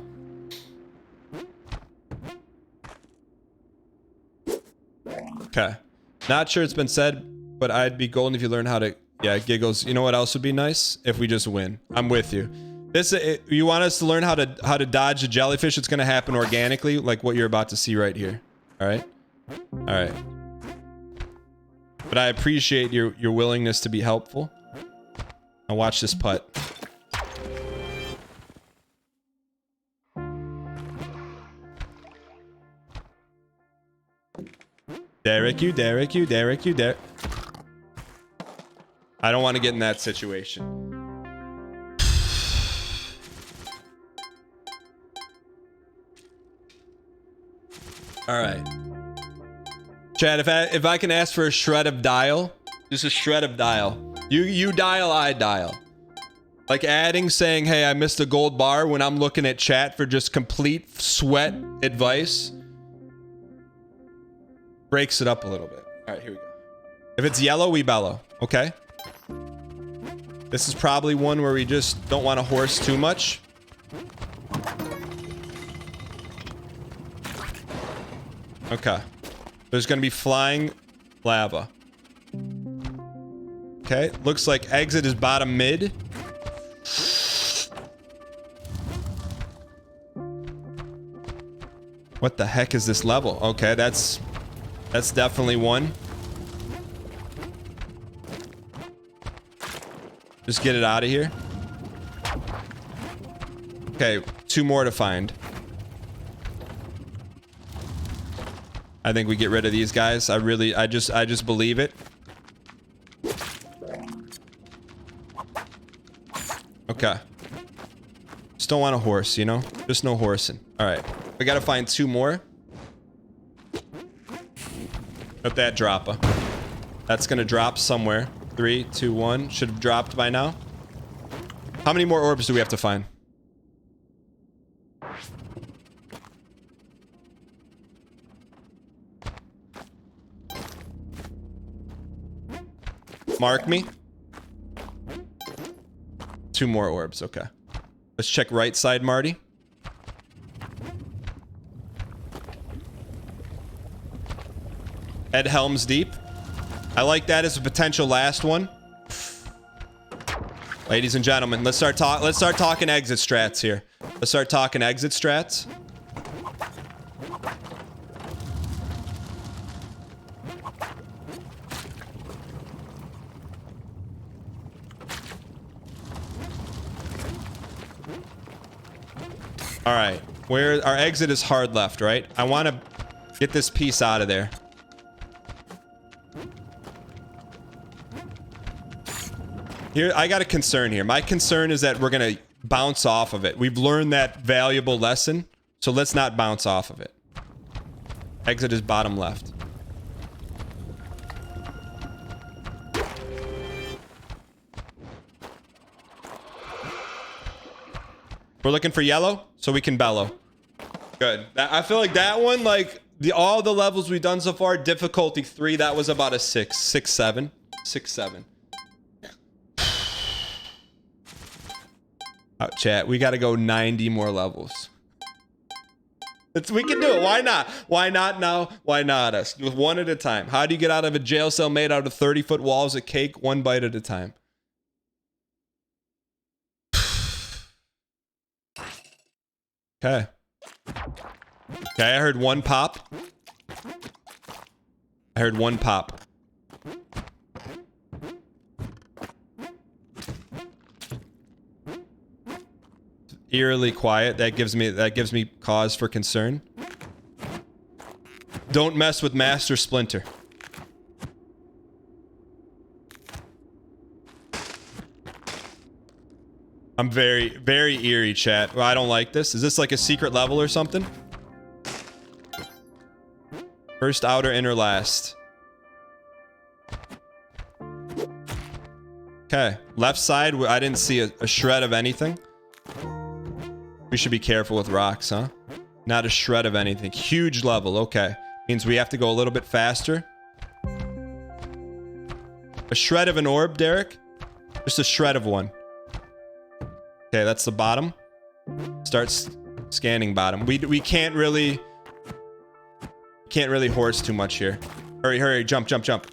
Okay. Not sure it's been said, but I'd be golden if you learn how to... Yeah, giggles. You know what else would be nice? If we just win. I'm with you. You want us to learn how to dodge a jellyfish? It's going to happen organically, like what you're about to see right here. All right? All right. But I appreciate your willingness to be helpful. Now watch this putt. Derek, you. I don't want to get in that situation. All right. Chad, if I can ask for a shred of dial, just a shred of dial. You dial, I dial. Like adding, saying, hey, I missed a gold bar when I'm looking at chat for just complete sweat advice. Breaks it up a little bit. All right, here we go. If it's yellow, we bellow. Okay. This is probably one where we just don't want to horse too much. Okay. There's going to be flying lava. Okay. Looks like exit is bottom mid. What the heck is this level? Okay, that's definitely one. Just get it out of here. Okay, 2 more to find. I think we get rid of these guys. I just believe it. Okay. Just don't want a horse, you know? Just no horsing. All right. We gotta find 2 more. At that dropper. That's gonna drop somewhere. 3, 2, 1. Should have dropped by now. How many more orbs do we have to find? Mark me. 2 more orbs. Okay. Let's check right side, Marty. Ed Helms deep. I like that as a potential last one. Ladies and gentlemen, let's start talking exit strats here. Let's start talking exit strats. All right, where our exit is hard left, right? I want to get this piece out of there. Here, I got a concern here. My concern is that we're going to bounce off of it. We've learned that valuable lesson, so let's not bounce off of it. Exit is bottom left. We're looking for yellow, so we can bellow. Good. I feel like that one, like, all the levels we've done so far, difficulty 3, that was about a 6, 7. Oh, chat, we got to go 90 more levels. We can do it. Why not? Why not now? Why not us? With 1 at a time. How do you get out of a jail cell made out of 30-foot walls of cake 1 bite at a time? Okay. Okay, I heard 1 pop. I heard 1 pop. Eerily quiet. That gives me cause for concern. Don't mess with Master Splinter. I'm very, very eerie, chat. Well, I don't like this. Is this like a secret level or something? First, outer, inner, last. Okay. Left side, I didn't see a shred of anything. We should be careful with rocks, huh? Not a shred of anything. Huge level. Okay. Means we have to go a little bit faster. A shred of an orb, Derek? Just a shred of one. Okay, that's the bottom. Start scanning bottom. We can't really horse too much here. Hurry, hurry, jump, jump, jump.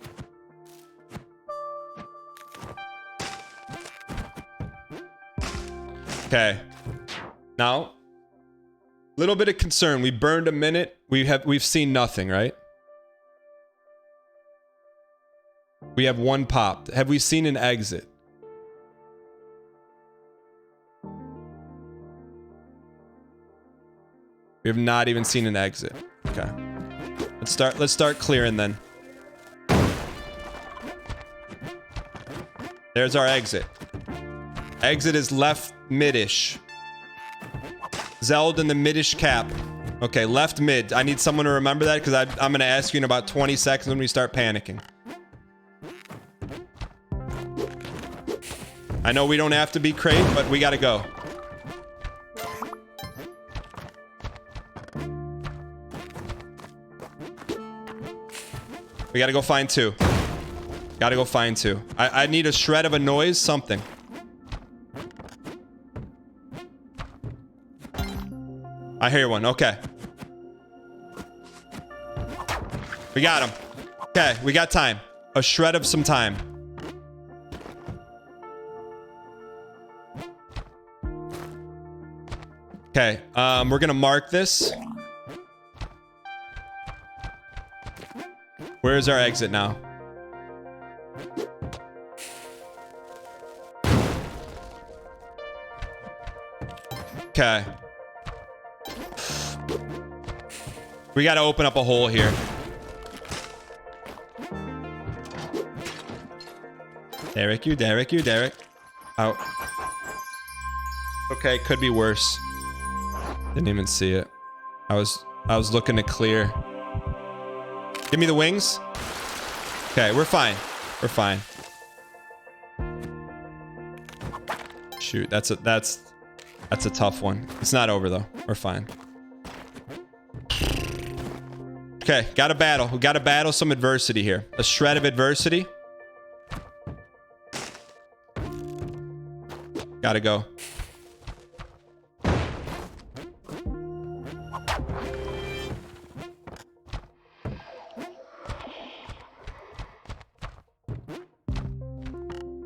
Okay. Now, little bit of concern. We burned a minute. We've seen nothing, right? We have one popped. Have we seen an exit? We have not even seen an exit. Okay. Let's start clearing then. There's our exit. Exit is left mid-ish. Zeld in the mid-ish cap. Okay, left mid. I need someone to remember that because I'm going to ask you in about 20 seconds when we start panicking. I know we don't have to be crate, but we got to go. We got to go find 2. Got to go find 2. I need a shred of a noise, something. I hear one. Okay. We got him. Okay, we got time. A shred of some time. Okay, we're gonna mark this. Where's our exit now? Okay. We gotta open up a hole here. Derek. Out. Okay, could be worse. Didn't even see it. I was looking to clear. Give me the wings. Okay, we're fine. We're fine. Shoot, that's a tough one. It's not over though. We're fine. Okay, got to battle. We got to battle some adversity here. A shred of adversity. Gotta go.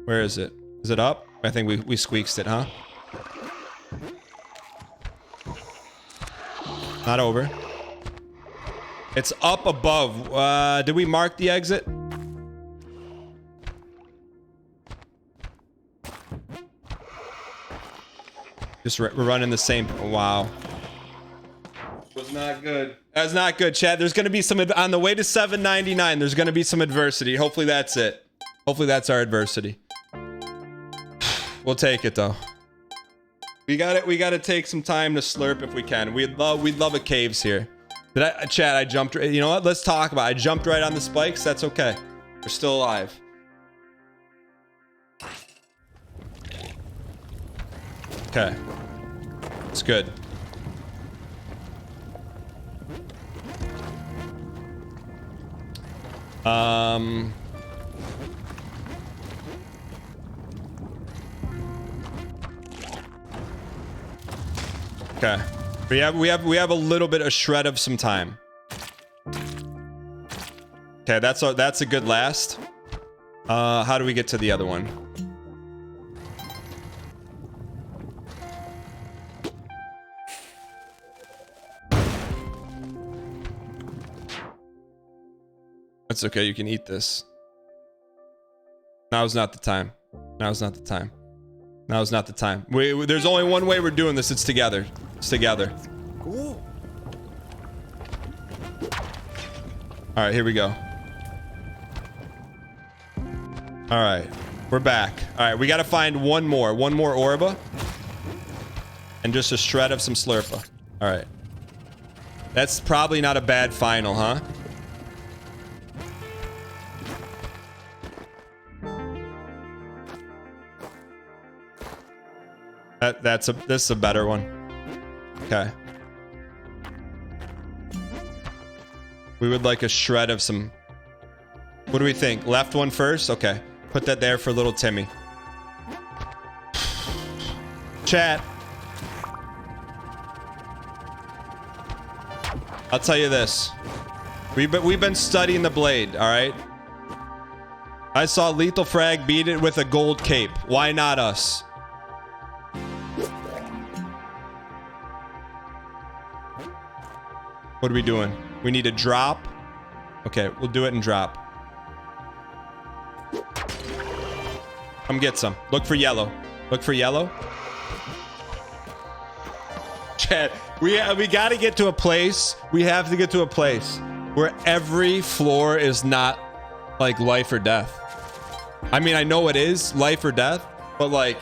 Where is it? Is it up? I think we squeaked it, huh? Not over. It's up above. Did we mark the exit? Just we're running the same. Wow. Was not good. That's not good, Chad. There's going to be some on the way to 799. There's going to be some adversity. Hopefully that's it. Hopefully that's our adversity. We'll take it though. We got it. We got to take some time to slurp if we can. We'd love a caves here. Did I, Chad? I jumped. You know what? Let's talk about it. I jumped right on the spikes. That's okay. We're still alive. Okay. It's good. Okay. We have a little bit of shred of some time. Okay, that's a good last. How do we get to the other one? That's okay, you can eat this. Now's not the time. Now's not the time. Now's not the time. There's only one way we're doing this. It's together. It's together. Cool. All right, here we go. All right, we're back. All right, we got to find one more Orba. And just a shred of some Slurpa. All right. That's probably not a bad final, huh? This is a better one. Okay. We would like a shred of some. What do we think? Left one first? Okay. Put that there for little Timmy. Chat. I'll tell you this. We've been studying the blade, all right? I saw Lethal Frag beat it with a gold cape. Why not us? What are we doing? We need a drop. Okay, we'll do it and drop. Come get some. Look for yellow. Look for yellow. Chat, we got to get to a place. We have to get to a place where every floor is not like life or death. I mean, I know it is life or death, but like,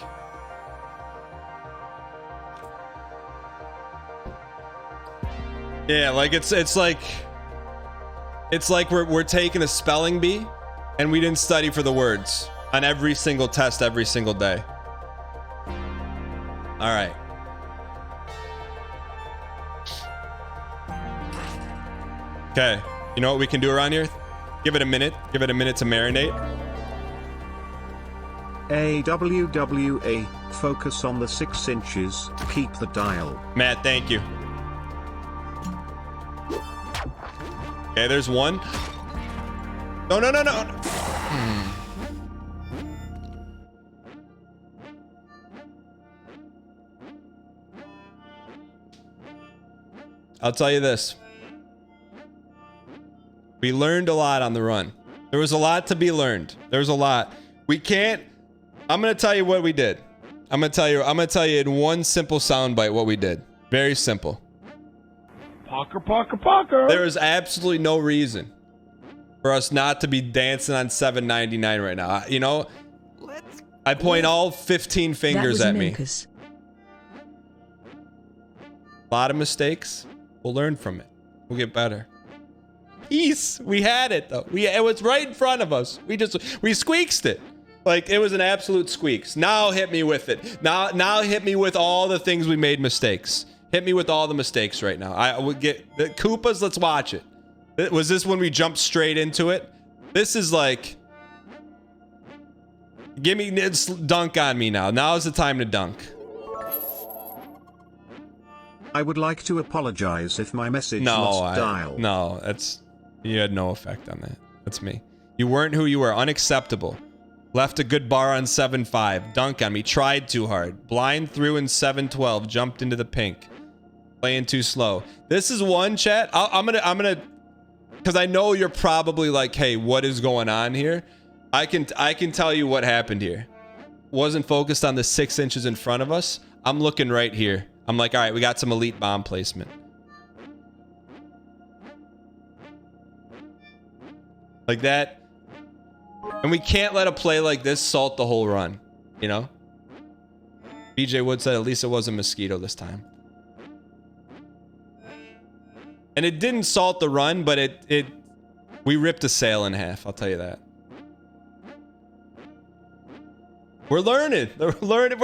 yeah, like it's like we're taking a spelling bee and we didn't study for the words on every single test every single day. All right. Okay. You know what we can do around here? Give it a minute. Give it a minute to marinate. AWWA, focus on the 6 inches, keep the dial. Matt, thank you. Okay, there's one. No. I'll tell you this. We learned a lot on the run. There was a lot to be learned. There was a lot. We can't. I'm gonna tell you what we did. I'm gonna tell you in one simple soundbite what we did. Very simple. Pocker. There is absolutely no reason for us not to be dancing on 799 right now. You know, I point all 15 fingers at me. A lot of mistakes. We'll learn from it. We'll get better. Peace. We had it though. It was right in front of us. We squeaked it. Like it was an absolute squeaks. Now hit me with it. Now hit me with all the things we made mistakes. Hit me with all the mistakes right now. I would get the Koopas. Let's watch it. Was this when we jumped straight into it? This is like, give me, dunk on me now. Now is the time to dunk. I would like to apologize if my message lost dial. No, you had no effect on that. That's me. You weren't who you were. Unacceptable. Left a good bar on 7-5. Dunk on me. Tried too hard. Blind through in 7-12. Jumped into the pink. Playing too slow. This is one, chat. I'm gonna, because I know you're probably like, hey, what is going on here? I can tell you what happened here. Wasn't focused on the 6 inches in front of us. I'm looking right here. I'm like, all right, we got some elite bomb placement. Like that. And we can't let a play like this salt the whole run, you know? BJ Wood said at least it wasn't mosquito this time. And it didn't salt the run, but we ripped a sail in half, I'll tell you that. We're learning. We're learning.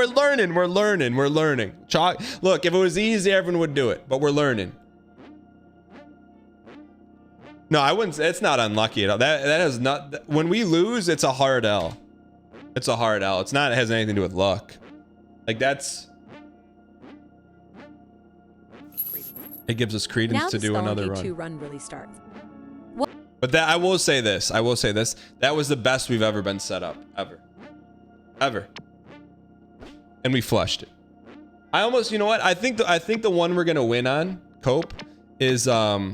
Look, if it was easy, everyone would do it, but we're learning. No, I wouldn't. It's not unlucky at all. That is not. When we lose, it's a hard L. It's a hard L. It's not. It has anything to do with luck. Like that's. It gives us credence to do another run. Now the run really starts. But that I will say this. That was the best we've ever been set up ever. And we flushed it. I almost, you know what? I think the one we're gonna win on Cope is we're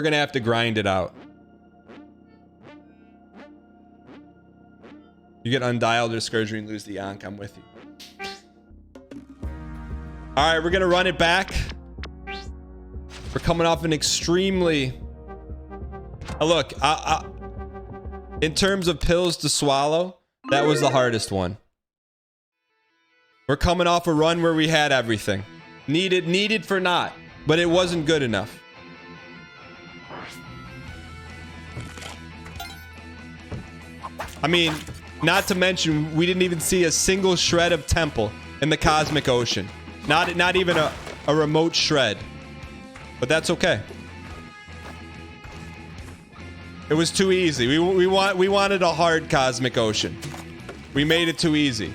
gonna have to grind it out. You get undialed or discouraged and lose the Yonk. I'm with you. All right, we're gonna run it back. We're coming off an extremely. Look, in terms of pills to swallow, that was the hardest one. We're coming off a run where we had everything. Needed for not, but it wasn't good enough. I mean, not to mention, we didn't even see a single shred of temple in the cosmic ocean. Not even a remote shred. But that's okay. It was too easy. We wanted a hard cosmic ocean. We made it too easy.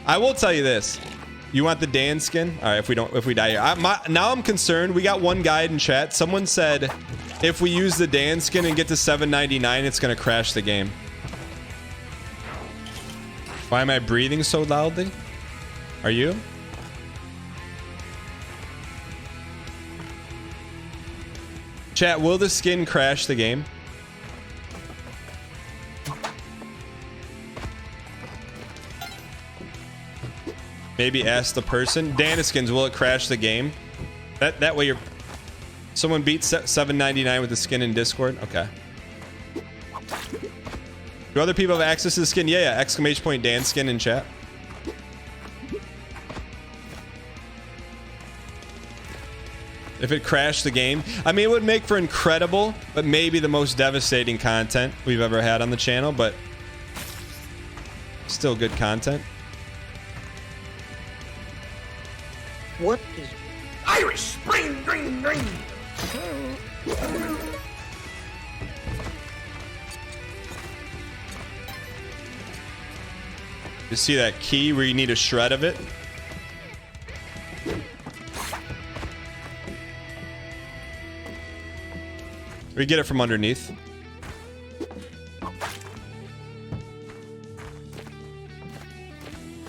I will tell you this. You want the Dan skin? All right, if we die here. Now I'm concerned. We got one guide in chat. Someone said if we use the Dan skin and get to 799, it's gonna crash the game. Why am I breathing so loudly? Are you? Chat, will the skin crash the game? Maybe ask the person. Daniskins, will it crash the game? That way you're... Someone beat $7.99 with the skin in Discord? Okay. Do other people have access to the skin? Yeah. Exclamation point Dan skin in chat. If it crashed the game, I mean, it would make for incredible, but maybe the most devastating content we've ever had on the channel, but still good content. What is Irish Spring Green Green? You see that key where you need a shred of it? We get it from underneath.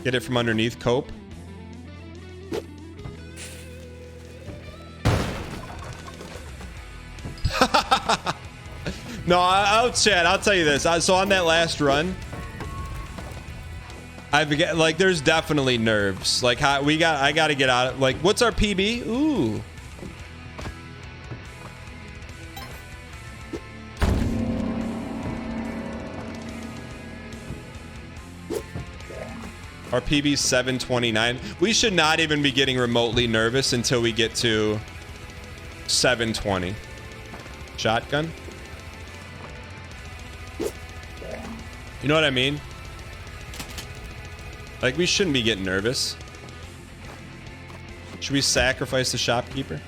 Get it from underneath, Cope. No, I'll chat. I'll tell you this. So on that last run, like, there's definitely nerves. Like, I got to get out of, like, what's our PB? Ooh. Our PB's 729. We should not even be getting remotely nervous until we get to 720. Shotgun. You know what I mean? Like, we shouldn't be getting nervous. Should we sacrifice the shopkeeper?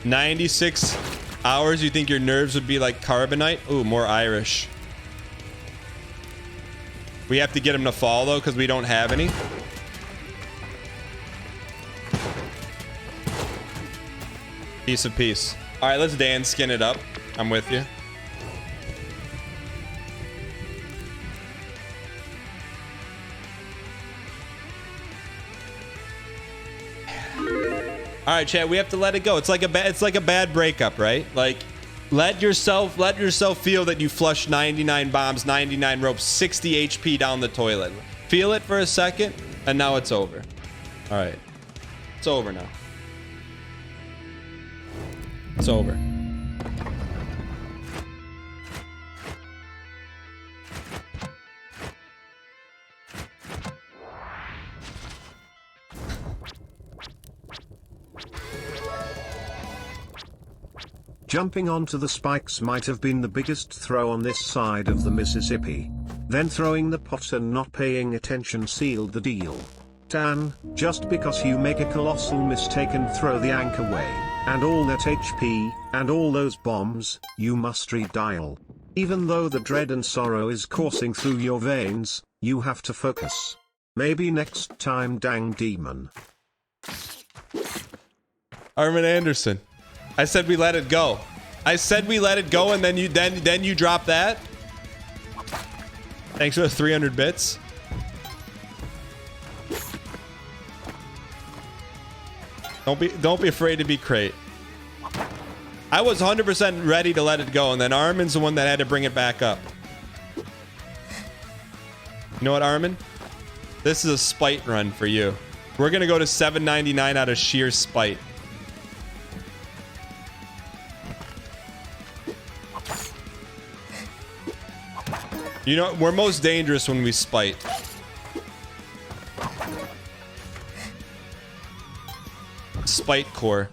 $96 hours. You think your nerves would be like carbonite? Ooh, more Irish. We have to get him to fall though, because we don't have any. Piece of peace. All right, let's Dan skin it up. I'm with you. All right, chat, we have to let it go. It's like a bad breakup, right? Like, let yourself feel that you flushed 99 bombs, 99 ropes, 60 HP down the toilet. Feel it for a second, and now it's over. All right. It's over now. It's over. Jumping onto the spikes might have been the biggest throw on this side of the Mississippi. Then throwing the pot and not paying attention sealed the deal. Dan, just because you make a colossal mistake and throw the anchor way, and all that HP, and all those bombs, you must redial. Even though the dread and sorrow is coursing through your veins, you have to focus. Maybe next time, dang demon. Armin Anderson. I said we let it go. I said we let it go, and then you drop that. Thanks for the 300 bits. Don't be afraid to be crate. I was 100% ready to let it go, and then Armin's the one that had to bring it back up. You know what, Armin? This is a spite run for you. We're gonna go to 799 out of sheer spite. You know, we're most dangerous when we spite. Spite core.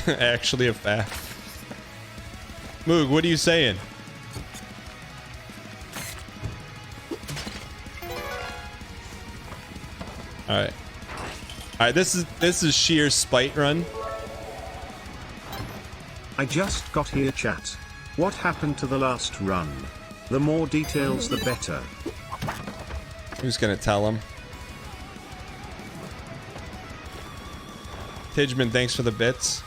Actually a fact. Moog, what are you saying? Alright. Alright, this is sheer spite run. I just got here, chat. What happened to the last run? The more details, the better. Who's gonna tell him? Tidgeman, thanks for the bits.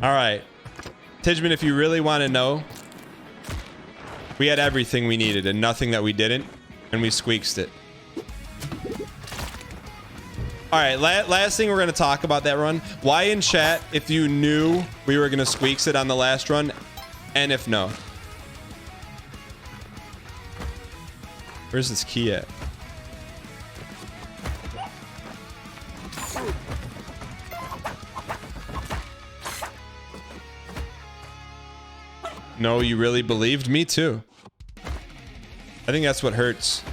All right. Tidgeman, if you really want to know, we had everything we needed and nothing that we didn't, and we squeaked it. All right, last thing we're going to talk about that run. Why in chat if you knew we were going to squeaks it on the last run, and if no. Where's this key at? No, you really believed me too. I think that's what hurts.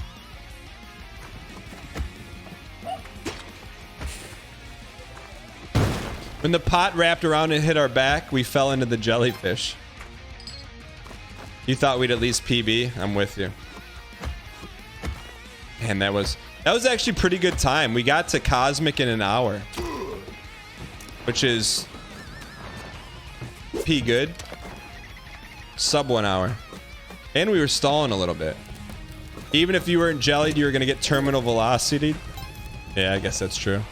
When the pot wrapped around and hit our back, we fell into the jellyfish. You thought we'd at least PB? I'm with you. Man, that was actually pretty good time. We got to Cosmic in an hour, which is P good. Sub 1 hour. And we were stalling a little bit. Even if you weren't jellied, you were going to get terminal velocity. Yeah, I guess that's true.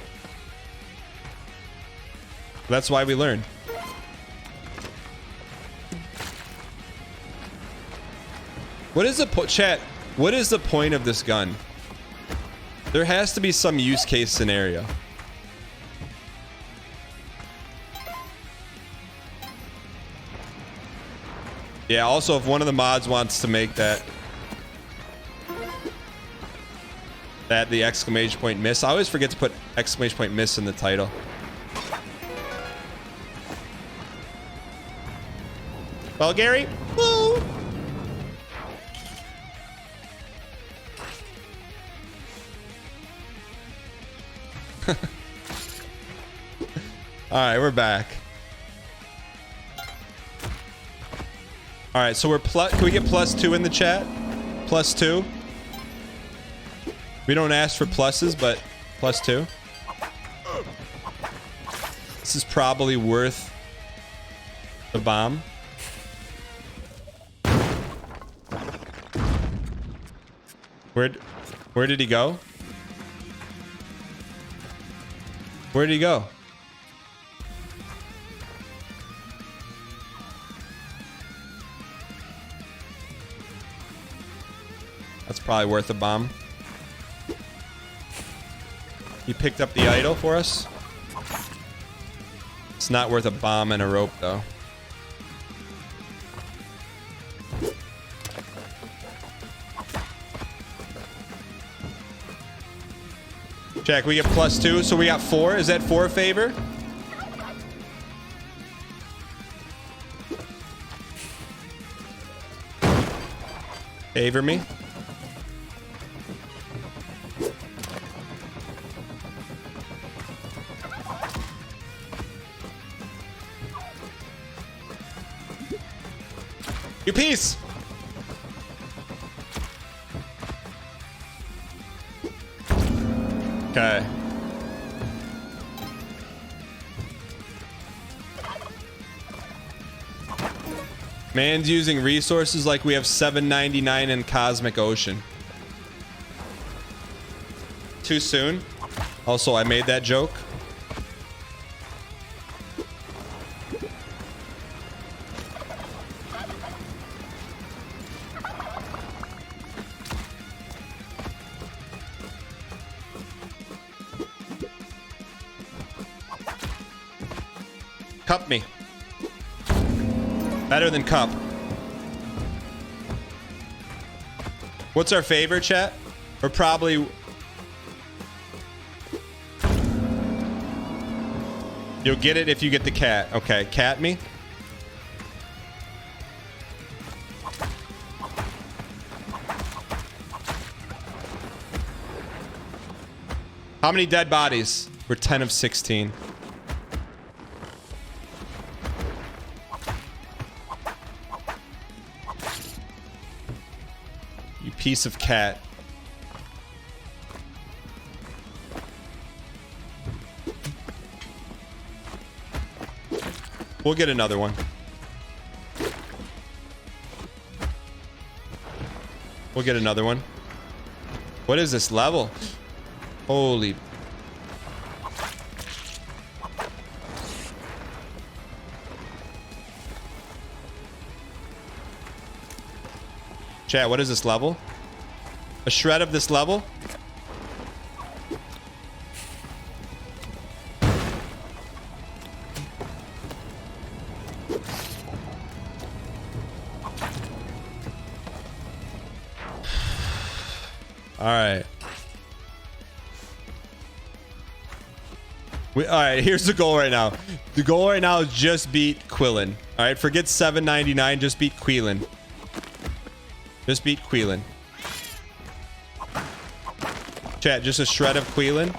That's why we learn. What is the chat? What is the point of this gun? There has to be some use case scenario. Yeah, also if one of the mods wants to make that the exclamation point miss. I always forget to put exclamation point miss in the title. Well, Gary, woo! All right, we're back. All right, so we're can we get +2 in the chat? +2. We don't ask for pluses, but +2. This is probably worth the bomb. Where did he go? Where did he go? That's probably worth a bomb. He picked up the idol for us. It's not worth a bomb and a rope, though. Check, we get +2, so we got 4. Is that 4 favor? Favor me. You piece. Okay. Man's using resources like we have $7.99 in Cosmic Ocean. Too soon? Also, I made that joke. Cup me. Better than cup. What's our favorite, chat? We're probably... You'll get it if you get the cat. Okay, cat me. How many dead bodies? We're 10 of 16. Piece of cat. We'll get another one. We'll get another one. What is this level? Holy. Chat, what is this level? A shred of this level? All right. All right, here's the goal right now. The goal right now is just beat Quillen. All right, forget 799, just beat Quillen. Just beat Quillen. Chat, just a shred of Quillen.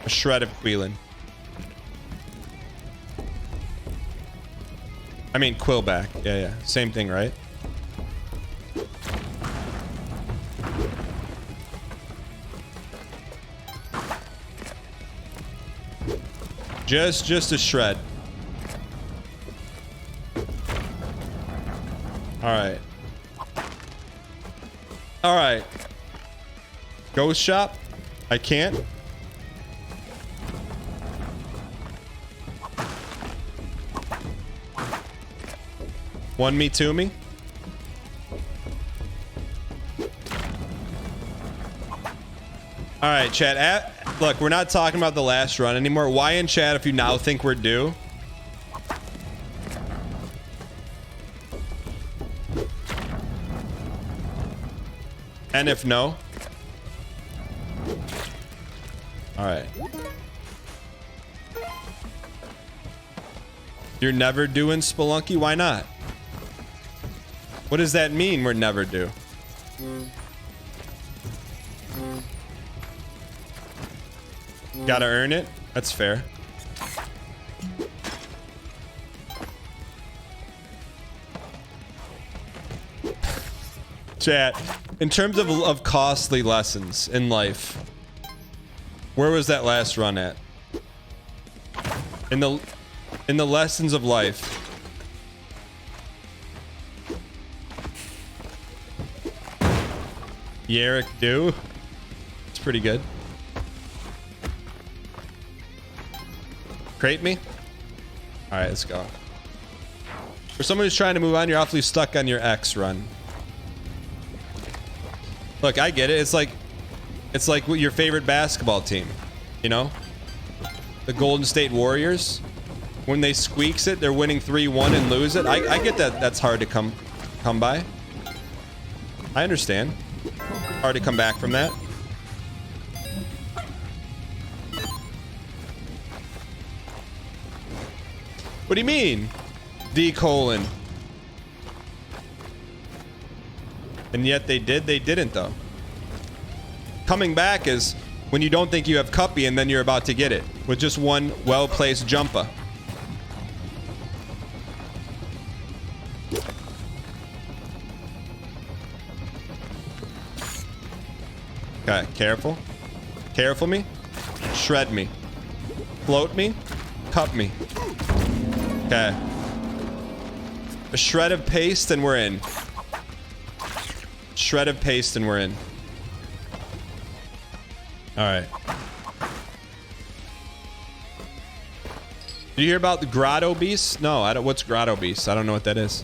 A shred of Quillen. I mean, Quillback. Yeah. Same thing, right? Just a shred. All right. Ghost shop. I can't. One me, two me. All right, chat. Look, we're not talking about the last run anymore. Why in chat if you now think we're due? And if no? All right. You're never doing Spelunky? Why not? What does that mean, we're never due? Gotta earn it? That's fair. Chat, in terms of costly lessons in life, where was that last run at? In the lessons of life. Yarrick do. It's pretty good. Crate me? All right, let's go. For someone who's trying to move on, you're awfully stuck on your X run. Look, I get it. It's like your favorite basketball team, you know? The Golden State Warriors. When they squeaks it, they're winning 3-1 and lose it. I get that. That's hard to come by. I understand. Hard to come back from that. What do you mean? D colon. And yet they did. They didn't though. Coming back is when you don't think you have Cuppy and then you're about to get it with just one well-placed jumper. Okay, careful. Careful me. Shred me. Float me. Cup me. Okay. A shred of paste and we're in. Shred of paste and we're in. Alright. Did you hear about the Grotto Beast? No, I don't. What's Grotto Beast? I don't know what that is.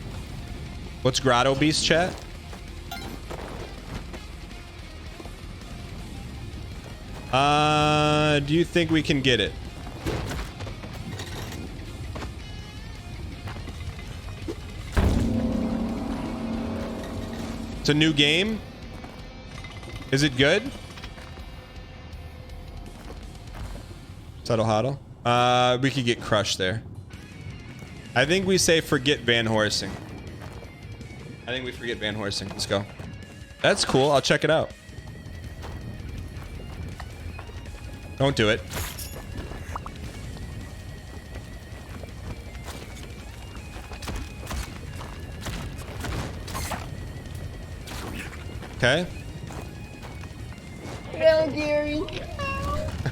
What's Grotto Beast, chat? Do you think we can get it? It's a new game. Is it good? Subtle Huddle. We could get crushed there. I think we say forget Van Horsing. I think we forget Van Horsing. Let's go. That's cool. I'll check it out. Don't do it. Okay. No, Gary. All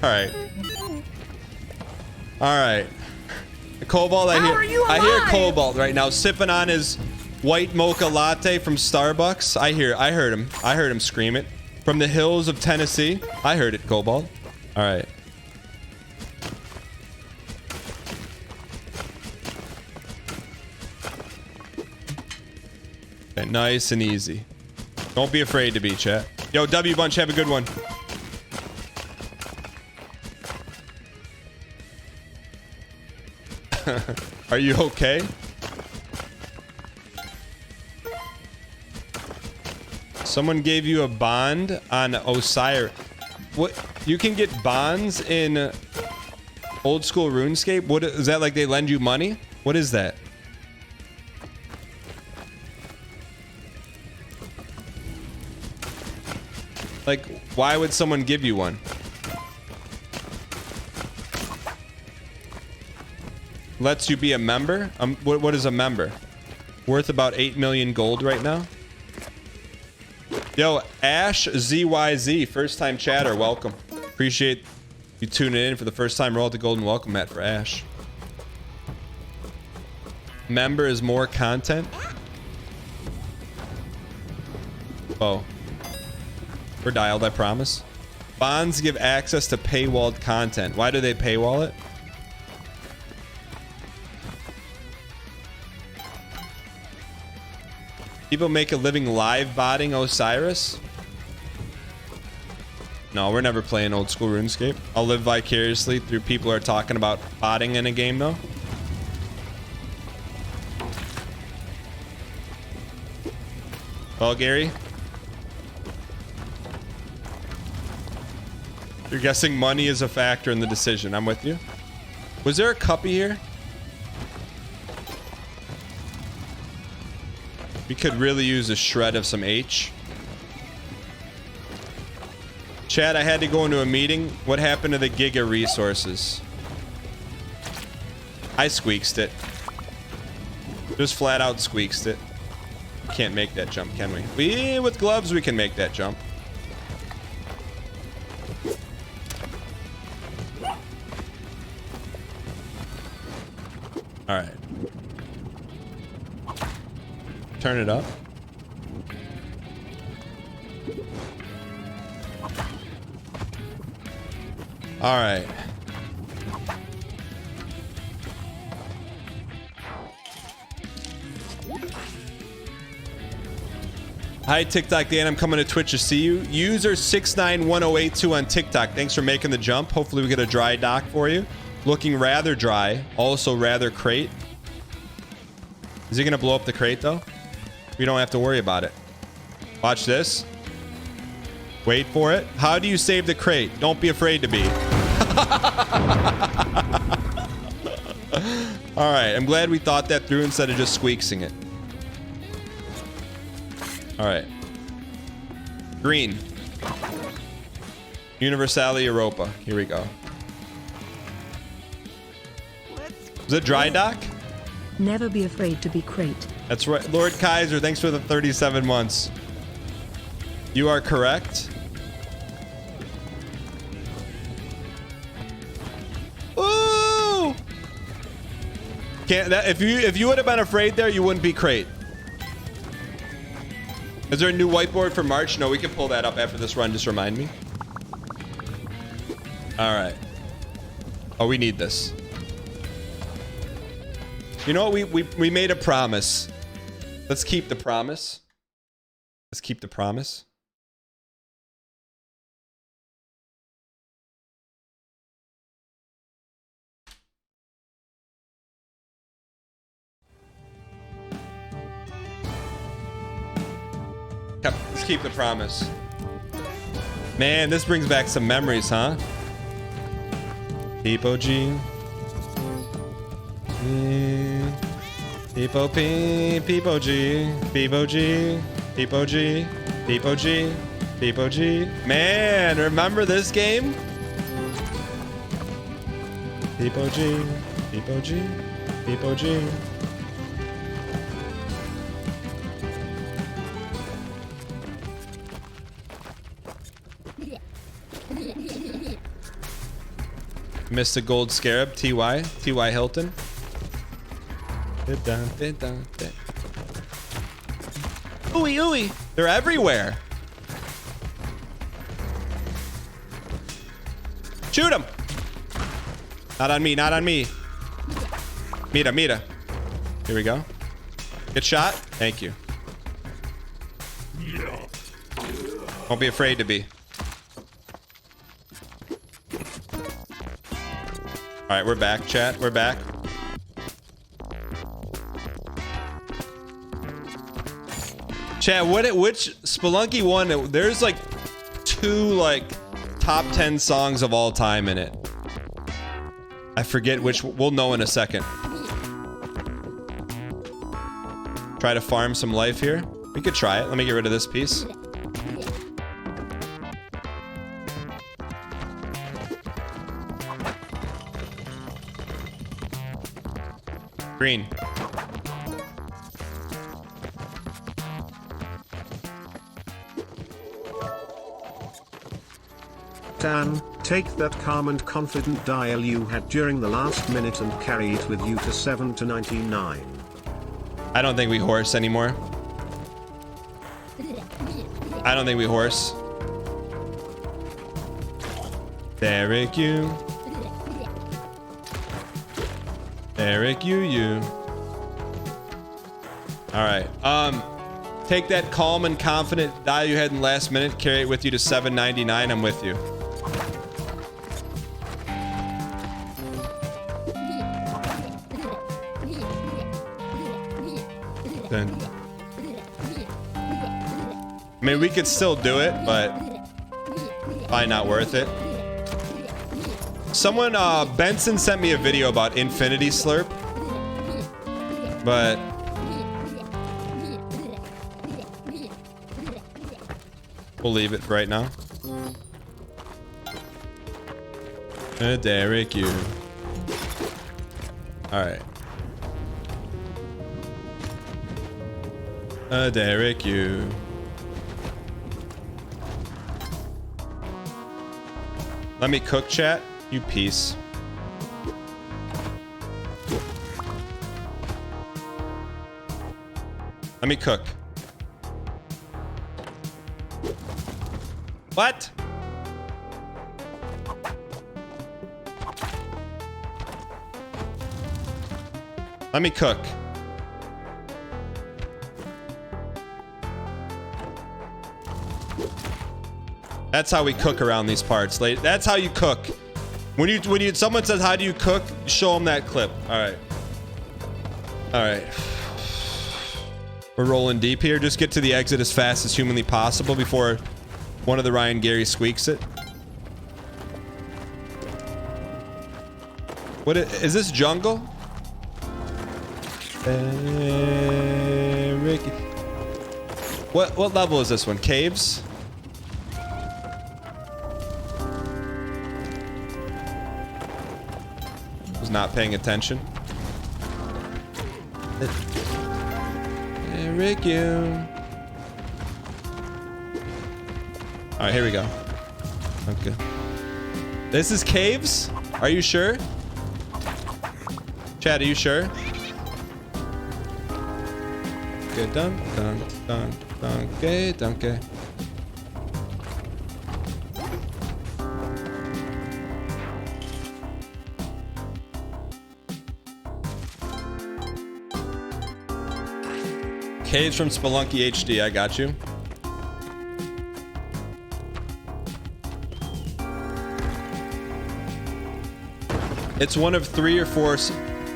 right. All right. Cobalt, I hear Cobalt right now sipping on his white mocha latte from Starbucks. I heard him. I heard him scream it from the hills of Tennessee. I heard it, Cobalt. All right. Okay, nice and easy. Don't be afraid to be, chat. Yo, W Bunch, have a good one. Are you okay? Someone gave you a bond on Osiris. What? You can get bonds in old school RuneScape? What is that, like they lend you money? What is that? Like, why would someone give you one? Lets you be a member? What is a member? Worth about 8 million gold right now? Yo, Ash ZYZ, first time chatter, welcome. Appreciate you tuning in for the first time. Roll out the golden welcome mat for Ash. Member is more content. Oh. We're dialed, I promise. Bonds give access to paywalled content. Why do they paywall it? People make a living live botting Osiris? No, we're never playing old school RuneScape. I'll live vicariously through people who are talking about botting in a game though. Well, Gary? You're guessing money is a factor in the decision. I'm with you. Was there a cuppy here? We could really use a shred of some H. Chad, I had to go into a meeting. What happened to the Giga resources? I squeaked it. Just flat out squeaked it. Can't make that jump, can we? With gloves, we can make that jump. All right. Turn it up. All right. Hi, TikTok Dan. I'm coming to Twitch to see you. User 691082 on TikTok. Thanks for making the jump. Hopefully we get a dry dock for you. Looking rather dry. Also rather crate. Is he going to blow up the crate, though? We don't have to worry about it. Watch this. Wait for it. How do you save the crate? Don't be afraid to be. All right. I'm glad we thought that through instead of just squeaksing it. All right. Green. Universali Europa. Here we go. Is it dry dock? Never be afraid to be crate. That's right. Lord Kaiser, thanks for the 37 months. You are correct. Ooh! Can't that if you would have been afraid there, you wouldn't be crate. Is there a new whiteboard for March? No, we can pull that up after this run. Just remind me. All right. Oh, we need this. You know what? We made a promise. Let's keep the promise. Let's keep the promise. Let's keep the promise. Man, this brings back some memories, huh? People G. People P. People G. People G. People G. People G. People G. Man, remember this game? People G. People G. People G. Mr. Gold Scarab, TY Hilton. Ooey, ooey. They're everywhere. Shoot him. Not on me, not on me. Mira, mira. Here we go. Good shot. Thank you. Don't be afraid to be. All right, we're back, chat. We're back. Chat, which Spelunky one? There's like 2 like top 10 songs of all time in it. I forget which. We'll know in a second. Try to farm some life here. We could try it. Let me get rid of this piece. Green. Dan, take that calm and confident dial you had during the last minute and carry it with you to 7 to 99. I don't think we horse anymore. I don't think we horse. Derek, you. Derek, you. All right. Take that calm and confident dial you had in last minute, carry it with you to 799. I'm with you. Then. I mean, we could still do it, but probably not worth it. Someone, Benson sent me a video about Infinity Slurp, but we'll leave it for right now. Derek, you. All right. Derek, you. Let me cook, chat. You piece. Let me cook. What? Let me cook. That's how we cook around these parts. That's how you cook. When someone says, how do you cook? Show them that clip. All right. All right. We're rolling deep here. Just get to the exit as fast as humanly possible before one of the Ryan Gary squeaks it. What is this jungle? Ricky. What level is this one? Caves? Was not paying attention. Rick, you. All right, here we go. Okay. This is caves? Are you sure? Chad, are you sure? Okay, donkey. Caves from Spelunky HD, I got you. It's one of 3 or 4.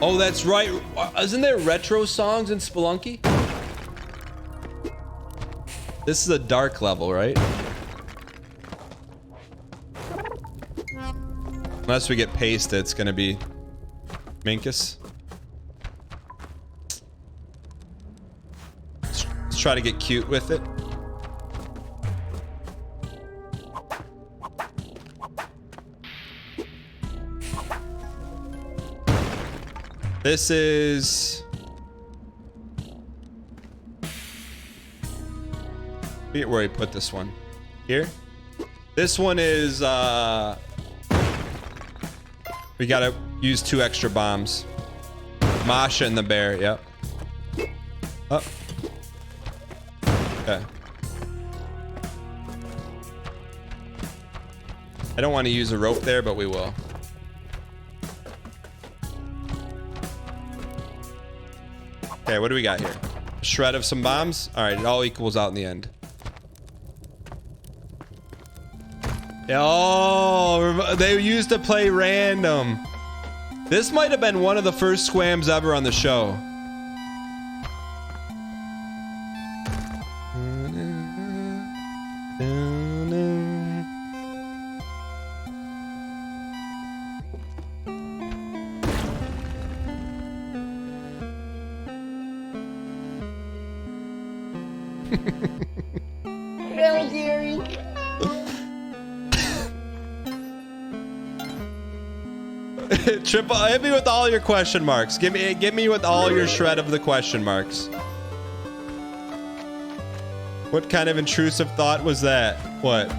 Oh, that's right. Isn't there retro songs in Spelunky? This is a dark level, right? Unless we get pasted, it's gonna be Minkus. Let's try to get cute with it. This is... forget where he put this one. Here? This one is, we gotta use 2 extra bombs. Masha and the bear, yep. Up. Okay. I don't want to use a rope there, but we will. Okay, what do we got here? A shred of some bombs? All right, it all equals out in the end. Oh, they used to play random. This might have been one of the first squams ever on the show. Hell, Gary. Triple, hit me with all your question marks. Give me with all your shred of the question marks. What kind of intrusive thought was that? What?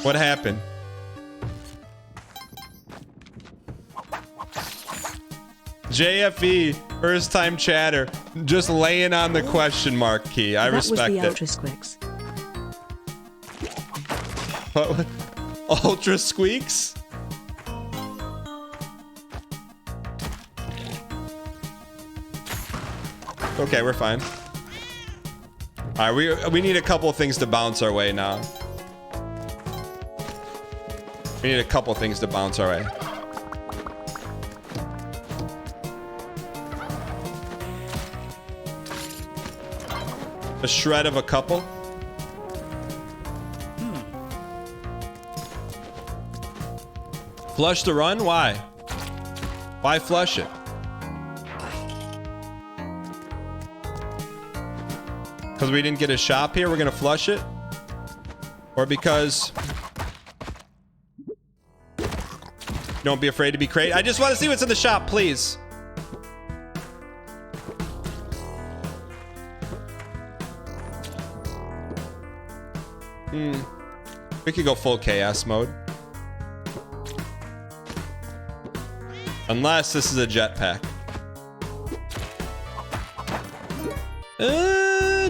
What happened? JFE, first time chatter, just laying on the question mark key. I respect it. That was the Ultra Squicks. What? Ultra Squeaks? Okay, we're fine. All right, we need a couple things to bounce our way now. We need a couple things to bounce our way. A shred of a couple. Flush the run? Why? Why flush it? Because we didn't get a shop here, we're gonna flush it? Or because... Don't be afraid to be crazy. I just want to see what's in the shop, please. We could go full chaos mode. Unless this is a jetpack.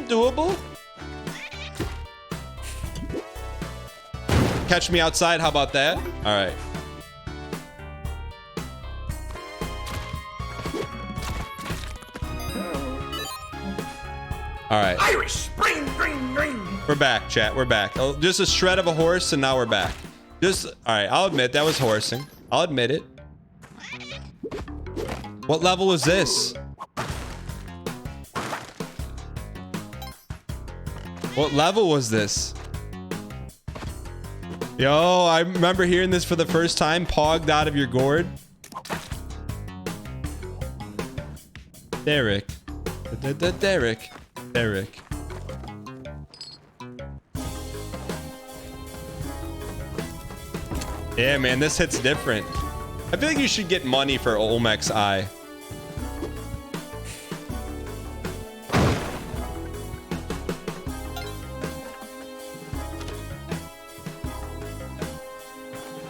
Doable. Catch me outside, how about that? All right. All right. Irish spring, green, green. We're back, chat. We're back. Oh, just a shred of a horse, and now we're back. Just, all right. I'll admit that was horsing. I'll admit it. What level is this? What level was this? Yo, I remember hearing this for the first time. Pogged out of your gourd. Derek. Derek. Yeah, man, this hits different. I feel like you should get money for Olmec's eye.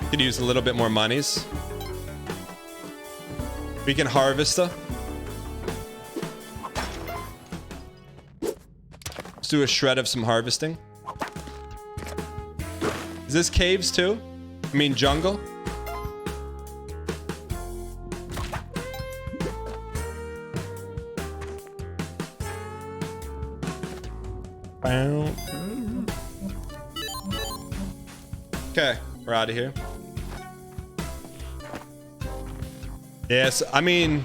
Could use a little bit more monies. We can harvest her. Let's do a shred of some harvesting. Is this caves too? I mean jungle? Okay, we're out of here. Yes, I mean,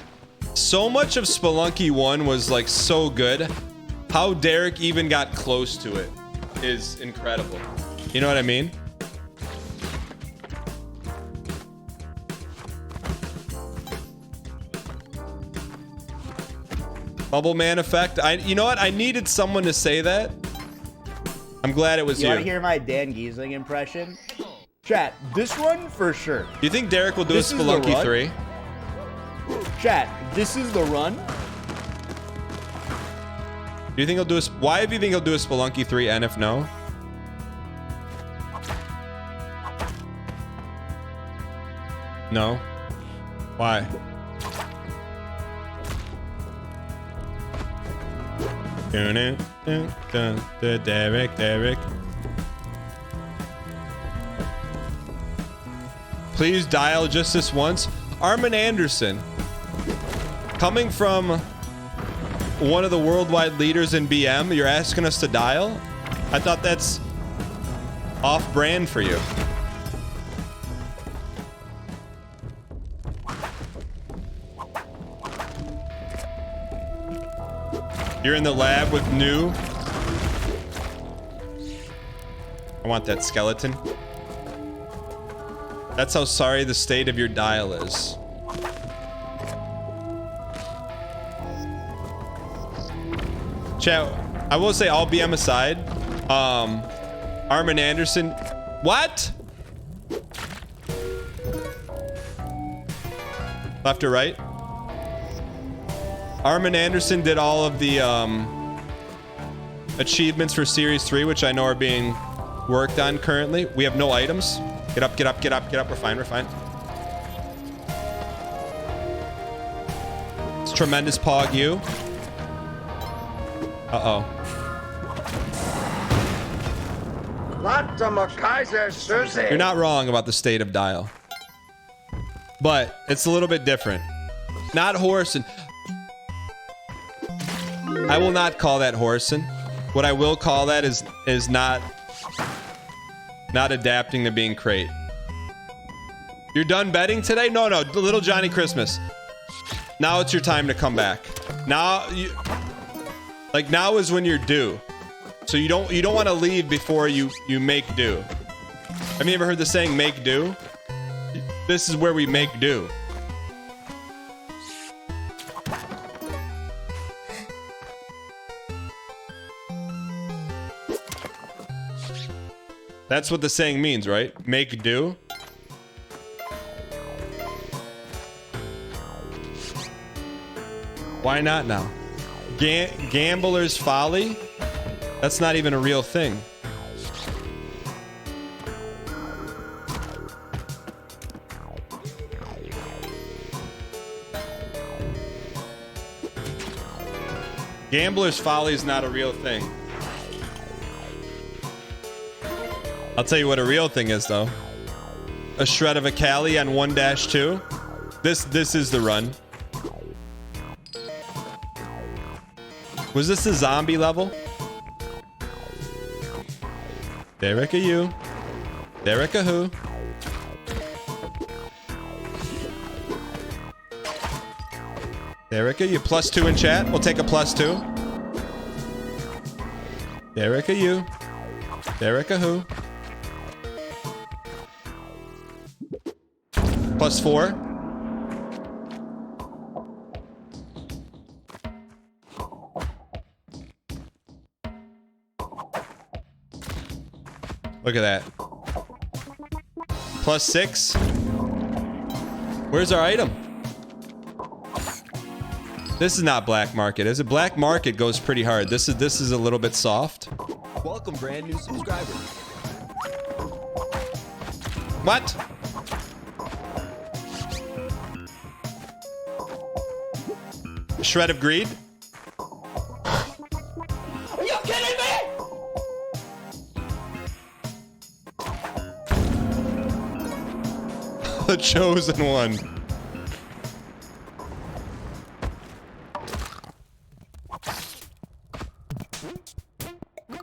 so much of Spelunky 1 was like so good. How Derek even got close to it is incredible. You know what I mean? Bubble Man effect. You know what? I needed someone to say that. I'm glad it was you. You want to hear my DANGHEESLING impression? Chat, this one for sure. Do you think Derek will do a Spelunky 3? Chat, this is the run. Do you think he'll do a... Why do you think he'll do a Spelunky 3, and if no? No? Why? Derek. Please dial just this once. Armin Anderson. Coming from one of the worldwide leaders in BM, you're asking us to dial? I thought that's off-brand for you. You're in the lab with new. I want that skeleton. That's how sorry the state of your dial is. Chat, I will say, all BM aside, Armin Anderson, what? Left or right? Armin Anderson did all of the achievements for Series 3, which I know are being worked on currently. We have no items. Get up, get up, get up, get up. We're fine, we're fine. It's tremendous pog you. Uh-oh. You're not wrong about the state of dial. But it's a little bit different. Not Horson. I will not call that Horson. What I will call that is not adapting to being crate. You're done betting today? No, little Johnny Christmas. Now it's your time to come back. Now now is when you're due. So you don't want to leave before you make do. Have you ever heard the saying make do? This is where we make do. That's what the saying means, right? Make do. Why not now? Gambler's folly? That's not even a real thing. Gambler's folly is not a real thing. I'll tell you what a real thing is, though. A shred of a Cali on 1-2. This is the run. Was this the zombie level? Derek, you. Derek, who? Derek, you. +2 in chat. We'll take a +2. Derek, you. Derek, who? +4. Look at that. +6. Where's our item? This is not black market, is it? Black market goes pretty hard. This is a little bit soft. Welcome, brand new subscriber. What? Shred of greed? Are you kidding me? The chosen one.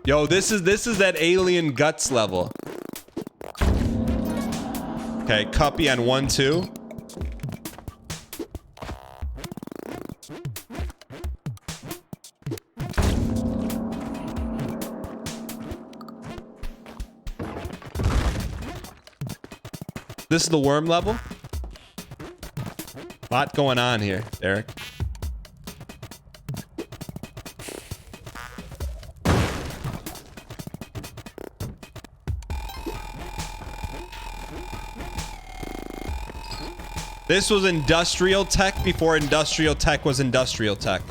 Yo, this is that alien guts level. Okay, Cuppy on 1-2. This is the worm level. Lot going on here, Eric. This was industrial tech before industrial tech was industrial tech.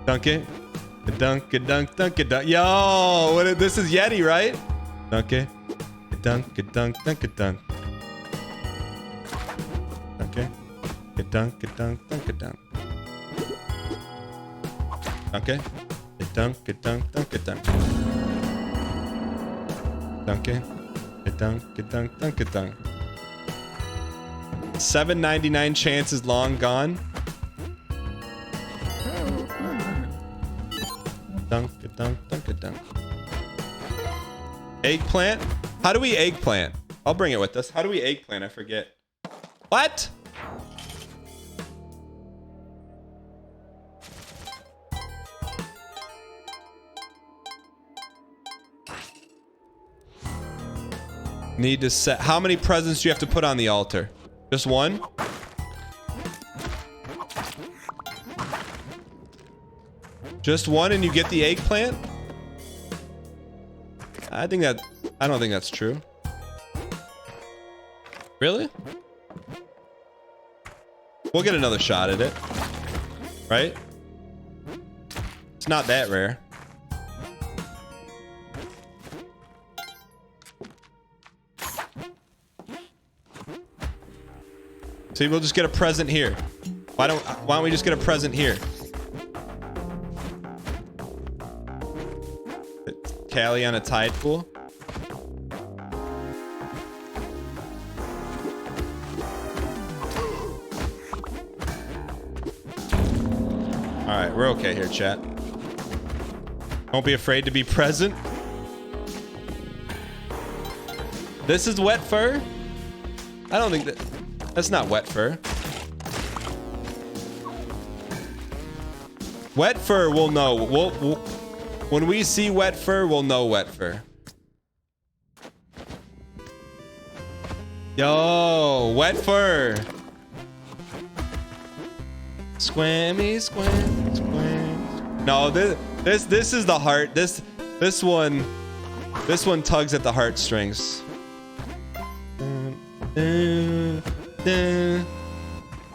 Dunk it. Dunk it, dunk, dunk it, dunk. Yo, this is Yeti, right? Dunk it. Dunk it, dunk, dunk it, dunk. Okay. Dunk it, dunk, dunk it, dunk. Okay. Dunk it, dunk, dunk it, dunk. Dunk it. Dunk it, dunk, dunk it, dunk. 799 chance is long gone. Dunk, dunk, dunk, dunk. Eggplant? How do we eggplant? I'll bring it with us. How do we eggplant? I forget. What? Need to set. How many presents do you have to put on the altar? Just one? Just one and you get the eggplant? I don't think that's true. Really? We'll get another shot at it. Right? It's not that rare. See, we'll just get a present here. Why don't we just get a present here? Callie on a tide pool. All right, we're okay here, chat. Don't be afraid to be present. This is wet fur? I don't think that's not wet fur. Wet fur, we'll know. When we see wet fur, we'll know wet fur. Yo, wet fur. Squammy, squam, squam. No, this is the heart. This one tugs at the heartstrings.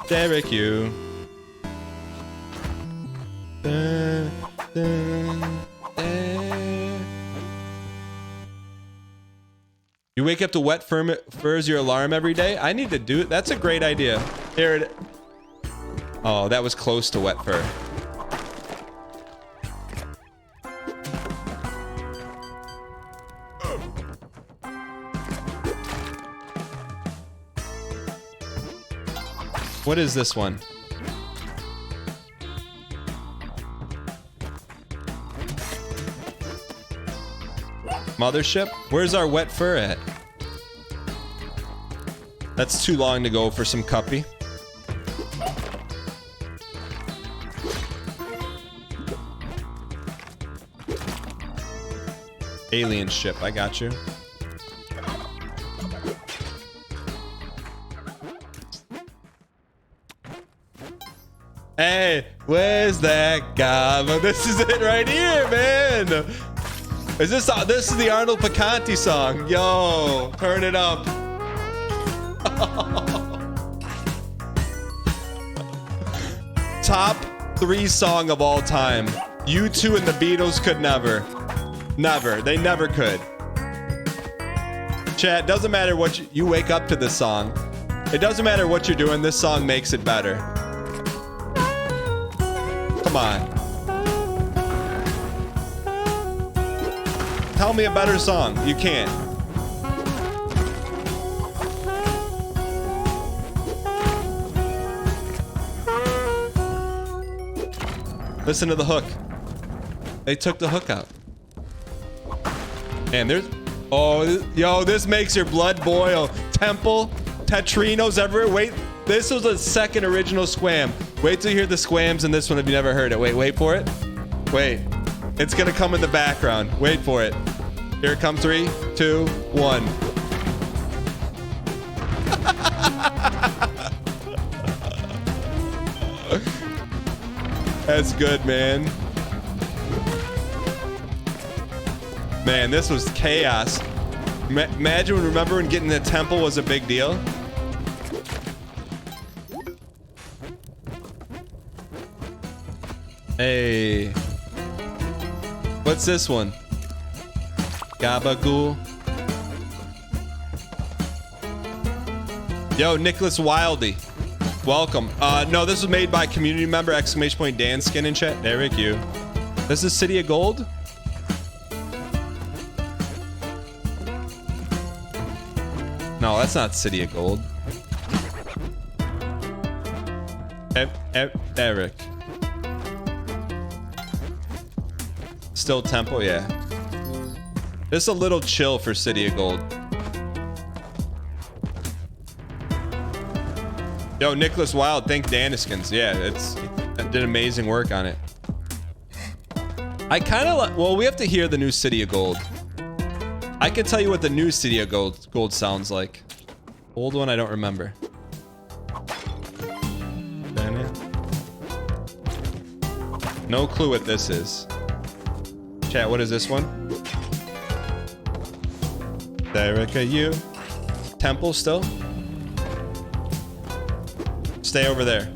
Derek, you. You wake up to wet fur as your alarm every day? I need to do it. That's a great idea. Here it. Oh, that was close to wet fur. What is this one? Mothership? Where's our wet fur at? That's too long to go for some cuppy. Alien ship, I got you. Hey, where's that guy? This is it right here, man. This is the Arnold Picanti song. Yo, turn it up. Top 3 song of all time. U2 and the Beatles could never. Never. They never could. Chat, doesn't matter what you wake up to this song. It doesn't matter what you're doing. This song makes it better. Come on. Tell me a better song. You can't. Listen to the hook. They took the hook out. And there's... Oh, yo, this makes your blood boil. Temple, Tetrinos everywhere. Wait, this was a second original squam. Wait till you hear the squams in this one if you never heard it. Wait for it. Wait. It's gonna come in the background. Wait for it. Here it comes. 3, 2, 1. That's good, man. Man, this was chaos. Remember when getting the temple was a big deal? Hey. What's this one? Gabagool. Yo, Nicholas Wildy. Welcome. No, this was made by community member !Dan skin in chat. Derek, you. This is City of Gold? No, that's not City of Gold. Eric. Still temple, yeah. This is a little chill for City of Gold. Yo, Nicholas Wild, thank Daniskins. Yeah, it did amazing work on it. I kind of well, we have to hear the new City of Gold. I can tell you what the new City of Gold sounds like. Old one, I don't remember. No clue what this is. Chat, what is this one? Erica, you. Temple still? Stay over there.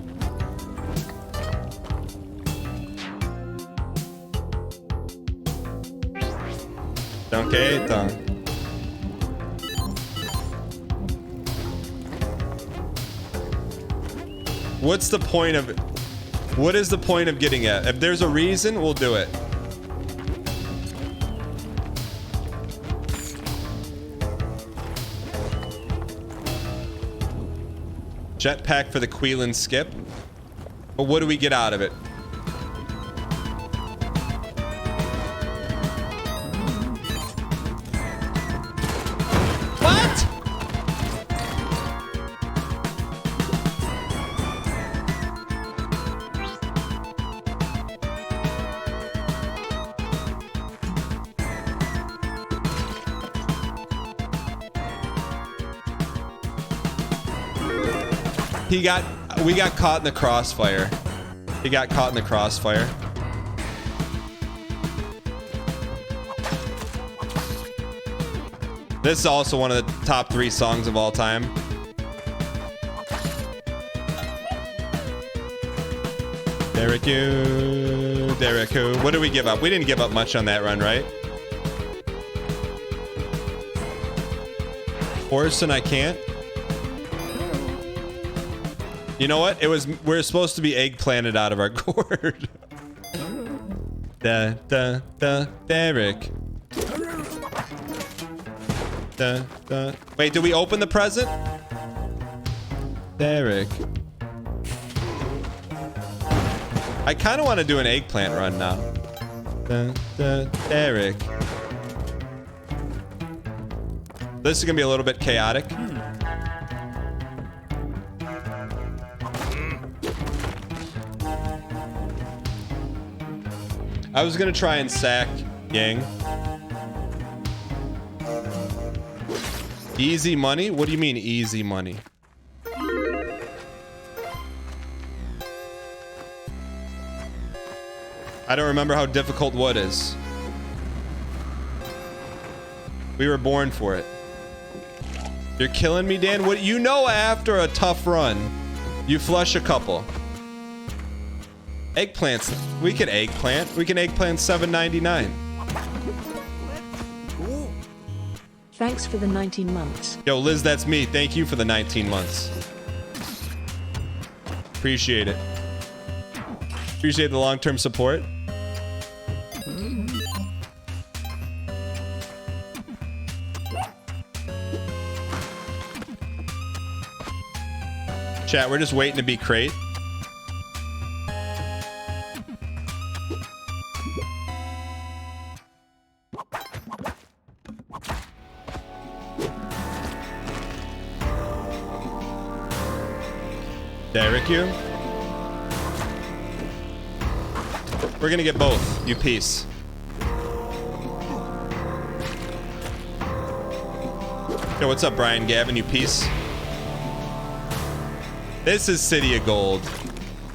Okay, done. What's the point of it? What is the point of getting it? If there's a reason, we'll do it. Jetpack for the Queelan skip. But what do we get out of it? What? We got caught in the crossfire. He got caught in the crossfire. This is also one of the top 3 songs of all time. Derek, you. Derek, who? What did we give up? We didn't give up much on that run, right? Orson, I can't. You know what? We're supposed to be eggplanted out of our gourd. Derek. Wait, did we open the present? Derek. I kind of want to do an eggplant run now. Derek. This is gonna be a little bit chaotic. I was gonna try and sack Yang. Easy money? What do you mean easy money? I don't remember how difficult wood is. We were born for it. You're killing me, Dan? What, you know, after a tough run, you flush a couple. Eggplants. We can eggplant. We can eggplant $7.99. Thanks for the 19 months. Yo, Liz, that's me. Thank you for the 19 months. Appreciate it. Appreciate the long-term support. Chat, we're just waiting to be crate. Derek, you. We're gonna get both, you piece. Yo, what's up, Brian Gavin, you piece? This is City of Gold.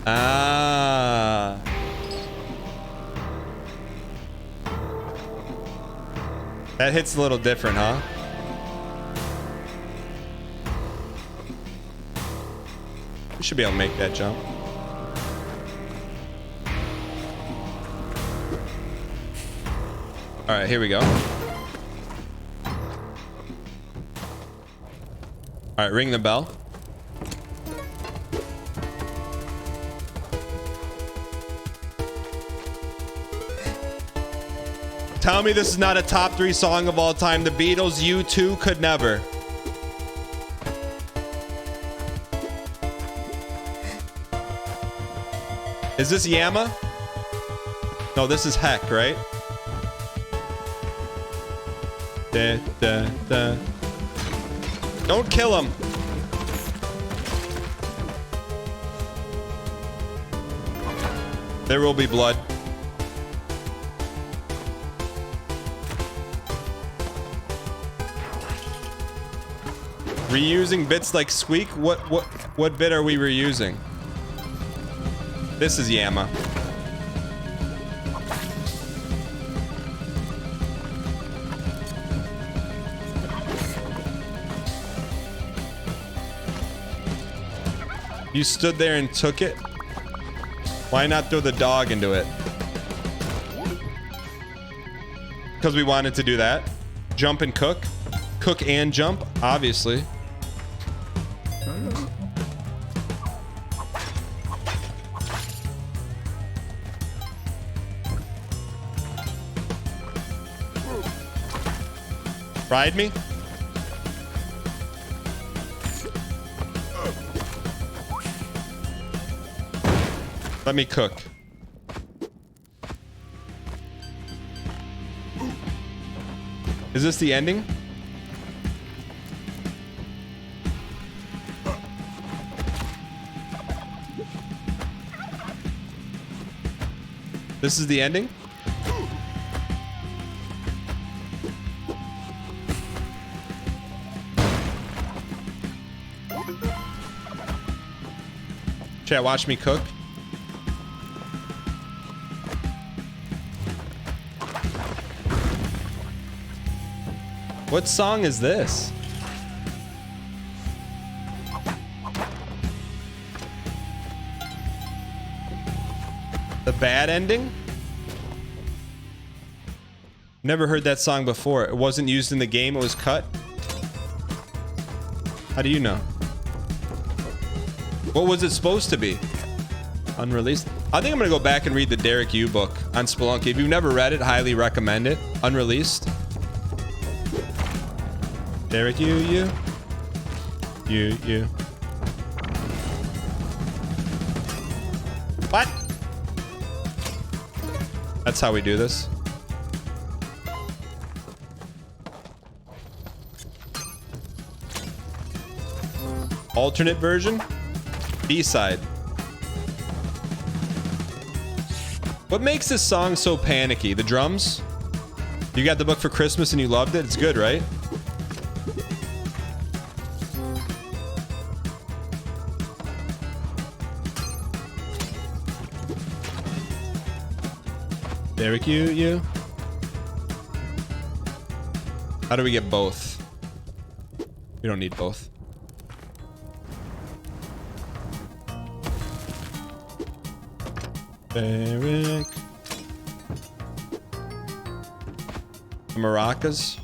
Ah. That hits a little different, huh? We should be able to make that jump. All right, here we go. All right, ring the bell. Tell me this is not a top 3 song of all time. The Beatles, U2, could never. Is this Yama? No, this is Heck, right? Da, da, da. Don't kill him. There will be blood. Reusing bits like Squeak? What bit are we reusing? This is Yama. You stood there and took it? Why not throw the dog into it? Because we wanted to do that. Jump and cook. Cook and jump, obviously. Ride me? Let me cook. Is this the ending? This is the ending? Chat, watch me cook. What song is this? The bad ending? Never heard that song before. It wasn't used in the game, it was cut. How do you know? What was it supposed to be? Unreleased? I think I'm gonna go back and read the Derek Yu book on Spelunky. If you've never read it, highly recommend it. Unreleased. Derek Yu. What? That's how we do this. Alternate version? B-side. What makes this song so panicky? The drums? You got the book for Christmas and you loved it? It's good, right? Derek, you. How do we get both? We don't need both. Derek. The maracas.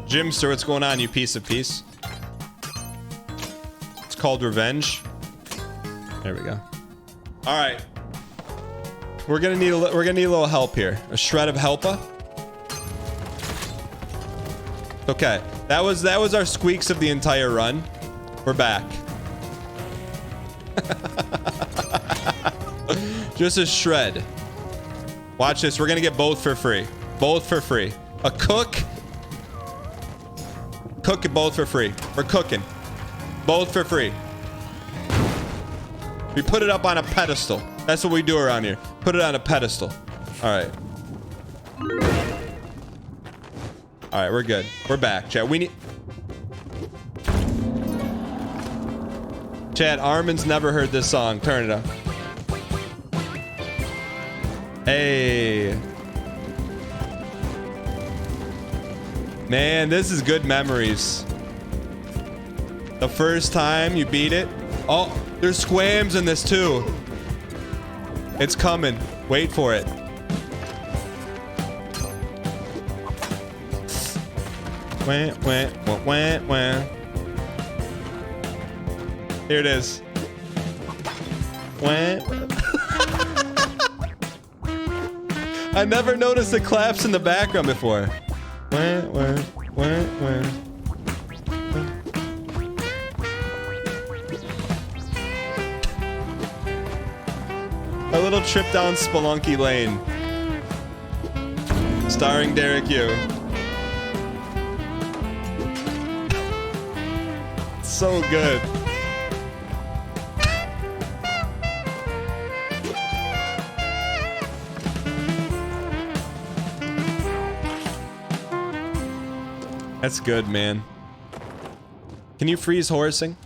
Jimster, what's going on, you piece of peace? It's called Revenge. There we go. All right. We're gonna need a little help here. A shred of helpa. Okay, that was our squeaks of the entire run. We're back. Just a shred. Watch this. We're gonna get both for free. Both for free. A cook. Cook it both for free. We're cooking. Both for free. We put it up on a pedestal. That's what we do around here. Put it on a pedestal. All right. All right, we're good. We're back, chat. We need... Chat, Armin's never heard this song. Turn it up. Hey. Man, this is good memories. The first time you beat it. Oh, there's squams in this too. It's coming. Wait for it. Wah. Here it is. I never noticed the claps in the background before. A little trip down Spelunky Lane. Starring Derek Yu. So good. That's good, man. Can you freeze horsing?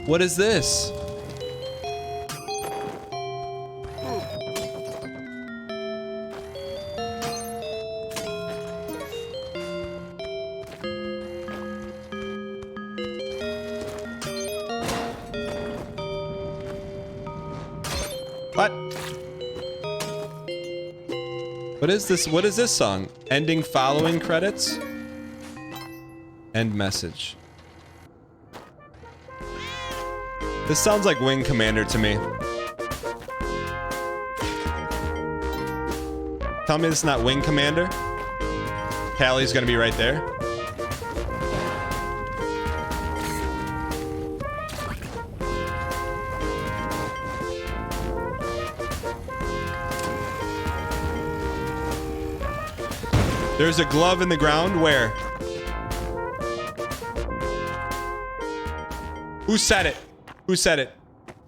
What is this? What? What is this? What is this song? Ending following credits? End message. This sounds like Wing Commander to me. Tell me this is not Wing Commander. Callie's gonna be right there. There's a glove in the ground. Where? Who said it? Who said it?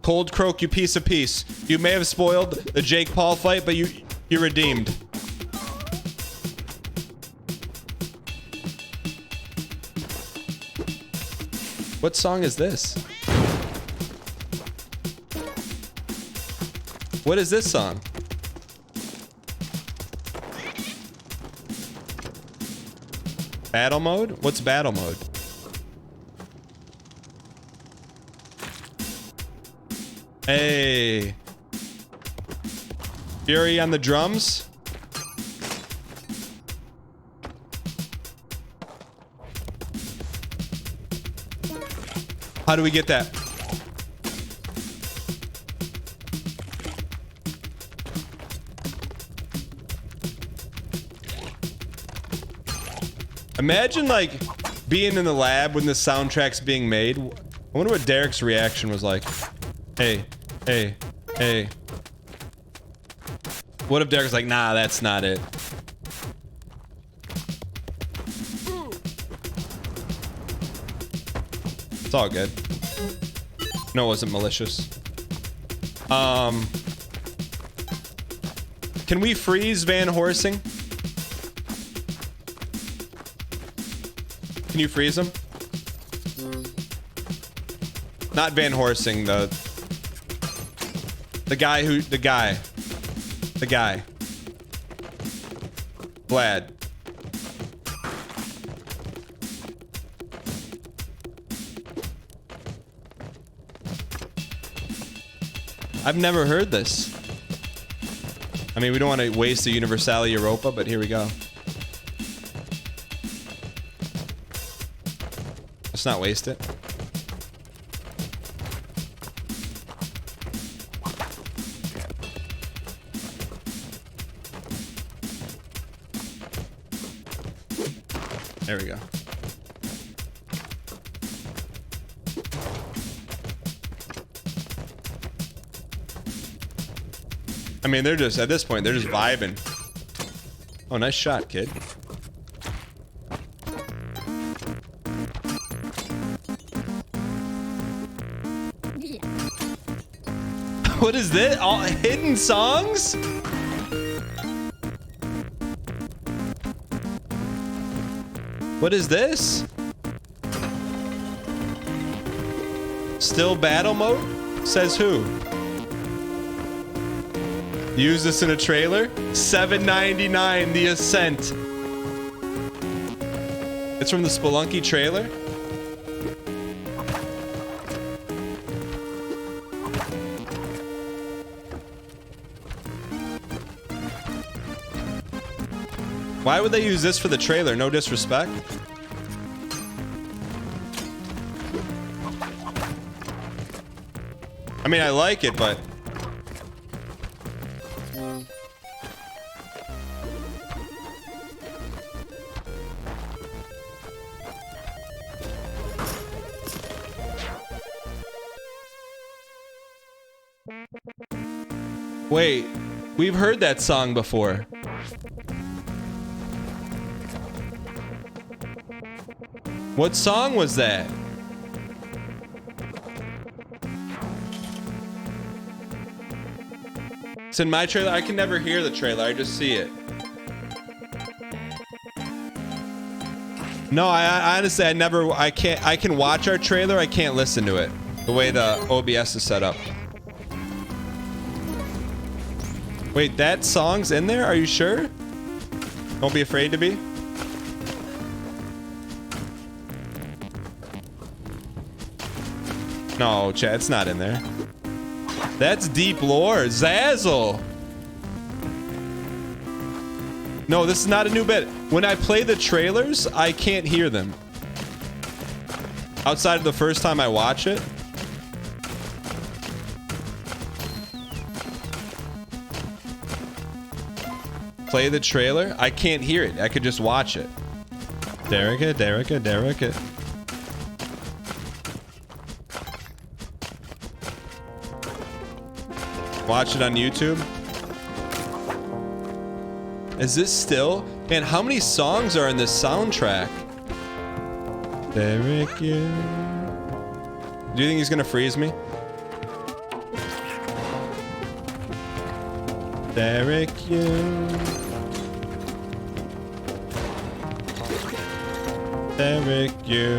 Cold Croak, you piece of peace. You may have spoiled the Jake Paul fight, but you're redeemed. What song is this? What is this song? Battle mode? What's battle mode? Hey. Fury on the drums. How do we get that? Imagine like being in the lab when the soundtrack's being made. I wonder what Derek's reaction was like. Hey, hey, hey. What if Derek's like, nah, that's not it. It's all good. No, it wasn't malicious. Can we freeze Van Horsing? Can you freeze him? Not Van Horsing, the guy who, the guy. Vlad. I've never heard this. I mean, we don't want to waste the Universalia Europa, but here we go. Let's not waste it. There we go. I mean, they're just, at this point, they're just vibing. Oh, nice shot, kid. What is this? All hidden songs? What is this? Still battle mode? Says who? Use this in a trailer? $7.99, The Ascent. It's from the Spelunky trailer? Why would they use this for the trailer? No disrespect. I mean, I like it, but... Wait, we've heard that song before. What song was that? It's in my trailer. I can never hear the trailer. I just see it. No, I honestly, I can watch our trailer. I can't listen to it. The way the OBS is set up. Wait, that song's in there? Are you sure? Don't be afraid to be. No, chat, it's not in there. That's deep lore. Zazzle. No, this is not a new bit. When I play the trailers, I can't hear them. Outside of the first time I watch it. Play the trailer, I can't hear it. I could just watch it. Derica. Watch it on YouTube. Is this still? Man, how many songs are in this soundtrack? Derek, you. Do you think he's gonna freeze me? Derek, you. Derek, you.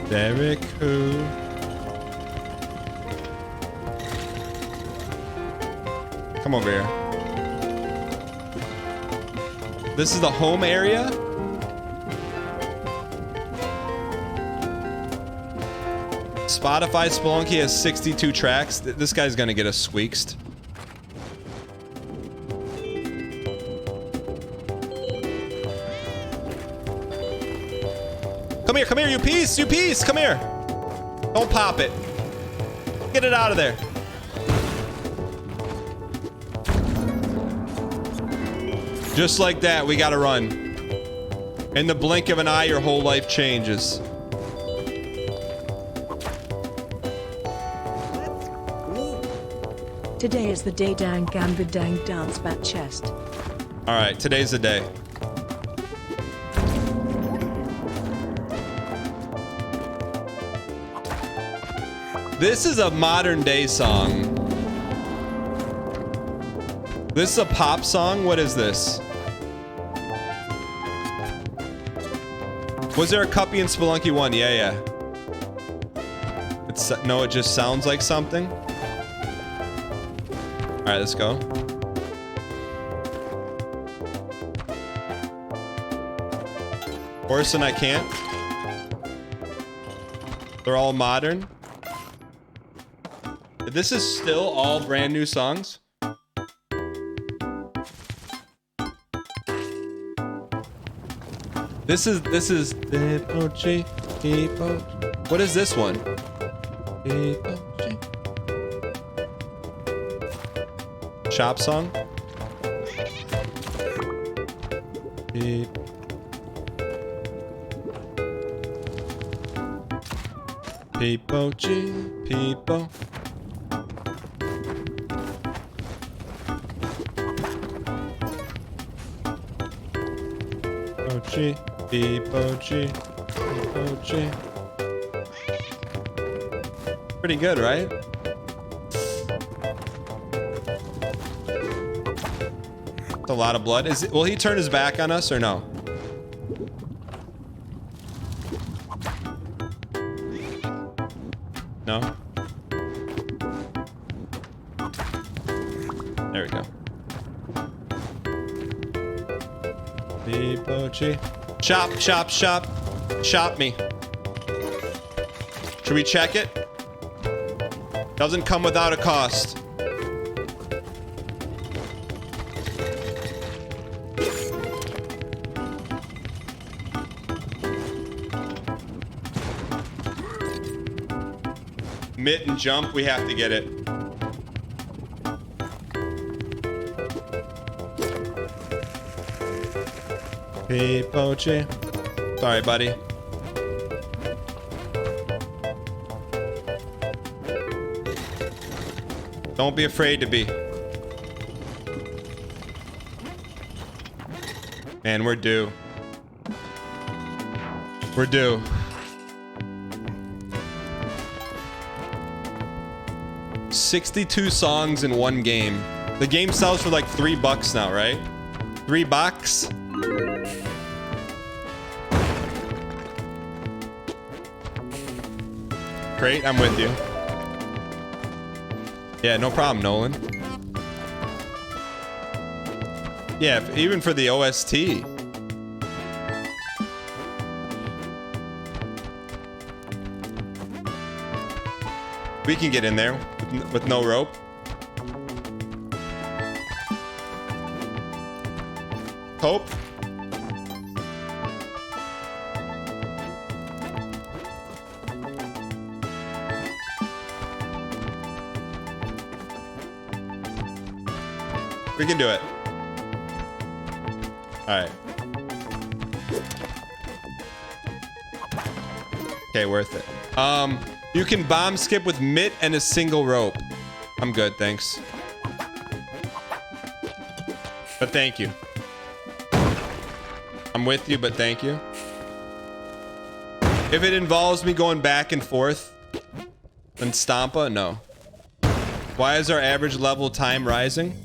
Derek, who? Come over here. This is the home area. Spotify Spelunky has 62 tracks. This guy's gonna get us squeaked. Come here, you piece, come here. Don't pop it. Get it out of there. Just like that, we gotta run. In the blink of an eye, your whole life changes. Today is the day dang gamba dang dance bat chest. Alright, today's the day. This is a modern day song. This is a pop song? What is this? Was there a Cuppy and Spelunky one? Yeah. No, it just sounds like something. Alright, let's go. Orson, I can't. They're all modern. This is still all brand new songs. This is what is this one? Shop song. People, people. Pretty good, right? That's a lot of blood. Will he turn his back on us or no? No? There we go. Shop me. Should we check it? Doesn't come without a cost. Mitt and jump, we have to get it. Hey, Pochi. Sorry, buddy. Don't be afraid to be. Man, we're due. We're due. $62 songs in one game. The game sells for like $3 now, right? $3? Great, I'm with you. Yeah, no problem, Nolan. Yeah, even for the OST. We can get in there with no rope. Hope. We can do it. All right. Okay, worth it. You can bomb skip with mitt and a single rope. I'm good, thanks. But thank you. I'm with you, but thank you. If it involves me going back and forth, then Stompa, no. Why is our average level time rising?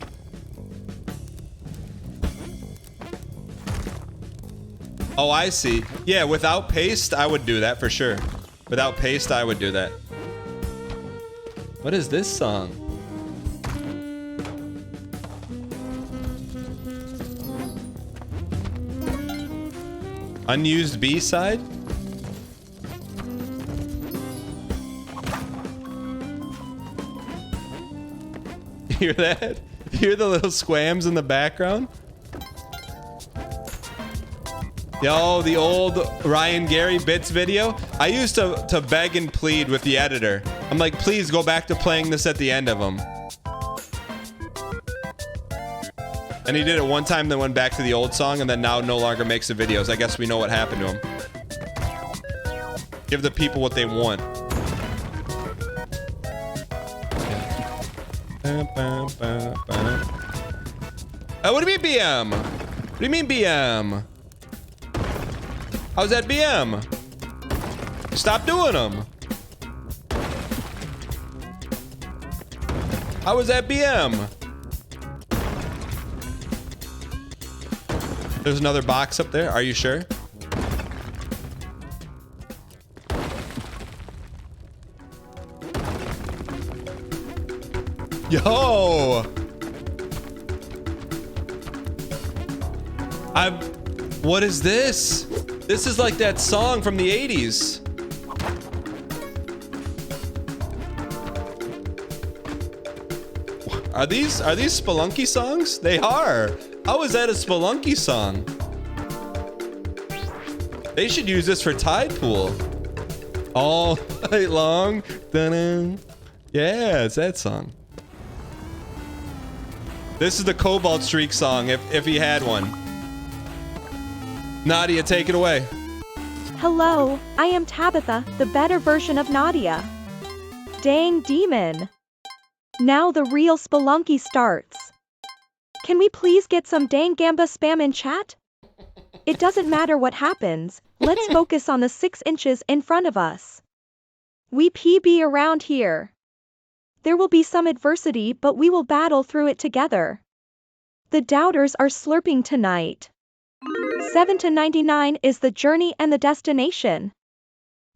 Oh, I see. Yeah, without paste, I would do that for sure. Without paste, I would do that. What is this song? Unused B-side? You hear that? You hear the little squams in the background? Yo, the old Ryan Gary Bits video. I used to beg and plead with the editor. I'm like, please go back to playing this at the end of them. And he did it one time, then went back to the old song, and then now no longer makes the videos. I guess we know what happened to him. Give the people what they want. What do you mean BM? What do you mean BM? How's that BM? Stop doing them. How was that BM? There's another box up there. Are you sure? Yo! What is this? This is like that song from the 80s. Are these Spelunky songs? They are. How is that a Spelunky song? They should use this for Tide Pool. All night long. Dun-dun. Yeah, it's that song. This is the Cobalt Streak song, if he had one. Nadia, take it away. Hello, I am Tabitha, the better version of Nadia. Dang demon. Now the real Spelunky starts. Can we please get some dang gamba spam in chat? It doesn't matter what happens, let's focus on the 6 inches in front of us. We PB around here. There will be some adversity, but we will battle through it together. The doubters are slurping tonight. 7 to 99 is the journey and the destination.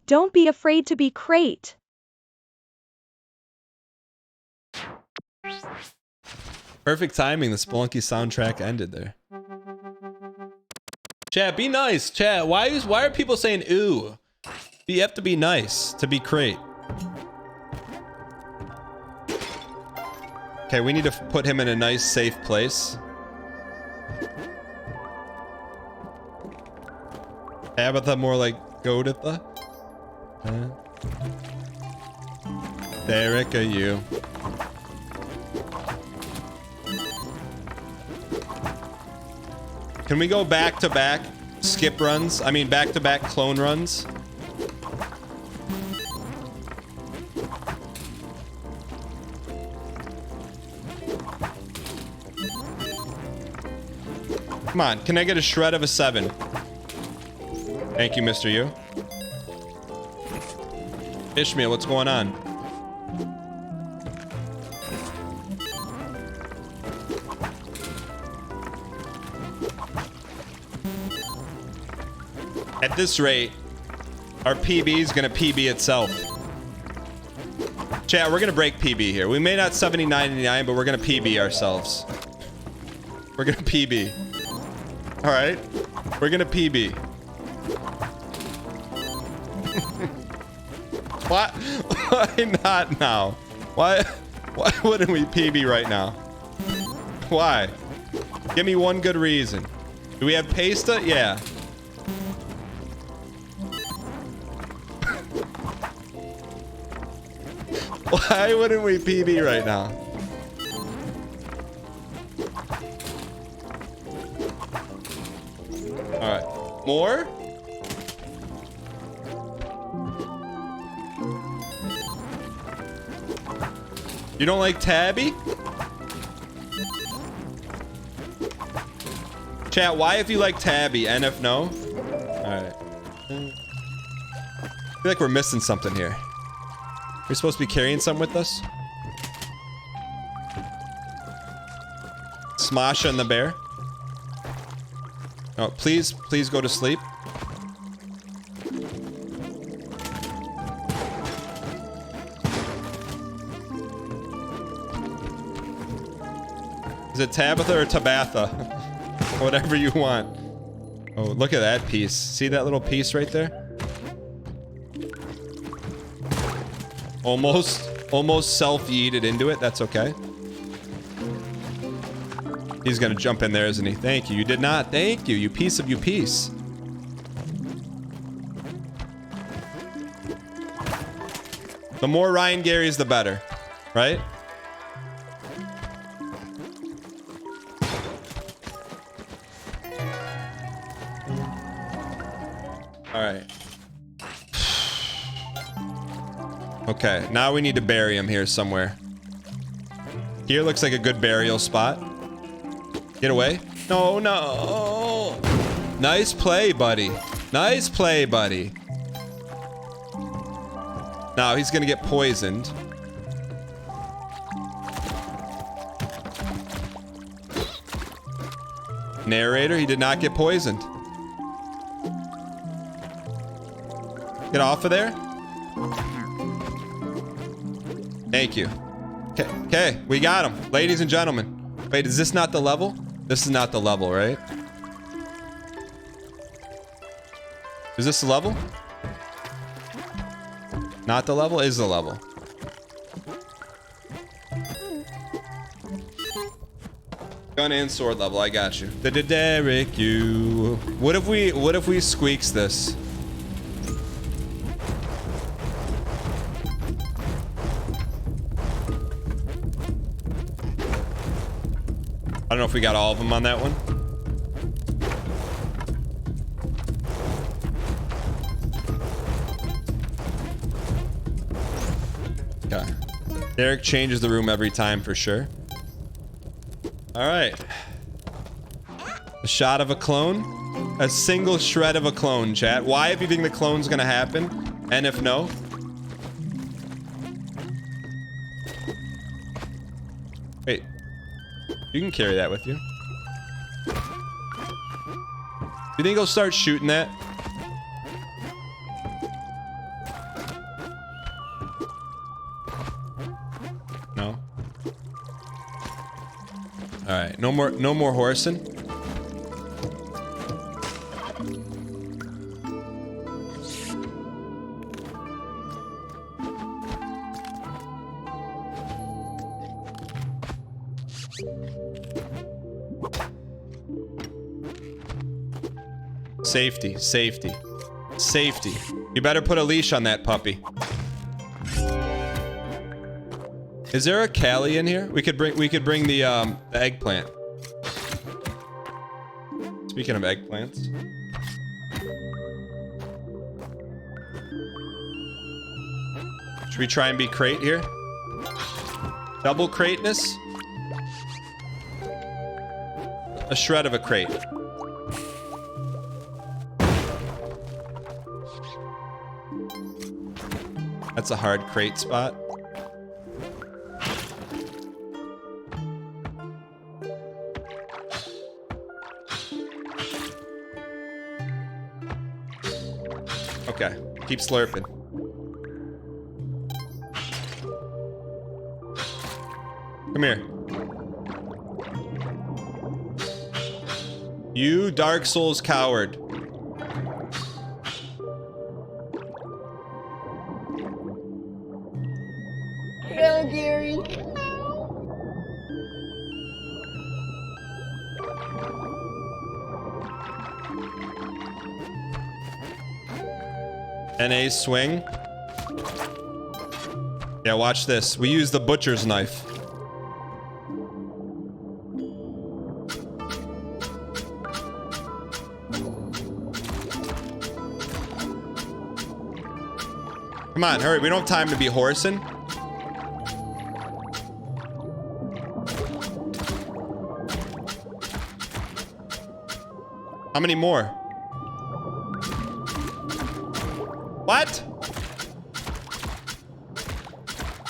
Don't be afraid to be crate. Perfect timing. The Spelunky soundtrack ended there. Chat, be nice. Chat, why are people saying ooh? You have to be nice to be crate. Okay, we need to put him in a nice, safe place. Tabitha, more like Goditha. Derek, are you? Can we go back to back skip runs? I mean, back to back clone runs? Come on, can I get a shred of a 7? Thank you, Mr. U. Ishmael, what's going on? At this rate, our PB is gonna PB itself. Chat, we're gonna break PB here. We may not 70.99, but we're gonna PB ourselves. We're gonna PB. All right, we're gonna PB. Why? Why not now? Why wouldn't we PB right now? Why? Give me one good reason. Do we have pasta? Yeah. Why wouldn't we PB right now? All right, more? You don't like Tabby? Chat, why if you like Tabby and if no? Alright. I feel like we're missing something here. We're supposed to be carrying some with us? Smasha and the bear. Oh, please go to sleep. Is it Tabitha or Tabatha? Whatever you want. Oh, look at that piece. See that little piece right there? Almost self-yeeted into it. That's okay. He's gonna jump in there, isn't he? Thank you. You did not. Thank you. You piece of you piece. The more Ryan Garys, the better. Right? Alright. Okay, now we need to bury him here somewhere. Here looks like a good burial spot. Get away. No, no. Nice play, buddy. Nice play, buddy. Now he's gonna get poisoned. Narrator, he did not get poisoned. Get off of there. Thank you. Okay, we got him. Ladies and gentlemen. Wait, is this not the level? This is not the level, right? Is this the level? Not the level? Is the level. Gun and sword level, I got you. The Derek, you. What if we squeaks this? I don't know if we got all of them on that one. Okay. Derek changes the room every time for sure. All right. A shot of a clone. A single shred of a clone, chat. Why, if you think the clone's gonna happen? And if no? Wait. You can carry that with you. You think he'll start shooting that? No. All right, no more horsing. Safety, safety, safety. You better put a leash on that puppy. Is there a Callie in here? We could bring the eggplant. Speaking of eggplants. Should we try and be crate here? Double crateness? A shred of a crate. That's a hard crate spot. Okay, keep slurping. Come here. You Dark Souls coward. No, Gary. NA swing. Yeah, watch this. We use the butcher's knife. Come on, hurry. We don't have time to be horsing. How many more? What?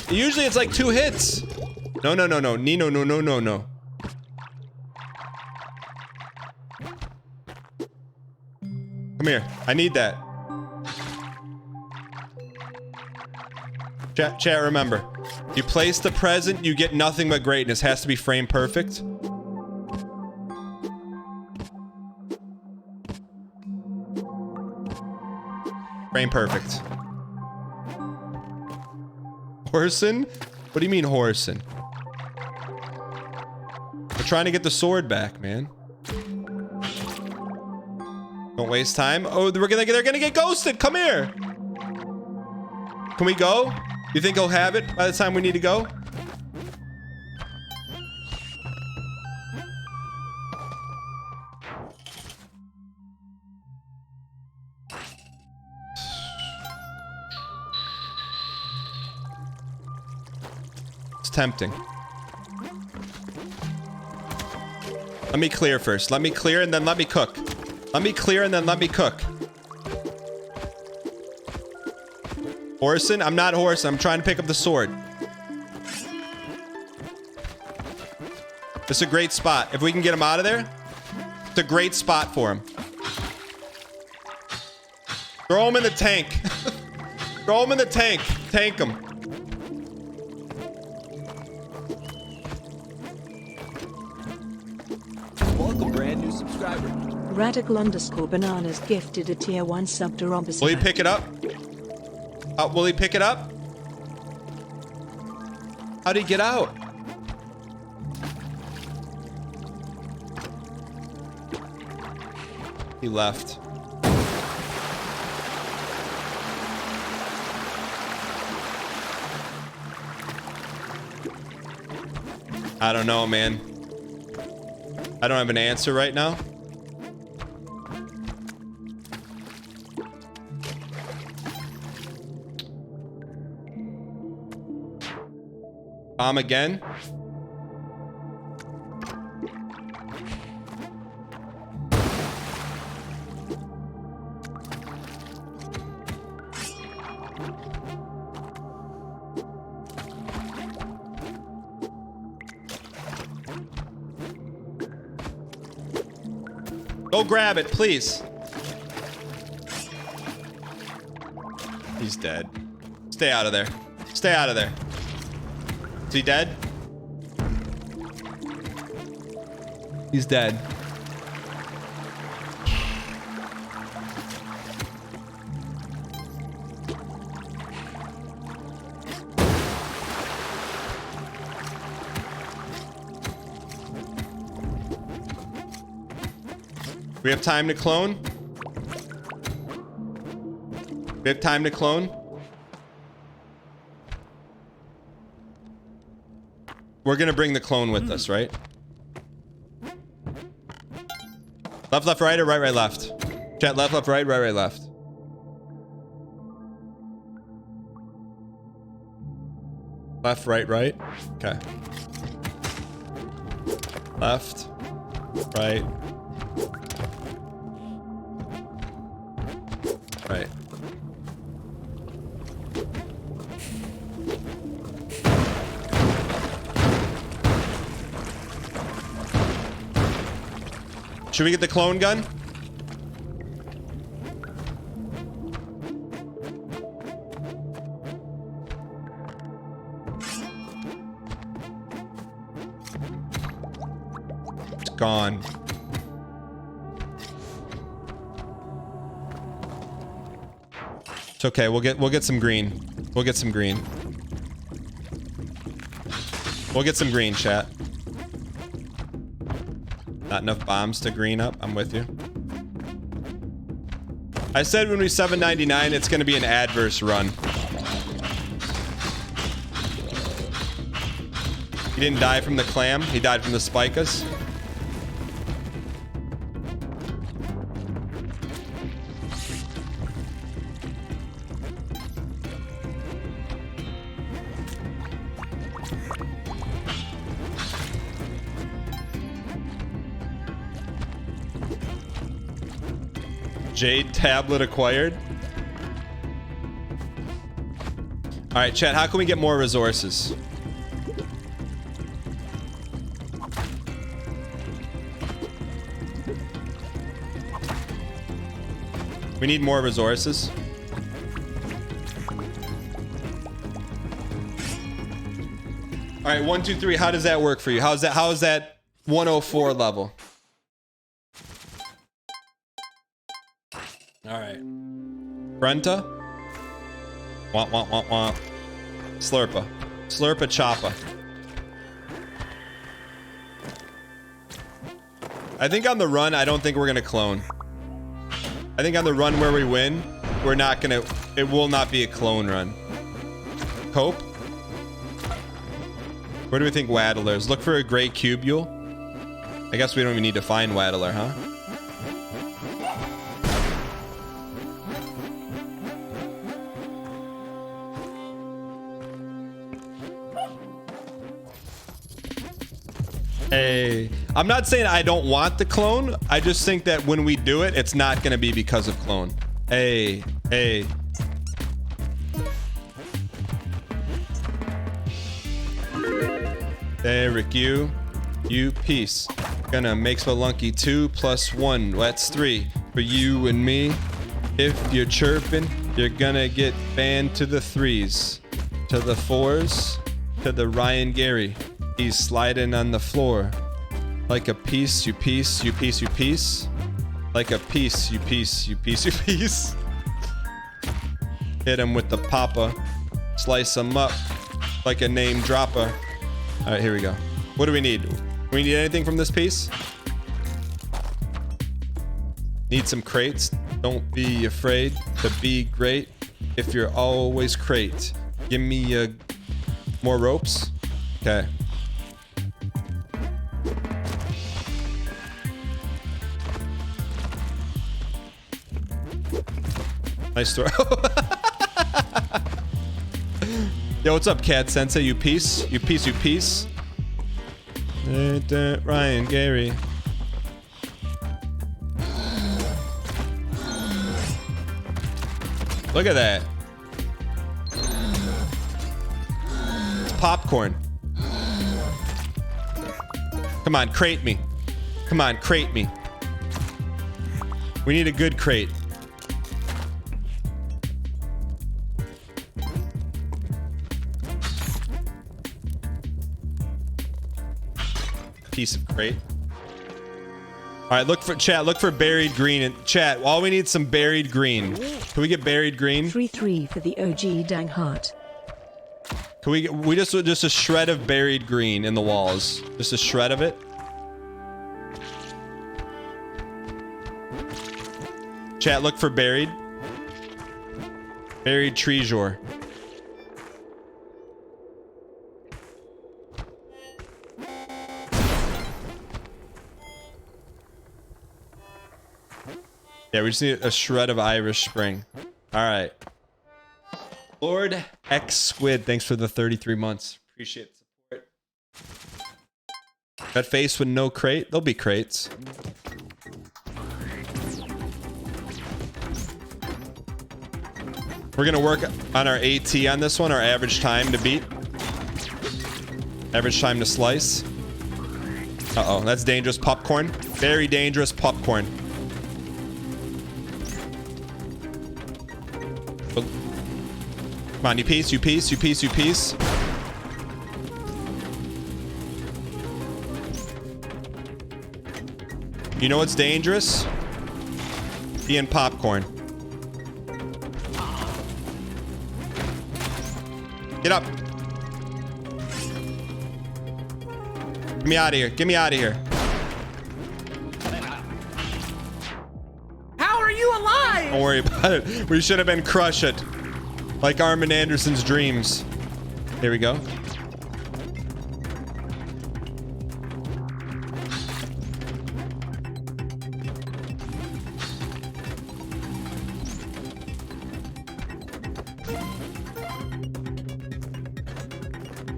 Usually it's like 2 hits. No, no, no, no. Nino, no, no, no, no. Come here. I need that. Chat, remember. You place the present, you get nothing but greatness. Has to be frame perfect. Frame perfect. Horsin? What do you mean Horsin? We're trying to get the sword back, man. Don't waste time. Oh, they're gonna get ghosted. Come here. Can we go? You think he'll have it by the time we need to go? It's tempting. Let me clear first. Let me clear and then let me cook. Let me clear and then let me cook. Horsin? I'm not Horsin. I'm trying to pick up the sword. This is a great spot. If we can get him out of there, it's a great spot for him. Throw him in the tank. Throw him in the tank. Tank him. Welcome, brand new subscriber. Radical_bananas gifted a tier 1 sub to Rombus. Will he pick it up? Will he pick it up? How'd he get out? He left. I don't know, man. I don't have an answer right now. Bomb again. Go grab it, please. He's dead. Stay out of there. Stay out of there. Is he dead? He's dead. We have time to clone? We have time to clone? We're gonna bring the clone with us, right? Left, left, right, or right, right, left? Chat, left, left, right, right, right, left. Left, right, right. Okay. Left, right. Right. Should we get the clone gun? It's gone. It's okay. We'll get some green. We'll get some green. We'll get some green, chat. Not enough bombs to green up. I'm with you. I said when we 799, it's going to be an adverse run. He didn't die from the clam. He died from the spikas. Jade tablet acquired. All right, chat, how can we get more resources? We need more resources. All right, 1, 2, 3. How does that work for you? How is that 104 level? All right. Brenta. Womp, womp, womp, womp. Slurpa. Slurpa choppa. I think on the run, I don't think we're going to clone. I think on the run where we win, we're not going to... It will not be a clone run. Cope? Where do we think Waddler is? Look for a gray cubule. I guess we don't even need to find Waddler, huh? Hey, I'm not saying I don't want the clone. I just think that when we do it, it's not going to be because of clone. Hey, hey. Eric, you piece. Gonna make Spelunky 2 + 1. That's 3 for you and me. If you're chirping, you're gonna get banned to the 3s, to the 4s, to the Ryan Gary. He's sliding on the floor. Like a piece, you piece, you piece, you piece. Like a piece, you piece, you piece, you piece. Hit him with the papa. Slice him up like a name dropper. All right, here we go. What do we need? Do we need anything from this piece? Need some crates. Don't be afraid to be great. If you're always crate. Give me more ropes. Okay. Nice throw. Yo, what's up, Cat Sensei? You piece? You piece, you piece? Ryan Gary. Look at that. It's popcorn. Come on, crate me. Come on, crate me. We need a good crate. Piece of crate. All right, look for chat. Look for buried green in chat. All we need some buried green. Can we get buried green? 3-3 for the OG dang heart. Can we get just a shred of buried green in the walls? Just a shred of it. Chat, look for buried. Buried treasure. Yeah, we just need a shred of Irish Spring. All right. Lord X Squid, thanks for the 33 months. Appreciate the support. That face with no crate? There'll be crates. We're gonna work on our AT on this one, our average time to beat. Average time to slice. Uh-oh, that's dangerous popcorn. Very dangerous popcorn. Oh. Come on, you piece, you piece, you piece, you piece. You know what's dangerous? Being popcorn. Get up. Get me out of here. Get me out of here. How are you alive? Don't worry about it. We should have been crush it. Like Armin Anderson's dreams. Here we go.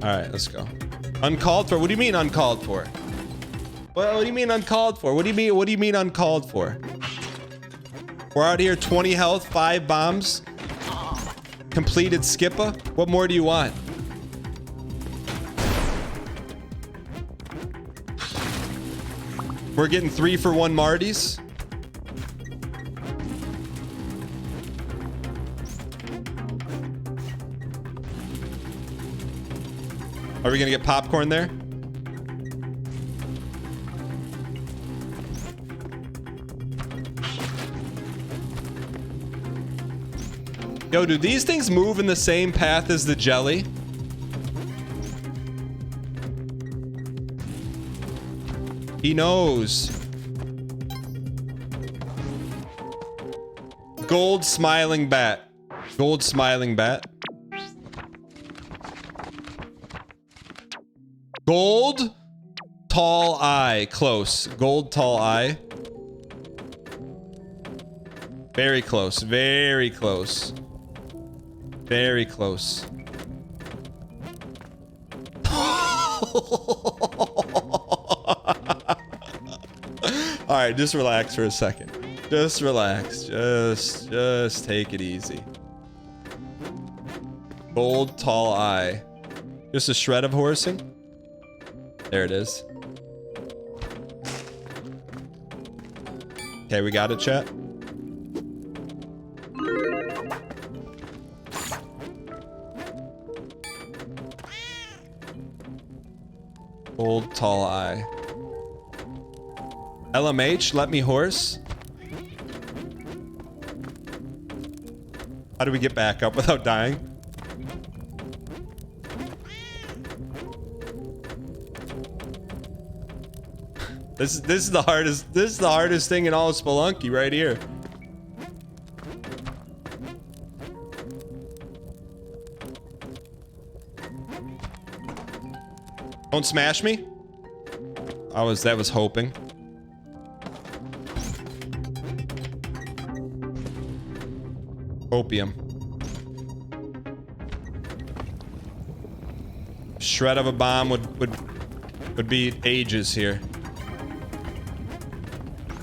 All right, let's go. Uncalled for? What do you mean uncalled for? What do you mean uncalled for? What do you mean uncalled for? We're out here, 20 health, 5 bombs. Completed skipper. What more do you want? We're getting 3 for 1 Martys. Are we gonna get popcorn there? Yo, do these things move in the same path as the jelly? He knows. Gold smiling bat. Gold smiling bat. Gold tall eye. Close. Gold tall eye. Very close. Very close. Very close. All right, just relax for a second. Just relax. Just take it easy. Gold tall eye. Just a shred of horsing. There it is. Okay, we got it, chat. Old tall eye. LMH, let me horse. How do we get back up without dying? This is the hardest thing in all of Spelunky right here. Don't smash me. That was hoping. Opium. Shred of a bomb would be ages here.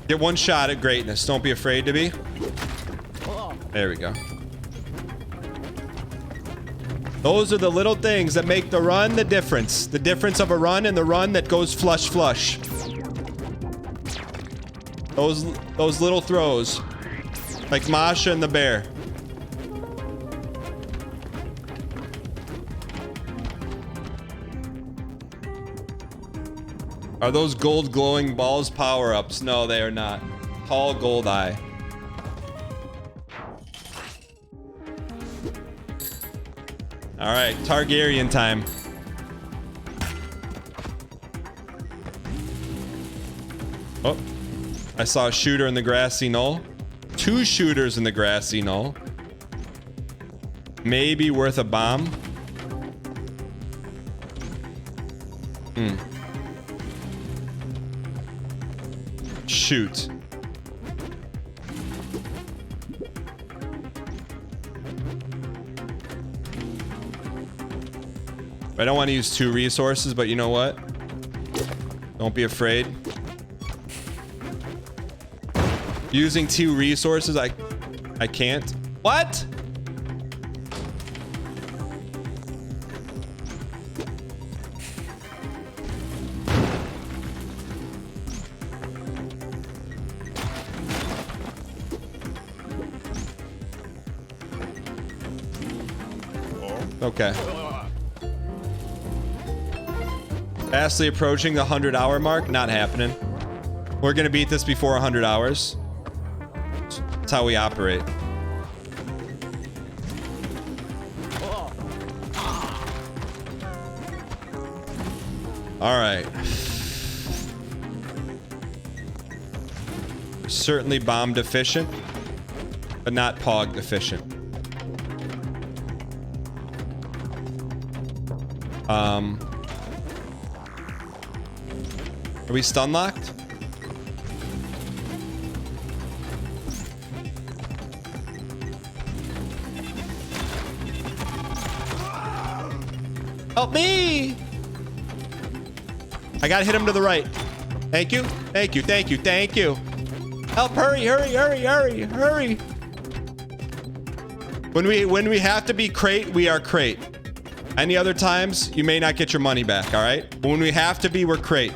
Get one shot at greatness. Don't be afraid to be. There we go. Those are the little things that make the run the difference. The difference of a run and the run that goes flush flush. Those little throws. Like Masha and the bear. Are those gold glowing balls power-ups? No, they are not. Tall gold eye. All right, Targaryen time. Oh, I saw a shooter in the grassy knoll. 2 shooters in the grassy knoll. Maybe worth a bomb. Shoot. I don't want to use 2 resources, but you know what? Don't be afraid. Using 2 resources, I can't. What? Okay. Fastly approaching the 100-hour mark. Not happening. We're gonna beat this before 100 hours. That's how we operate. All right. Certainly bomb deficient, but not pog deficient. Are we stun locked? Help me! I gotta hit him to the right. Thank you, thank you, thank you, thank you. Help, hurry, hurry, hurry, hurry, hurry. When we have to be crate, we are crate. Any other times, you may not get your money back, all right? But when we have to be, we're crate.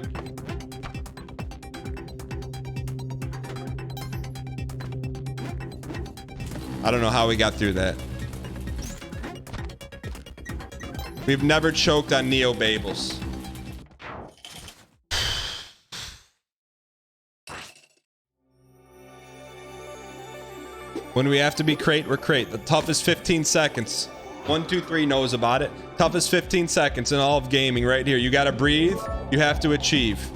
I don't know how we got through that. We've never choked on Neo Babels. When we have to be crate, we're crate. The toughest 15 seconds. 1, 2, 3 knows about it. Toughest 15 seconds in all of gaming right here. You gotta breathe. You have to achieve.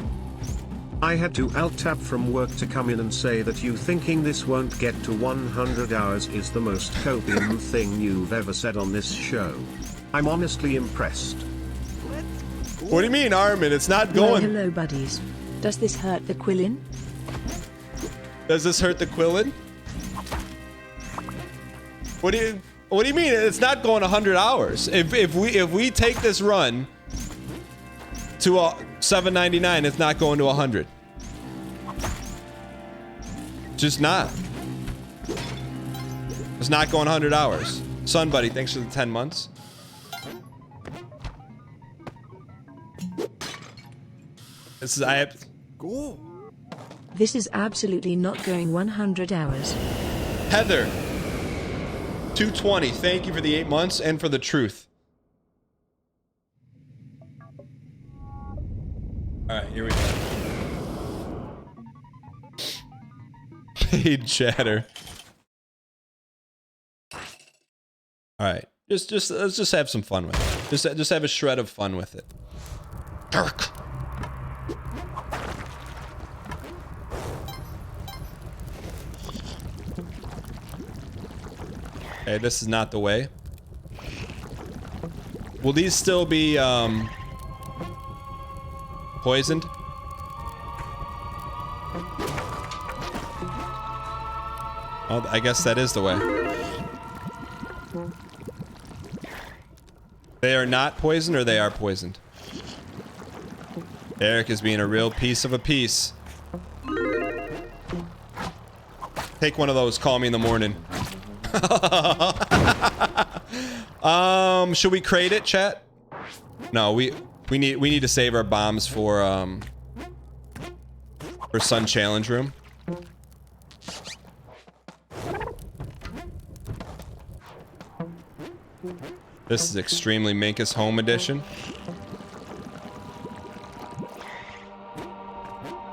I had to alt-tab from work to come in and say that you thinking this won't get to 100 hours is the most copium thing you've ever said on this show. I'm honestly impressed. What do you mean, Armin? It's not going. Hello, buddies. Does this hurt the Quillin? Does this hurt the Quillin? What do you mean? It's not going 100 hours. If we take this run to $7.99, it's not going to 100. Just not. It's not going 100 hours. Sun Buddy, thanks for the 10 months. This is Go. This is absolutely not going 100 hours. Heather 220, thank you for the 8 months and for the truth. All right, here we go. Paid chatter. All right, let's just have some fun with it. Just have a shred of fun with it. Dirk. Okay, this is not the way. Will these still be poisoned? Oh, I guess that is the way. They are not poisoned, or they are poisoned? Eric is being a real piece of a piece. Take one of those, call me in the morning. Should we crate it, chat? No, we need to save our bombs for Sun Challenge Room. This is extremely Minkus Home Edition.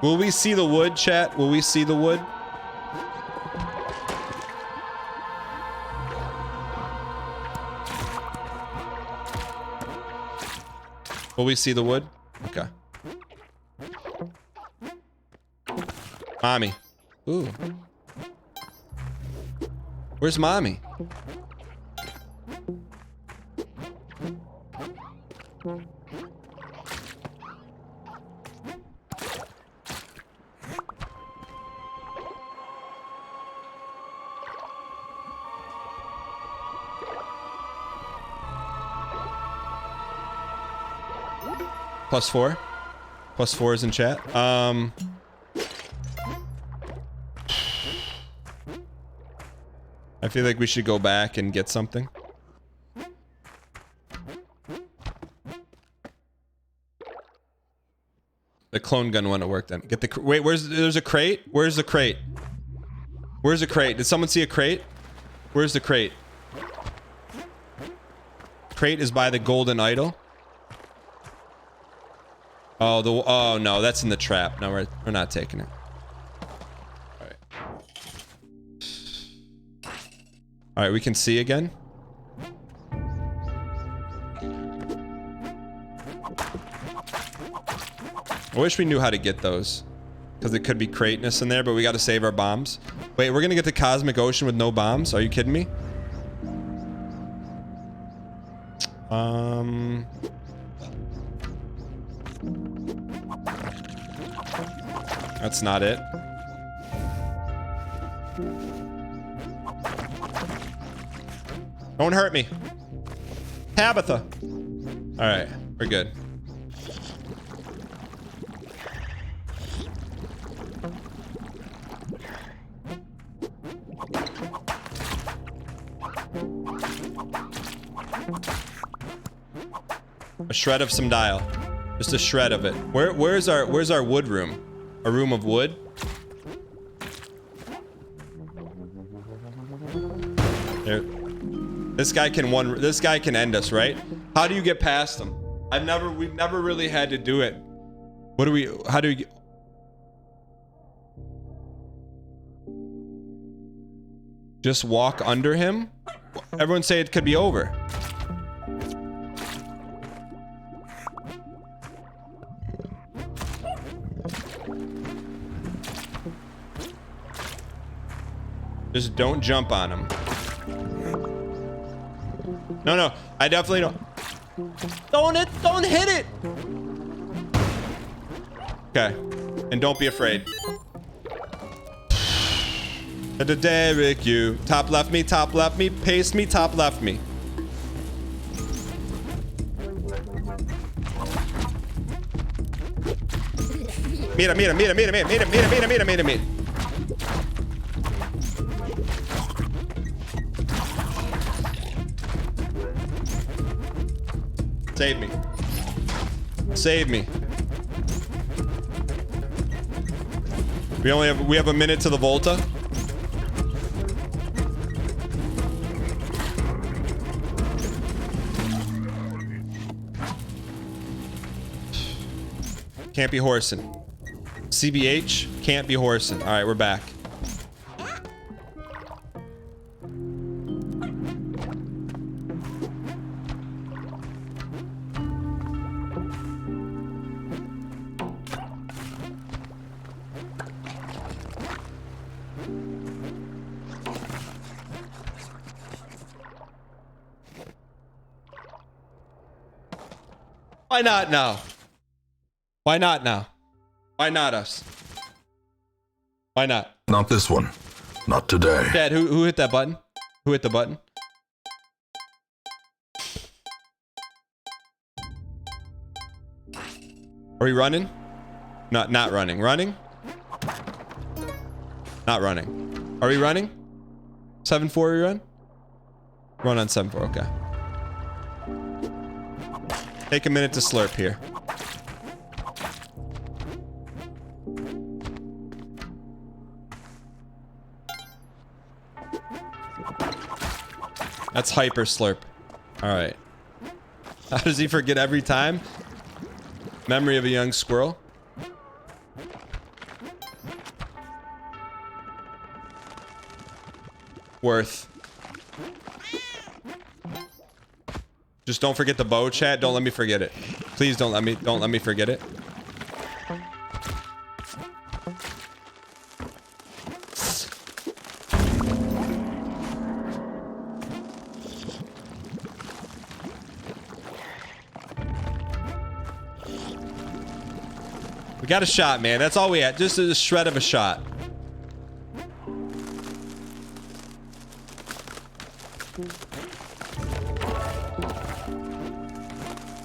Will we see the wood, chat? Will we see the wood? Will we see the wood? Okay. Mommy. Ooh. Where's mommy? +4. +4 is in chat. I feel like we should go back and get something. The clone gun wouldn't work then. Get the wait. There's a crate. Where's the crate? Where's the crate? Did someone see a crate? Where's the crate? crate is by the golden idol. Oh, oh no, that's in the trap. No, we're not taking it. All right. All right, we can see again. I wish we knew how to get those, because it could be crateness in there, but we got to save our bombs. Wait, we're gonna get to Cosmic Ocean with no bombs? Are you kidding me? That's not it. Don't hurt me. Tabitha. All right, we're good. A shred of some dial. Just a shred of it. Where's our wood room? A room of wood? There. This guy can end us, right? How do you get past him? We've never really had to do it. How do we get? Just walk under him? Everyone say it could be over. Just don't jump on him. No, I definitely don't. Don't hit it. Okay, and don't be afraid. Derek, you top left me, paste me, top left me. Mira. Save me. We have a minute to the Volta. Can't be horsing. CBH can't be horsing. All right, we're back. Why not now? Why not now? Why not us? Why not? Not this one. Not today. Dad, who hit that button? Who hit the button? Are we running? Not running. Running? Not running. Are we running? 7-4 we run? Run on 7-4, okay. Take a minute to slurp here. That's hyper slurp. All right. How does he forget every time? Memory of a young squirrel. Worth. Just don't forget the bow, chat. Don't let me forget it. Please don't let me forget it. We got a shot, man. That's all we had. Just a shred of a shot.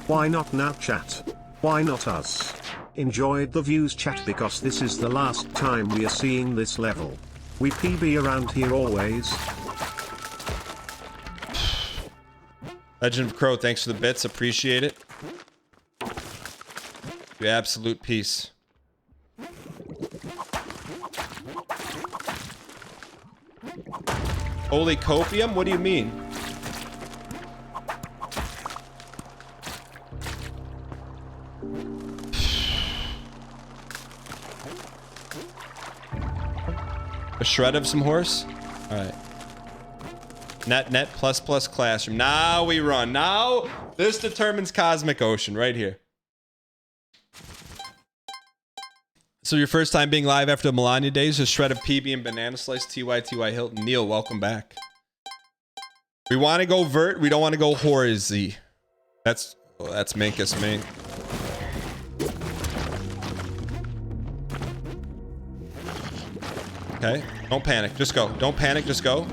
Why not now, chat? Why not us? Enjoyed the views, chat, because this is the last time we are seeing this level. We PB around here always. Legend of Crow, thanks for the bits. Appreciate it. You absolute peace. Holy copium? What do you mean? shred of some horse. All right. Net plus classroom. Now we run. Now this determines Cosmic Ocean right here. So your first time being live after the Melania days, a shred of PB and banana slice. TY Hilton. Neil, welcome back. We want to go vert. We don't want to go horsey. That's Minkus Mink. Okay. Don't panic. Just go. Don't panic. Just go.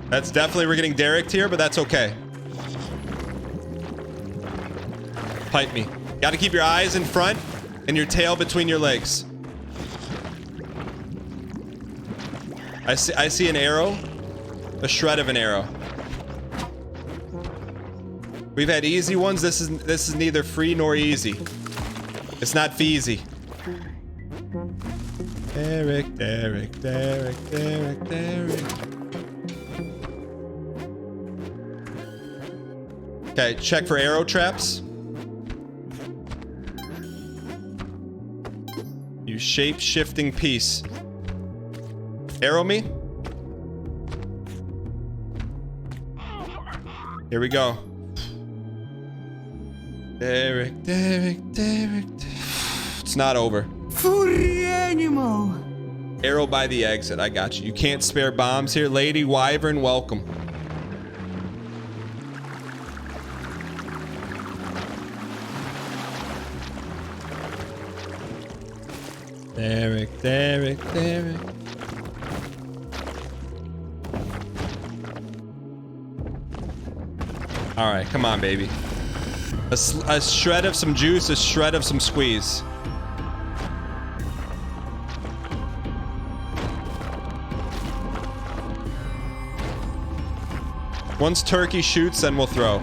That's definitely, we're getting Derek here, but that's okay. Pipe me. Got to keep your eyes in front and your tail between your legs. I see an arrow. A shred of an arrow. We've had easy ones. This is neither free nor easy. It's not feezy. Derek. Okay, check for arrow traps. You shape-shifting piece. Arrow me. Here we go. Derek. It's not over. Arrow by the exit. I got you. You can't spare bombs here. Lady Wyvern, welcome. Derek. All right, come on, baby. A shred of some juice, a shred of some squeeze. Once turkey shoots, then we'll throw.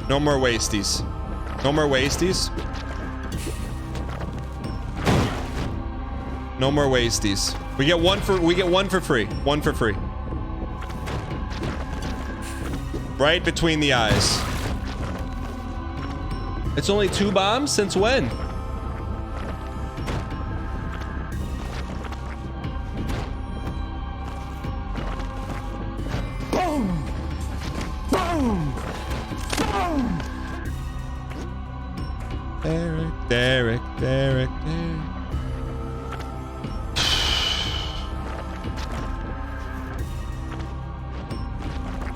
No more wasties. No more wasties. No more wasties. We get one for free. One for free. Right between the eyes. It's only 2 bombs? Since when? Boom! Boom! Boom! Derek.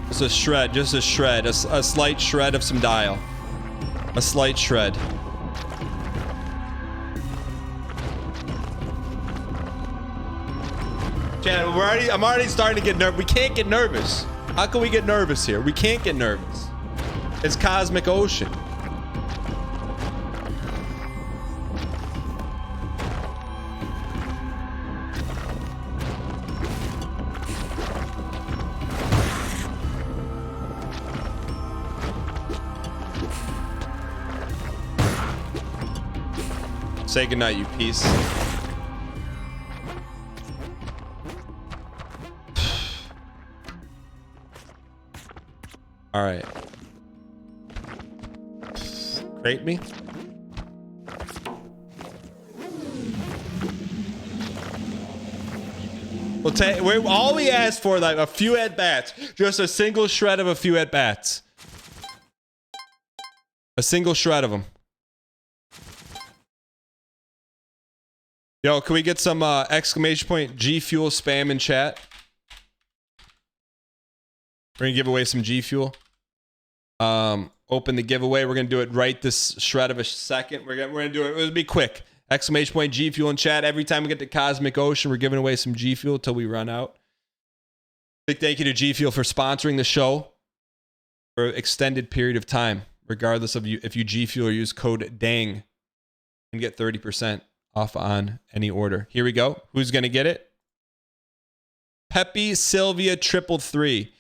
Just a shred, a slight shred of some dial. A slight shred. Chad, I'm already starting to get nervous. We can't get nervous. How can we get nervous here? We can't get nervous. It's Cosmic Ocean. Say goodnight, you piece. All right. Crate me. We'll take. All we asked for, like a few at bats, just a single shred of a few at bats. A single shred of them. Yo, can we get some exclamation point G Fuel spam in chat? We're gonna give away some G Fuel. Open the giveaway. We're gonna do it right this shred of a second. We're gonna do it. It'll be quick. Exclamation point G Fuel in chat. Every time we get to Cosmic Ocean, we're giving away some G Fuel till we run out. Big thank you to G Fuel for sponsoring the show for an extended period of time, regardless of if you G Fuel or use code DANG and get 30% off on any order. Here we go. Who's gonna get it? Peppy Sylvia 333.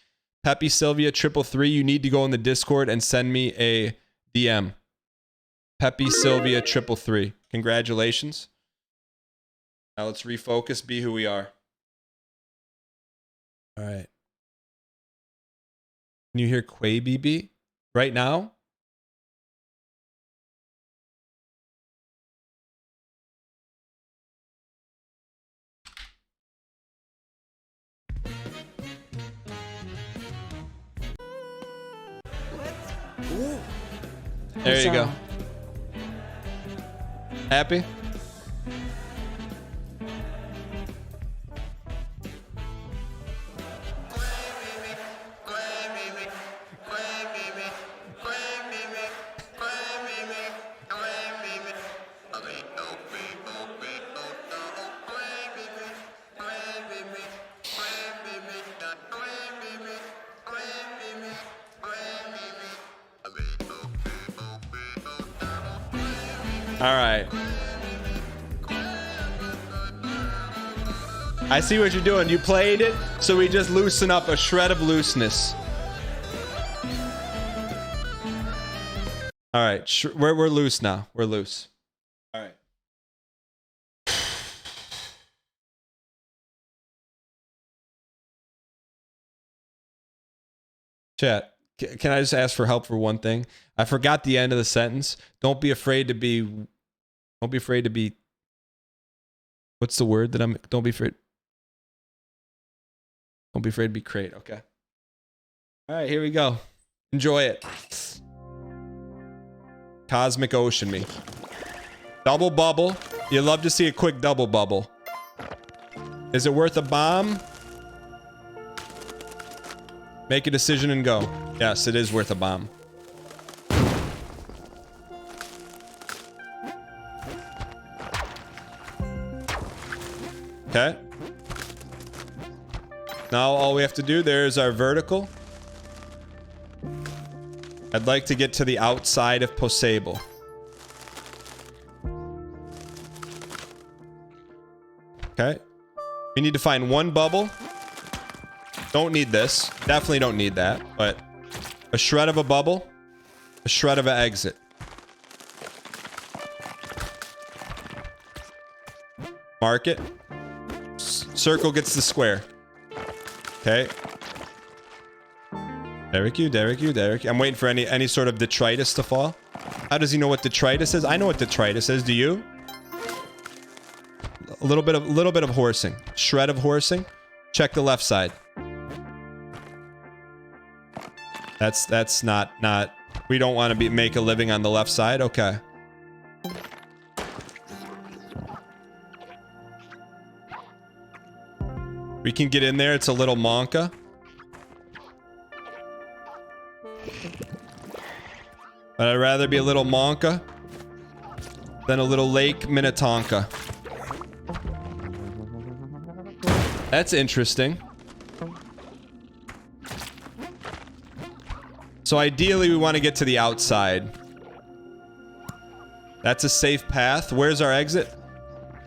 Peppy Sylvia 333. You need to go in the Discord and send me a DM. Peppy Sylvia 333. Congratulations. Now let's refocus. Be who we are. All right. Can you hear Quay BB right now? There you go. Happy? All right. I see what you're doing. You played it, so we just loosen up a shred of looseness. All right, we're loose now. We're loose. All right. Chat, can I just ask for help for one thing? I forgot the end of the sentence. Don't be afraid to be. Don't be afraid to be. What's the word that I'm? Don't be afraid. Don't be afraid to be great. Okay. All right, here we go. Enjoy it. Cosmic Ocean me. Double bubble. You love to see a quick double bubble. Is it worth a bomb? Make a decision and go. Yes, it is worth a bomb. Okay. Now all we have to do, there's our vertical. I'd like to get to the outside of Posable. Okay. We need to find one bubble. Don't need this. Definitely don't need that. But a shred of a bubble. A shred of an exit. Mark it. Circle gets the square. Okay. Derek you. I'm waiting for any sort of detritus to fall. How does he know what detritus is? I know what detritus is. Do you? A little bit of horsing. Shred of horsing. Check the left side. That's not. We don't want to make a living on the left side. Okay. We can get in there. It's a little Monka. But I'd rather be a little Monka than a little Lake Minnetonka. That's interesting. So ideally we want to get to the outside. That's a safe path. Where's our exit?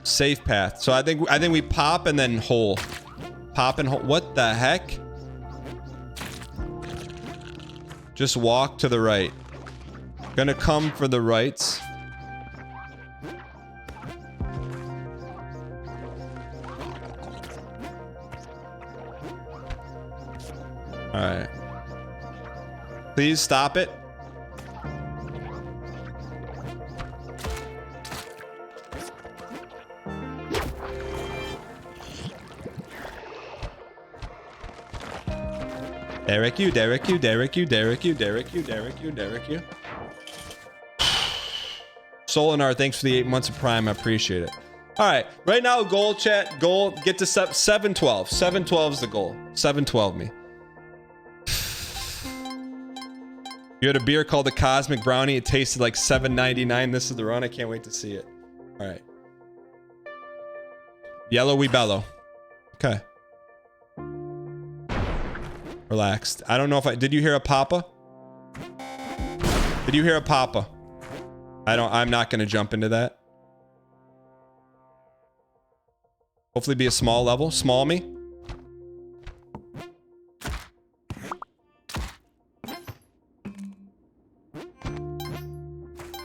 Safe path. So I think we pop and then hole. Pop and hole. What the heck? Just walk to the right. Gonna come for the rights. All right. Please stop it. Derek you. Solinar, thanks for the 8 months of Prime. I appreciate it. All right. Right now, goal chat. Goal. Get to 712. 712 is the goal. 712 me. You had a beer called the Cosmic Brownie. It tasted like $7.99. This is the run. I can't wait to see it. All right. Yellow we bellow. Okay. Relaxed. I don't know if did you hear a papa? Did you hear a papa? I'm not going to jump into that. Hopefully be a small level. Small me.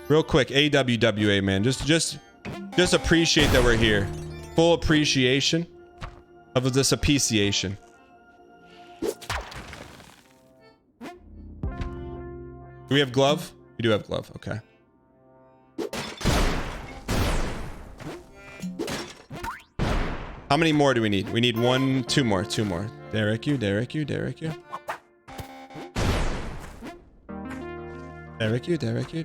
Real quick, AWWA, man. Just appreciate that we're here. Full appreciation of this appreciation. Do we have glove? We do have glove. Okay. How many more do we need? We need two more. Derek you. Derek, you. Derek, you.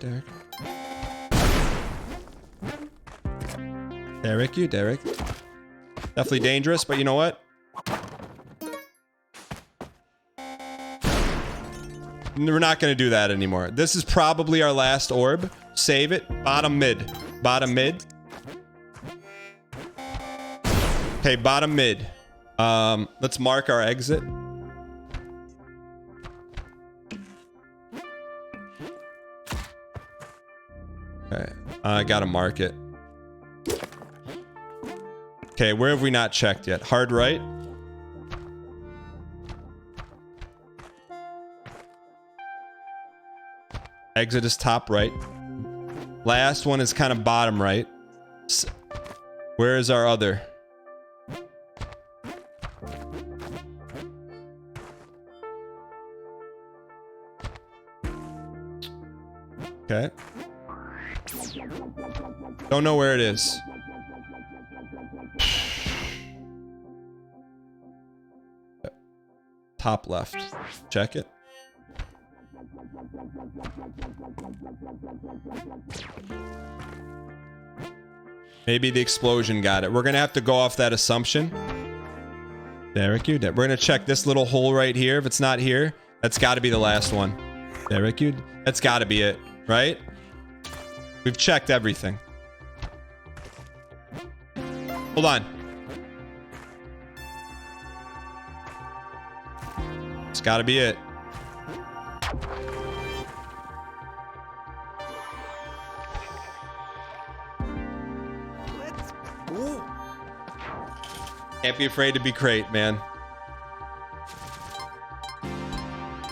Definitely dangerous, but you know what? We're not going to do that anymore. This is probably our last orb. Save it. Bottom mid. Bottom mid. Okay, bottom mid. Let's mark our exit. Okay, I gotta mark it. Okay, where have we not checked yet? Hard right. Exit is top right. Last one is kind of bottom right. Where is our other? Okay. Don't know where it is. Top left. Check it. Maybe the explosion got it. We're gonna have to go off that assumption. Derek, you. We're gonna check this little hole right here. If it's not here, that's got to be the last one. Derek, you. That's got to be it, right? We've checked everything. Hold on. It's got to be it. Can't be afraid to be crate, man.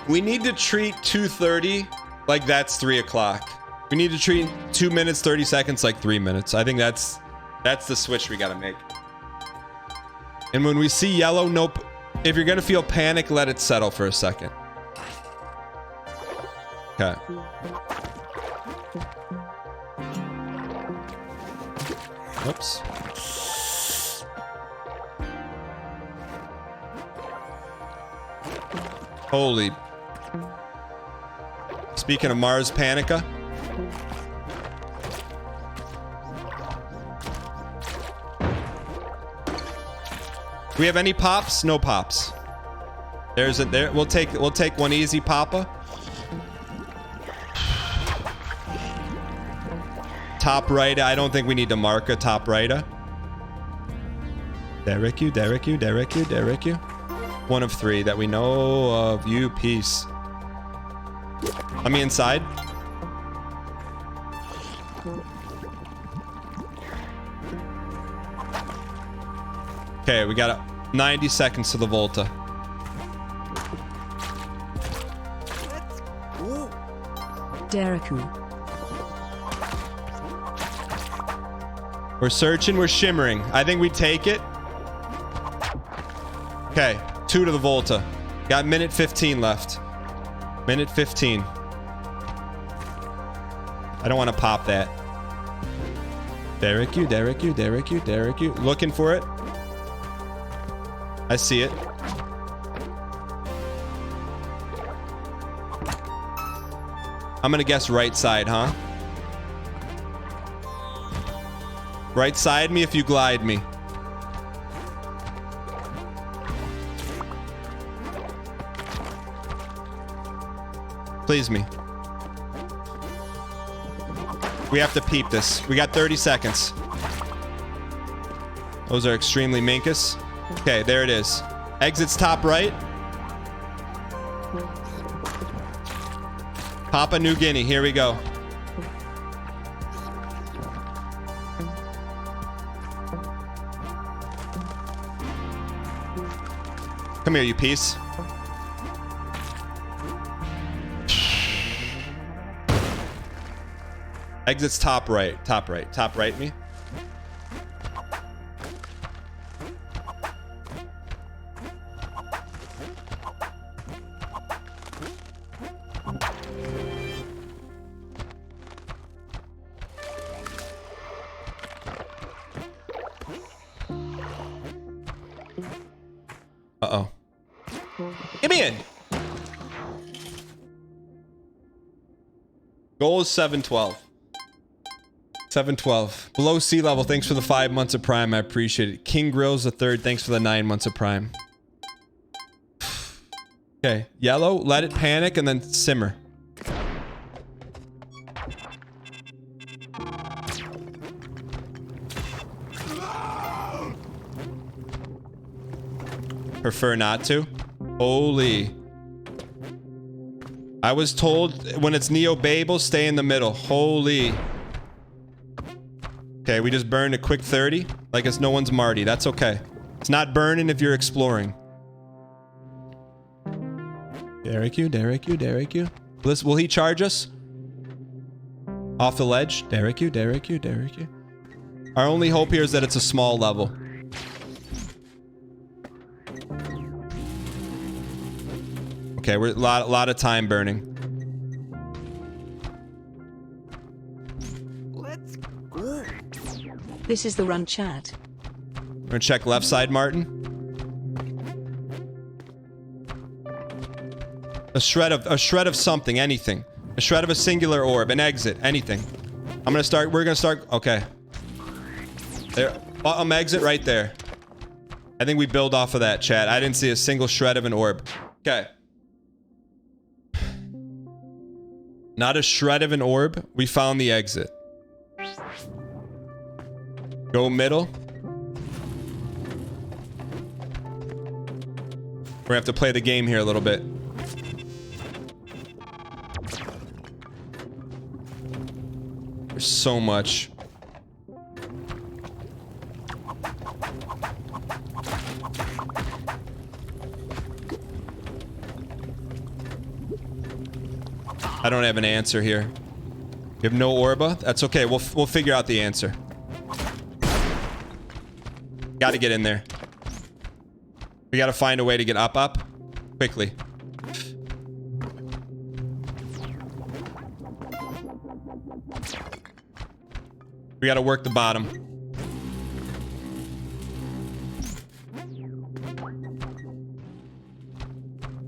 We need to treat 2:30 like that's 3 o'clock. We need to treat 2 minutes, 30 seconds like 3 minutes. I think that's the switch we gotta make. And when we see yellow, nope. If you're gonna feel panic, let it settle for a second. Okay. Oops. Holy. Speaking of Mars Panica. Do we have any pops? No pops. There's a there. We'll take one easy papa. Top right. I don't think we need to mark a top right. Derek, you. One of 3 that we know of. You piece. Let me inside. Okay, we got 90 seconds to the Volta. Dereku. We're searching, we're shimmering. I think we take it. Okay, 2 to the Volta. Got minute 15 left. Minute 15. I don't want to pop that. Derek, you. Looking for it. I see it. I'm gonna guess right side, huh? Right side me if you glide me. Please me. We have to peep this. We got 30 seconds. Those are extremely minkus. Okay, there it is. Exits top right. Papua New Guinea. Here we go. Come here, you piece. Exits top right. Top right me. Uh-oh. Get me in. Goal is 712. 712. Below sea level, thanks for the 5 months of Prime. I appreciate it. King Grills the third, thanks for the 9 months of Prime. Okay, yellow, let it panic and then simmer. Prefer not to? Holy. I was told when it's Neo Babel, stay in the middle. Holy. Okay, we just burned a quick 30. Like it's no one's Marty. That's okay. It's not burning if you're exploring. Derek you. Will he charge us? Off the ledge? Derek you. Our only hope here is that it's a small level. Okay, we're a lot of time burning. Let's go. This is the run chat. We're gonna check left side, Martin. A shred of something, anything. A shred of a singular orb, an exit, anything. We're gonna start, okay. There, exit right there. I think we build off of that, chat. I didn't see a single shred of an orb. Okay. Not a shred of an orb. We found the exit. Go middle. We're gonna have to play the game here a little bit. There's so much. I don't have an answer here. You have no Orba? That's okay. We'll figure out the answer. Gotta get in there. We gotta find a way to get up. Quickly. We gotta work the bottom.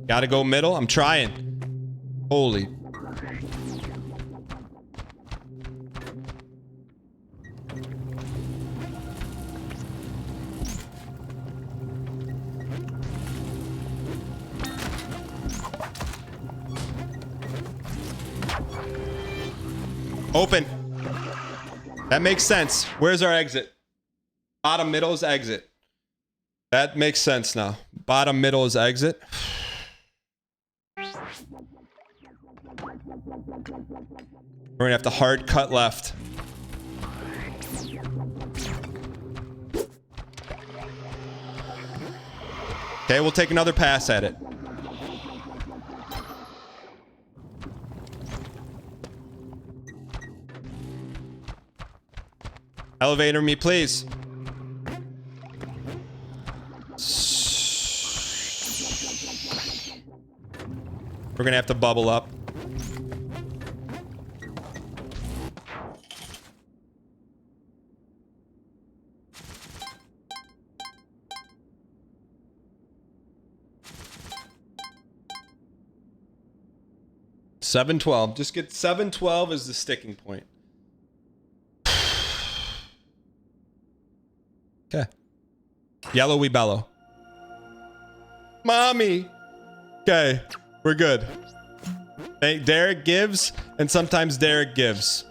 Gotta go middle. I'm trying. Holy. Open. That makes sense. Where's our exit? Bottom middle is exit. That makes sense now. Bottom middle is exit. We're gonna have to hard cut left. Okay, we'll take another pass at it. Elevator me, please. We're gonna have to bubble up. $712. Just get $712 as the sticking point. Okay. Yellow we bellow. Mommy. Okay. We're good. Hey, Derek gives, and sometimes Derek gives.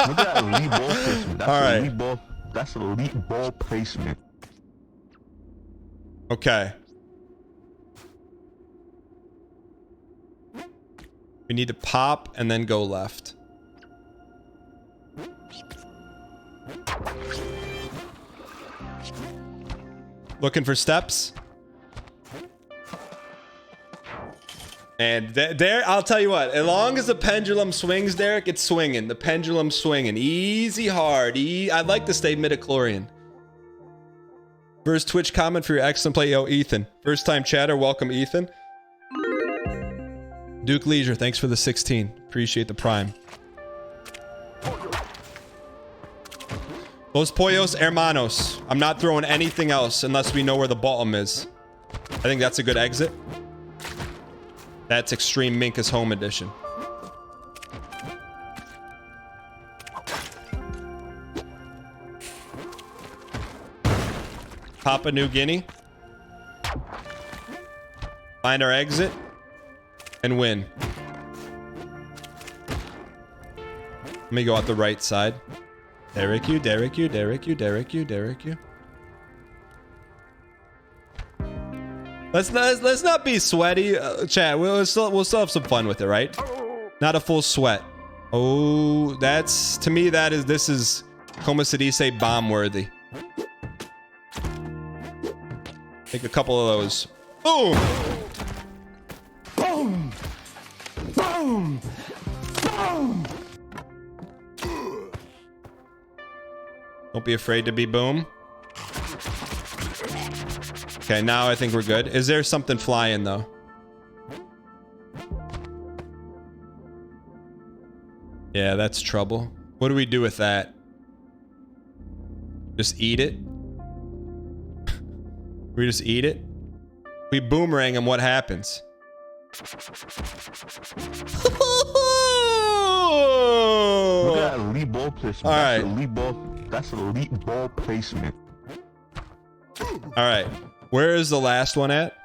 Look at that elite ball placement. That's all right. Elite ball. That's elite ball placement. Okay. We need to pop and then go left. Looking for steps. And there, I'll tell you what, as long as the pendulum swings, Derek, it's swinging. The pendulum's swinging. Easy, hard. I'd like to stay midichlorian. First Twitch comment for your excellent play. Yo, Ethan. First time chatter. Welcome, Ethan. Duke Leisure, thanks for the 16. Appreciate the prime. Los pollos hermanos. I'm not throwing anything else unless we know where the bottom is. I think that's a good exit. That's Extreme Minkus Home Edition. Papua New Guinea. Find our exit. And win. Let me go out the right side. Derek you, Derek you, Derek you, Derek you, Derek you. Let's not be sweaty, chat. We'll still have some fun with it, right? Not a full sweat. Oh, that's, to me, this is como se dice bomb worthy. Take a couple of those. Boom! Boom! Boom! Boom! Don't be afraid to be boom. Okay, now I think we're good. Is there something flying though? Yeah, that's trouble. What do we do with that? Just eat it? We just eat it? We boomerang him, what happens? Look at that elite ball placement. All right. That's elite ball placement. All right. Where is the last one at?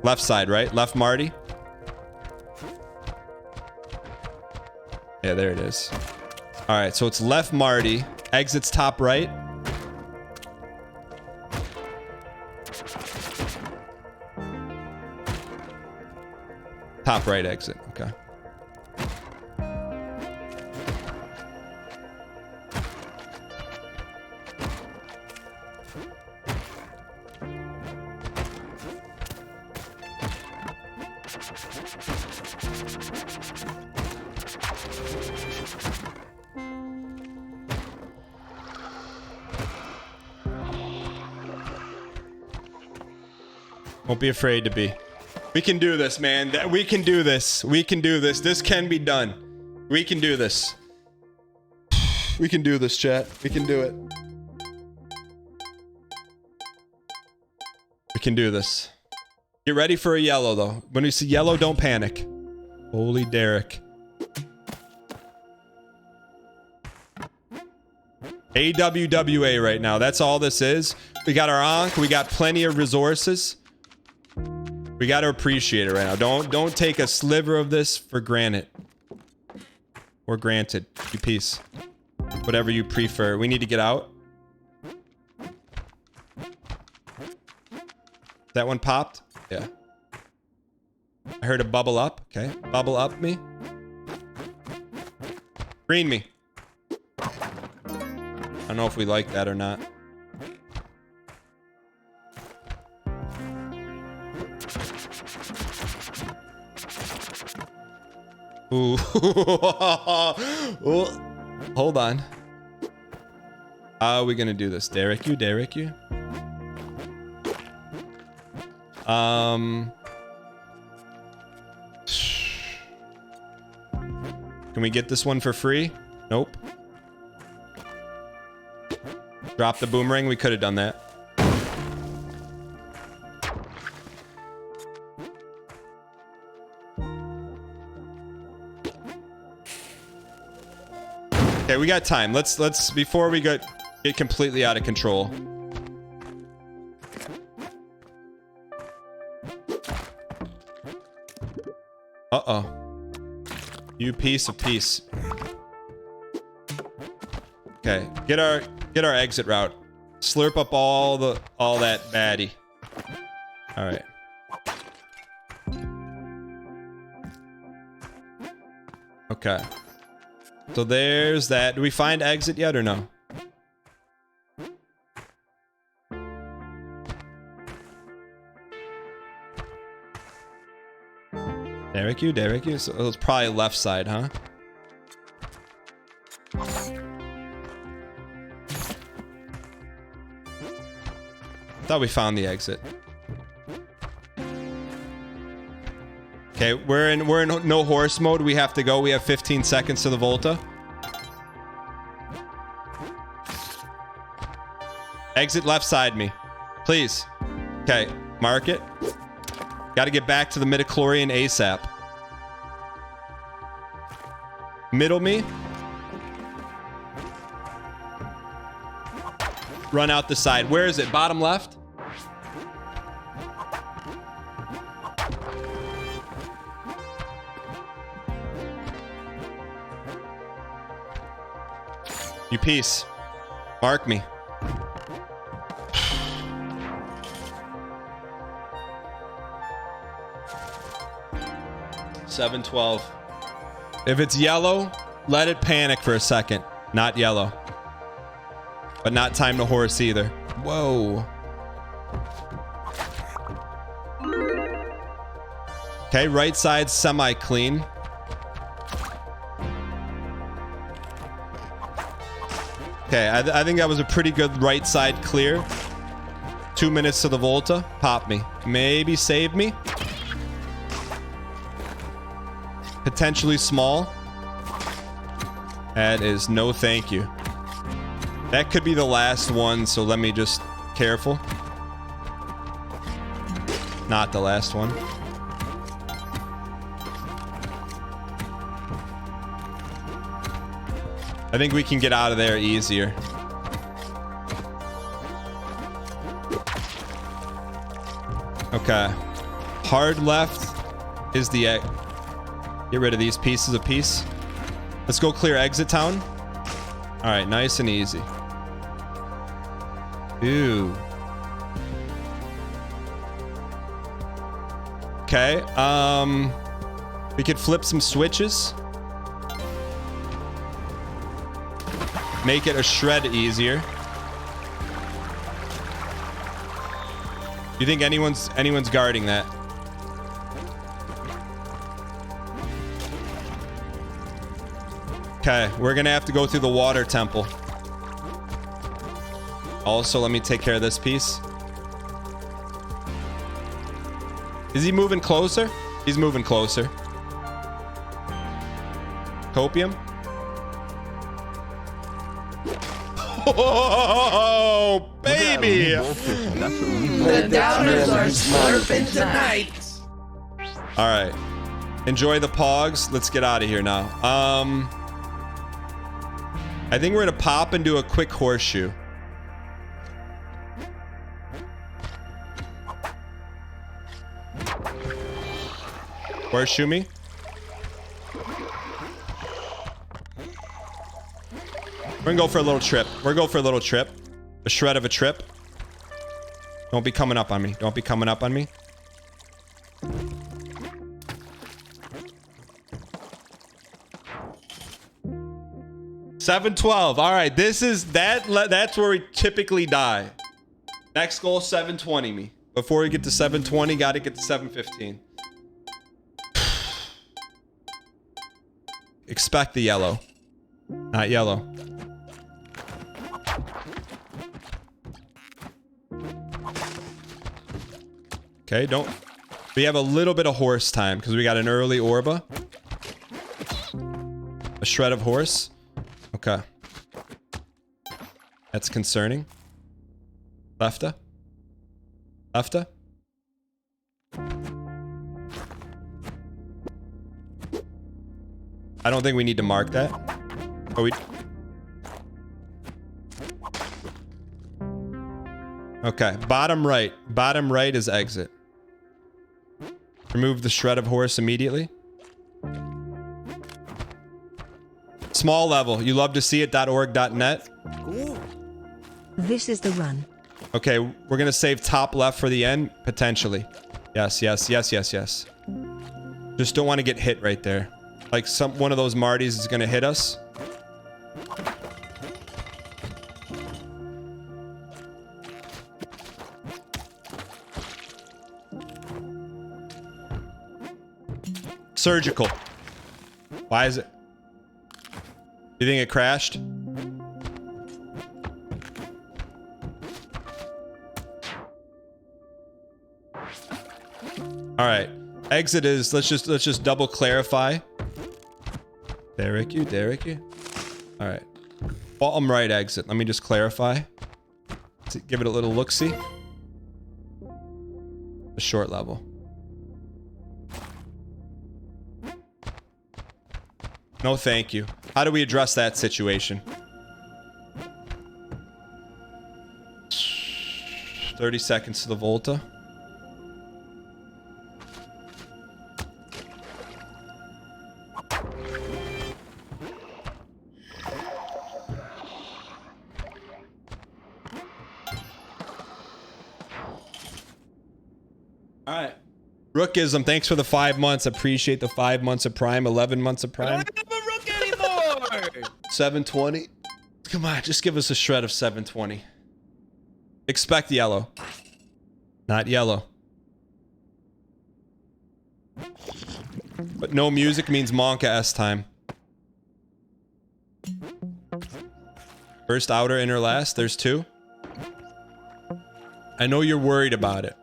Left side, right? Left Marty? Yeah, there it is. All right, so it's left Marty. Exits top right. Top right exit. Okay. Don't be afraid to be. We can do this, man. We can do this. We can do this. This can be done. We can do this. We can do this, chat. We can do it. We can do this. Get ready for a yellow, though. When you see yellow, don't panic. Holy Derek. AWWA right now. That's all this is. We got our Ankh. We got plenty of resources. We got to appreciate it right now. Don't take a sliver of this for granted. Or granted. You peace. Whatever you prefer. We need to get out. That one popped? Yeah. I heard a bubble up. Okay. Bubble up me. Green me. I don't know if we like that or not. Ooh. Ooh. Hold on. How are we gonna do this? Derek you, Derek you. Can we get this one for free? Nope. Drop the boomerang. We could have done that. Okay, we got time. Let's before we get completely out of control. Uh-oh. You piece of peace. Okay, get our exit route. Slurp up all that baddie. All right. Okay. So there's that. Do we find exit yet or no? Derek you, Derek you. So it's probably left side, huh? Thought we found the exit. Okay, we're in no horse mode. We have to go. We have 15 seconds to the Volta. Exit left side me. Please. Okay, mark it. Got to get back to the midichlorian ASAP. Middle me. Run out the side. Where is it? Bottom left? You piece. Mark me. $7.12. If it's yellow, let it panic for a second. Not yellow. But not time to horse either. Whoa. Okay, right side semi-clean. Okay, I think that was a pretty good right side clear. 2 minutes to the Volta. Pop me. Maybe save me. Potentially small. That is no thank you. That could be the last one, so let me just... Careful. Not the last one. I think we can get out of there easier. Okay. Hard left is the egg. Get rid of these pieces of piece. Let's go clear exit town. All right, nice and easy. Ooh. Okay. We could flip some switches. Make it a shred easier. You think anyone's guarding that? Okay, we're gonna have to go through the water temple. Also, let me take care of this piece. Is he moving closer? He's moving closer. Copium? Oh, baby! The downers are slurping tonight. All right. Enjoy the pogs. Let's get out of here now. I think we're gonna pop and do a quick horseshoe. Horseshoe me. We're gonna go for a little trip. We're gonna go for a little trip. A shred of a trip. Don't be coming up on me. Don't be coming up on me. $7.12. All right, this is that. That's where we typically die. Next goal, 720 me. Before we get to 720, got to get to 715. Expect the yellow. Not yellow. Okay, don't... We have a little bit of horse time because we got an early Orba. A shred of horse. Okay. That's concerning. Lefta. Lefta. I don't think we need to mark that. Oh, we... Okay, bottom right. Bottom right is exit. Remove the shred of horse immediately. Small level. You love to see it. .org.net. This is the run. Okay, we're gonna save top left for the end, potentially. Yes, yes, yes, yes, yes. Just don't want to get hit right there. Like one of those Martys is gonna hit us. Surgical. Why is it? You think it crashed? All right. Exit is, let's just double clarify. Derek you. All right. Bottom right exit. Let me just clarify. to give it a little look-see. A short level. No, thank you. How do we address that situation? 30 seconds to the Volta. All right. Rookism, thanks for the 5 months. Appreciate the 5 months of Prime, 11 months of Prime. I don't have a rook anymore. 720. Come on, just give us a shred of 720. Expect yellow. Not yellow. But no music means Monka S time. First outer, inner last. There's 2. I know you're worried about it.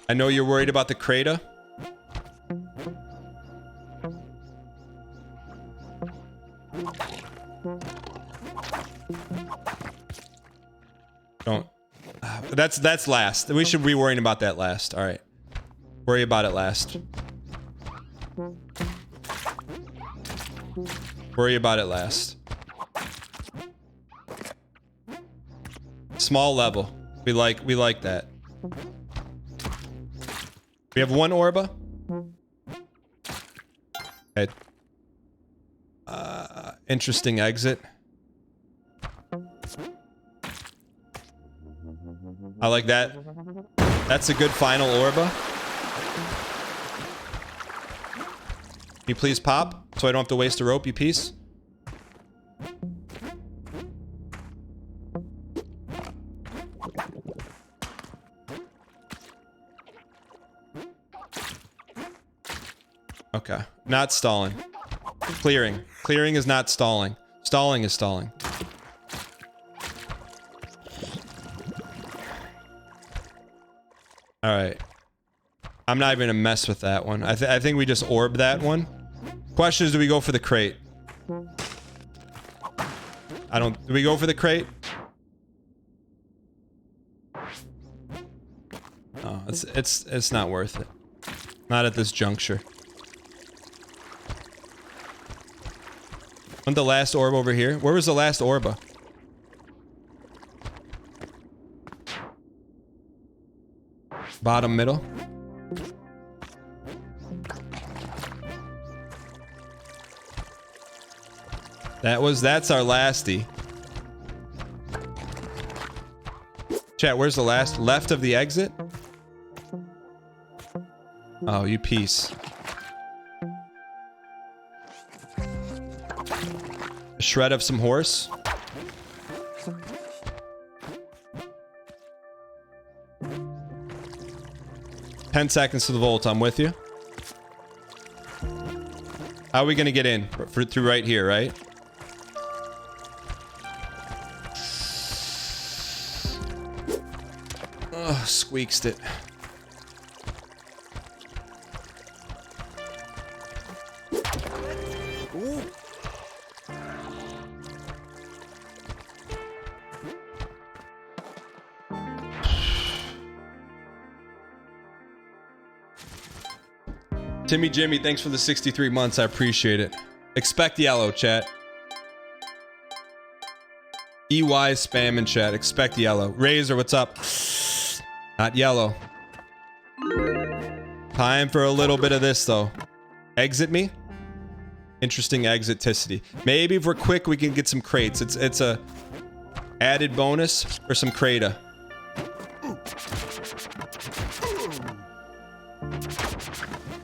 I know you're worried about the crater. Don't. That's last. We should be worrying about that last. All right. Worry about it last. Worry about it last. Small level. We like that. We have 1 Orba. Okay. Interesting exit. I like that. That's a good final Orba. Can you please pop so I don't have to waste a rope, you piece? Okay. Not stalling. Clearing. Clearing is not stalling. Stalling is stalling. All right. I'm not even gonna mess with that one. I think we just orb that one. Question is, do we go for the crate? Do we go for the crate? Oh, it's not worth it. Not at this juncture. Wasn't the last orb over here? Where was the last Orba? Bottom middle. That's our lasty. Chat, where's the last? Left of the exit? Oh, you piece. A shred of some horse. Ten seconds to the Volt. I'm with you. How are we gonna get in? Through right here, right? Oh, squeaked it. Ooh. Timmy Jimmy, thanks for the 63 months. I appreciate it. Expect yellow, chat. EY spam in chat. Expect yellow. Razor, what's up? Not yellow. Time for a little bit of this, though. Exit me? Interesting exit-ticity. Maybe if we're quick, we can get some crates. It's a added bonus for some crata.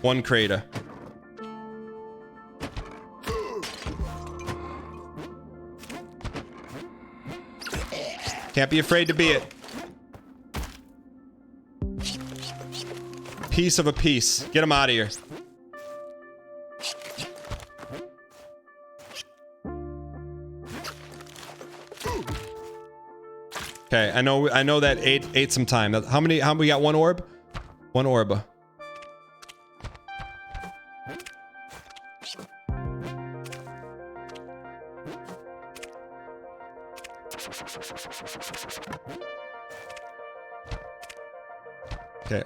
One crata. Can't be afraid to be it. Piece of a piece. Get him out of here. Okay, I know that ate some time. How many we got? 1 orb? 1 orba. Okay.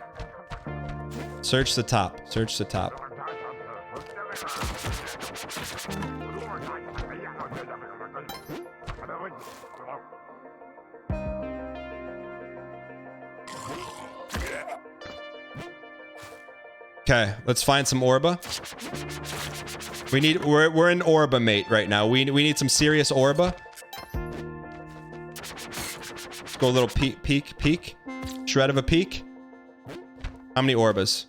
Search the top. Search the top. Okay, let's find some Orba. We're in Orba mate right now. We need some serious Orba. Let's go a little peek. Shred of a peek. How many Orbas?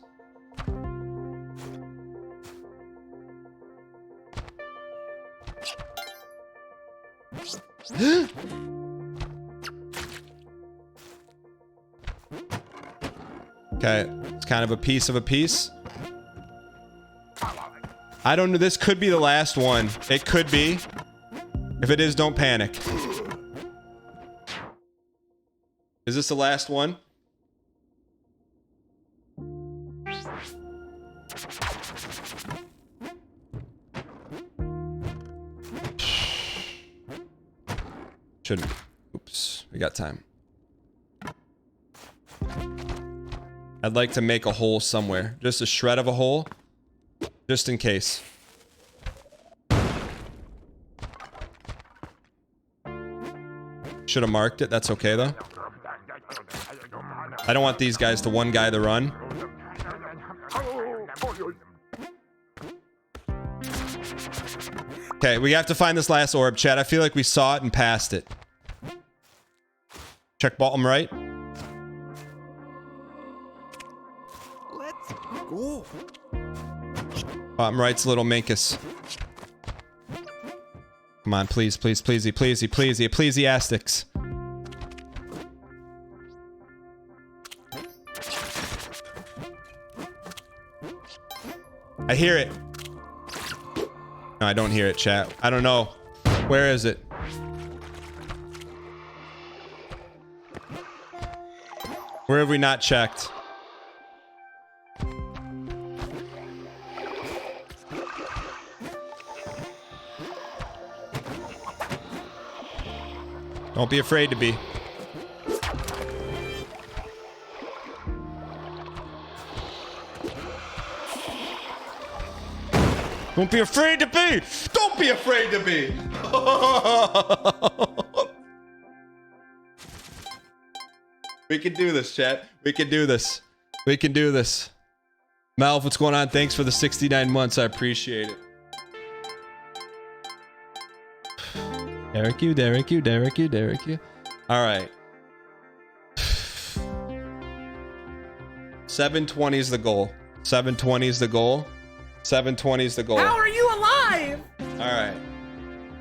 Okay, it's kind of a piece of a piece. I don't know. This could be the last one. It could be. If it is, don't panic. Is this the last one? Shouldn't. Oops. We got time. I'd like to make a hole somewhere. Just a shred of a hole. Just in case. Should have marked it. That's okay, though. I don't want these guys to one guy the run. Okay, we have to find this last orb, chat. I feel like we saw it and passed it. Check bottom right. Let's go. Bottom right's a little Minkus. Come on, please, please, pleasey, pleasey, pleasey, pleasyastics. I hear it. No, I don't hear it, chat. I don't know. Where is it? Where have we not checked? Don't be afraid to be. Don't be afraid to be! Don't be afraid to be! We can do this, chat. We can do this. We can do this. Malv, what's going on? Thanks for the 69 months. I appreciate it. Derek you, Derek you, Derek you, Derek you. All right. 720 is the goal. 720 is the goal. 720 is the goal. How are you alive? All right.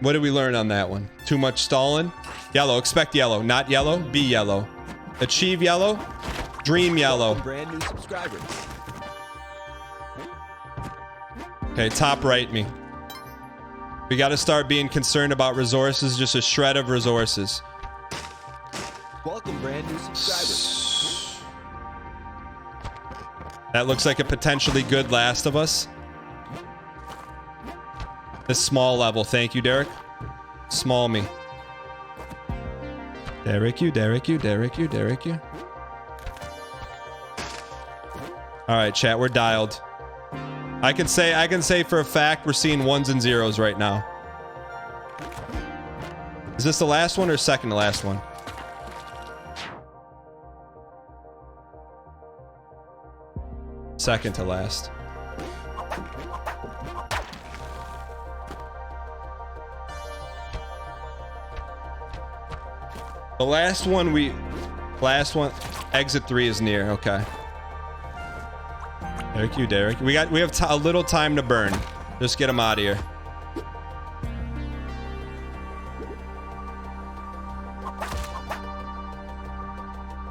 What did we learn on that one? Too much stalling? Yellow. Expect yellow. Not yellow. Be yellow. Achieve yellow. Dream yellow. Brand new subscribers. Okay, top right me. We got to start being concerned about resources. Just a shred of resources. Welcome, brand new subscribers. That looks like a potentially good Last of Us. This small level. Thank you, Derek. Small me. Derek you, Derek you, Derek you, Derek you. All right, chat, we're dialed. I can say for a fact we're seeing ones and zeros right now. Is this the last one or second to last one? Second to last. The last one, exit 3 is near. Okay. Derek, you, Derek. We have a little time to burn. Just get him out of here.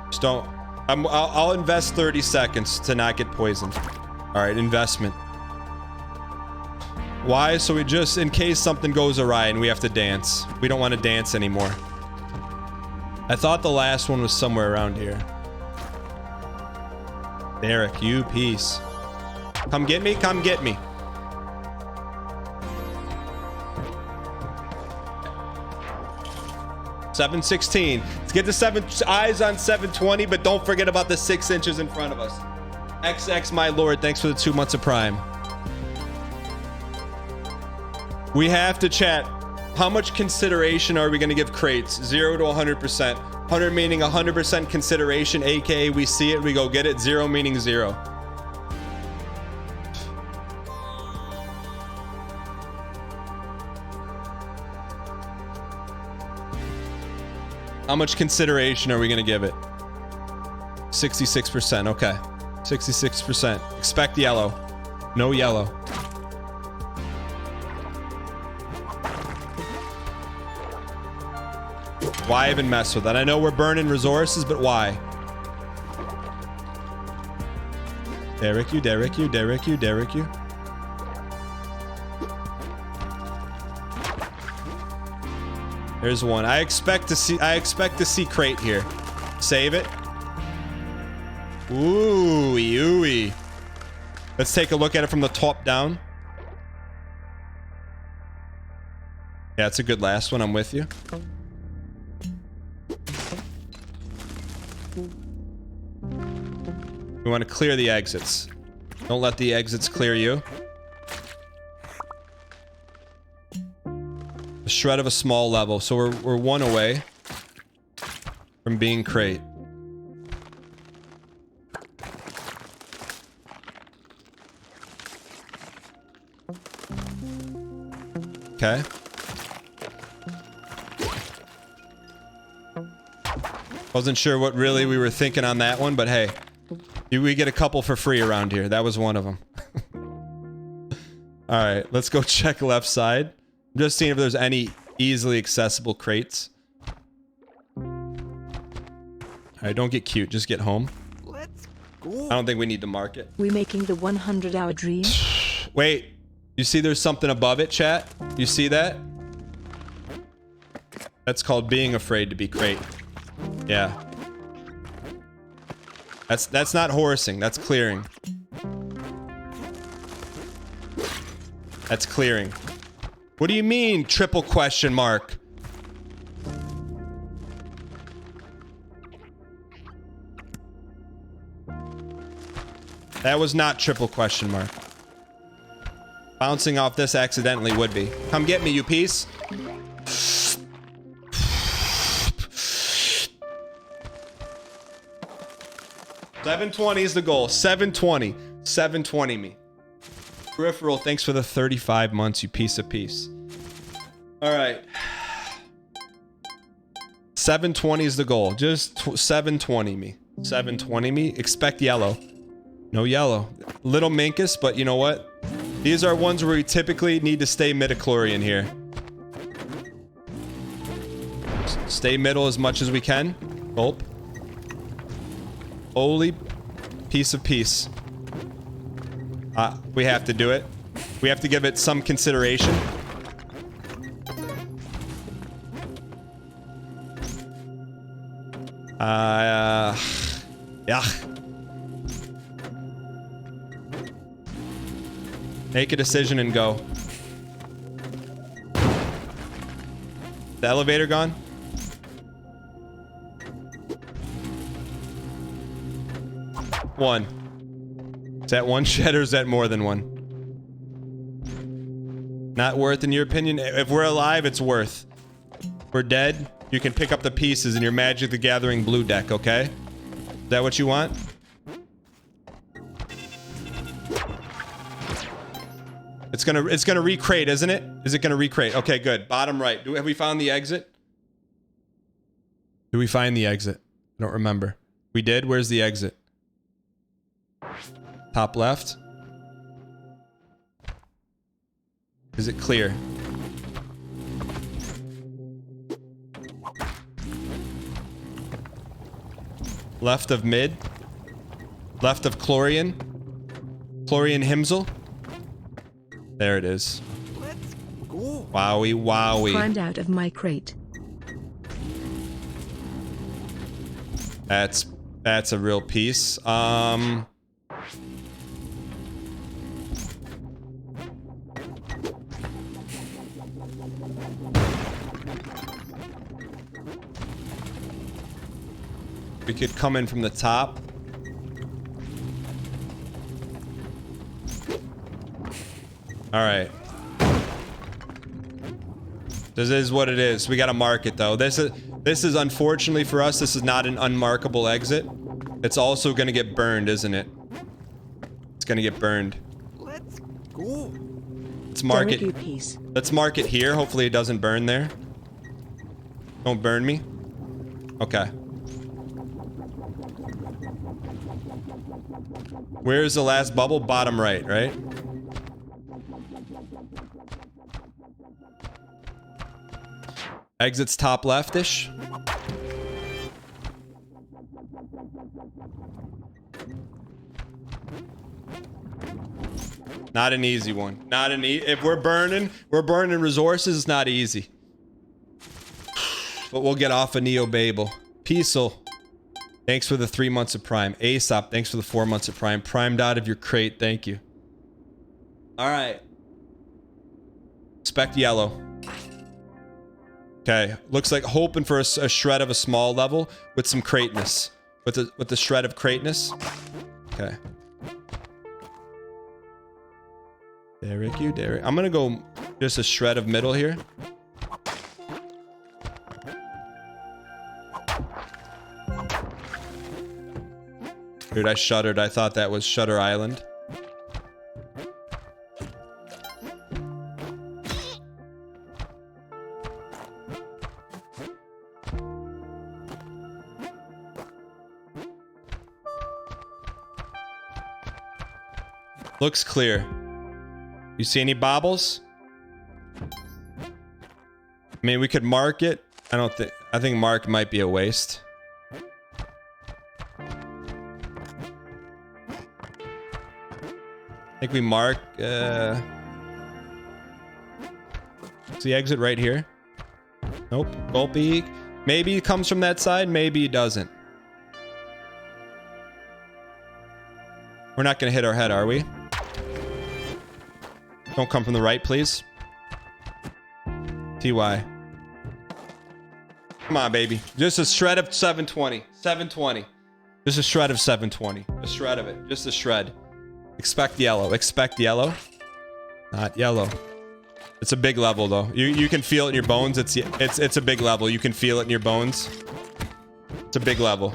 Just don't. I'll invest 30 seconds to not get poisoned. All right, investment. Why? So we just, in case something goes awry and we have to dance. We don't want to dance anymore. I thought the last one was somewhere around here. Derek, you piece. Come get me, come get me. 716. Let's get the 7 eyes on 720, but don't forget about the 6 inches in front of us. XX, my lord, thanks for the 2 months of Prime. We have to chat. How much consideration are we going to give crates? 0 to 100%. 100 meaning 100% consideration, aka we see it, we go get it. 0 meaning 0. How much consideration are we going to give it? 66%. Okay. 66%. Expect yellow. No yellow. Why even mess with that? I know we're burning resources, but why? Derek you, Derek you, Derek you, Derek you. There's one. I expect to see crate here. Save it. Ooh, ooey. Let's take a look at it from the top down. Yeah, it's a good last one. I'm with you. We want to clear the exits. Don't let the exits clear you. A shred of a small level, so we're 1 away from being crate. Okay. Wasn't sure what really we were thinking on that one, but hey, we get a couple for free around here. That was one of them. All right, let's go check left side. I'm just seeing if there's any easily accessible crates. All right, don't get cute. Just get home. Let's go. I don't think we need to mark it. We making the 100-hour dream? Wait. You see there's something above it, chat? You see that? That's called being afraid to be crate. Yeah. That's not horsing. That's clearing. That's clearing. What do you mean, triple question mark? That was not triple question mark. Bouncing off this accidentally would be. Come get me, you piece. $720 is the goal. 720. 720 me. Peripheral, thanks for the 35 months, you piece of piece. All right. 720 is the goal. Just 720 me. 720 me. Expect yellow. No yellow. Little minkus, but you know what? These are ones where we typically need to stay midichlorian here. Stay middle as much as we can. Gulp. Holy piece of peace. We have to do it. We have to give it some consideration. Yeah. Make a decision and go. The elevator gone? One. Is that one shed or is that more than one? Not worth in your opinion? If we're alive, it's worth. If we're dead, you can pick up the pieces in your Magic the Gathering blue deck, okay? Is that what you want? It's gonna recrate, isn't it? Is it gonna recrate? Okay, good. Bottom right. Have we found the exit? Do we find the exit? I don't remember. We did? Where's the exit? Top left. Is it clear? Left of mid. Left of Chlorian. Chlorian Himsel. There it is. Let's go. Wowie, wowie. Climbed out of my crate. That's a real piece. We could come in from the top. All right. This is what it is. We gotta mark it though. This is unfortunately for us, this is not an unmarkable exit. It's also gonna get burned, isn't it? It's gonna get burned. Let's go. Let's mark it. Let's mark it here. Hopefully it doesn't burn there. Don't burn me. Okay. Where's the last bubble? Bottom right, right? Exits top leftish. Not an easy one. Not an if we're burning resources, it's not easy. But we'll get off of Neo Babel. Peaceful. Thanks for the 3 months of Prime. Aesop, thanks for the 4 months of Prime. Primed out of your crate, thank you. Alright. Expect yellow. Okay, looks like hoping for a shred of a small level with some crateness. With the shred of crateness. Okay. Derek, you Derek. I'm gonna go just a shred of middle here. Dude, I shuddered. I thought that was Shutter Island. Looks clear. You see any bobbles? I mean, we could mark it. I think mark might be a waste. I think we mark, see exit right here. Nope. Gulpy. Maybe it comes from that side. Maybe it doesn't. We're not going to hit our head, are we? Don't come from the right, please. TY. Come on, baby. Just a shred of 720. 720. Just a shred of 720. A shred of it. Just a shred. Expect yellow. Expect yellow. Not yellow. It's a big level, though. You can feel it in your bones. It's a big level. You can feel it in your bones. It's a big level.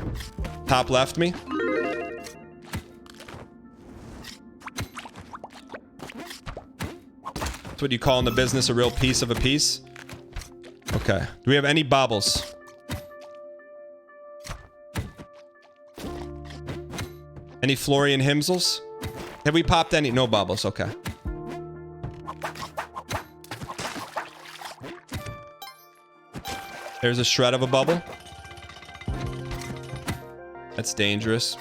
Top left me. What you call in the business a real piece of a piece. Okay. Do we have any bobbles? Any Florian Himsels? Have we popped any? No bobbles. Okay. There's a shred of a bubble. That's dangerous.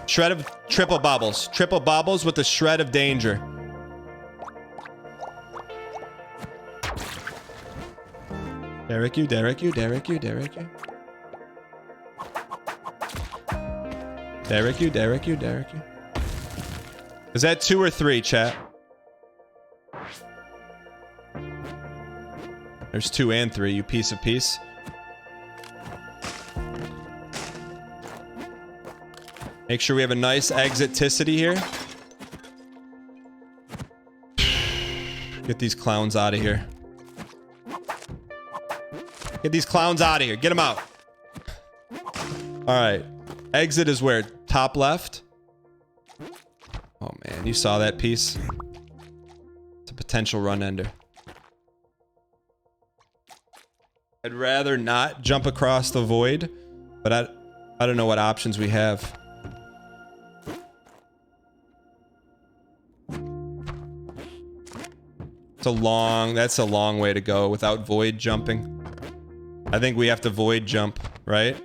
Shred of triple bobbles. Triple bobbles with a shred of danger. Derek you, Derek you, Derek you, Derek you. Derek you, Derek you, Derek you. Is that 2 or 3, chat? There's 2 and 3, you piece of piece. Make sure we have a nice exit-ticity here. Get these clowns out of here. Get these clowns out of here. Get them out. All right. Exit is where? Top left? Oh, man. You saw that piece? It's a potential run-ender. I'd rather not jump across the void, but I don't know what options we have. That's a long way to go without void jumping. I think we have to void jump, right?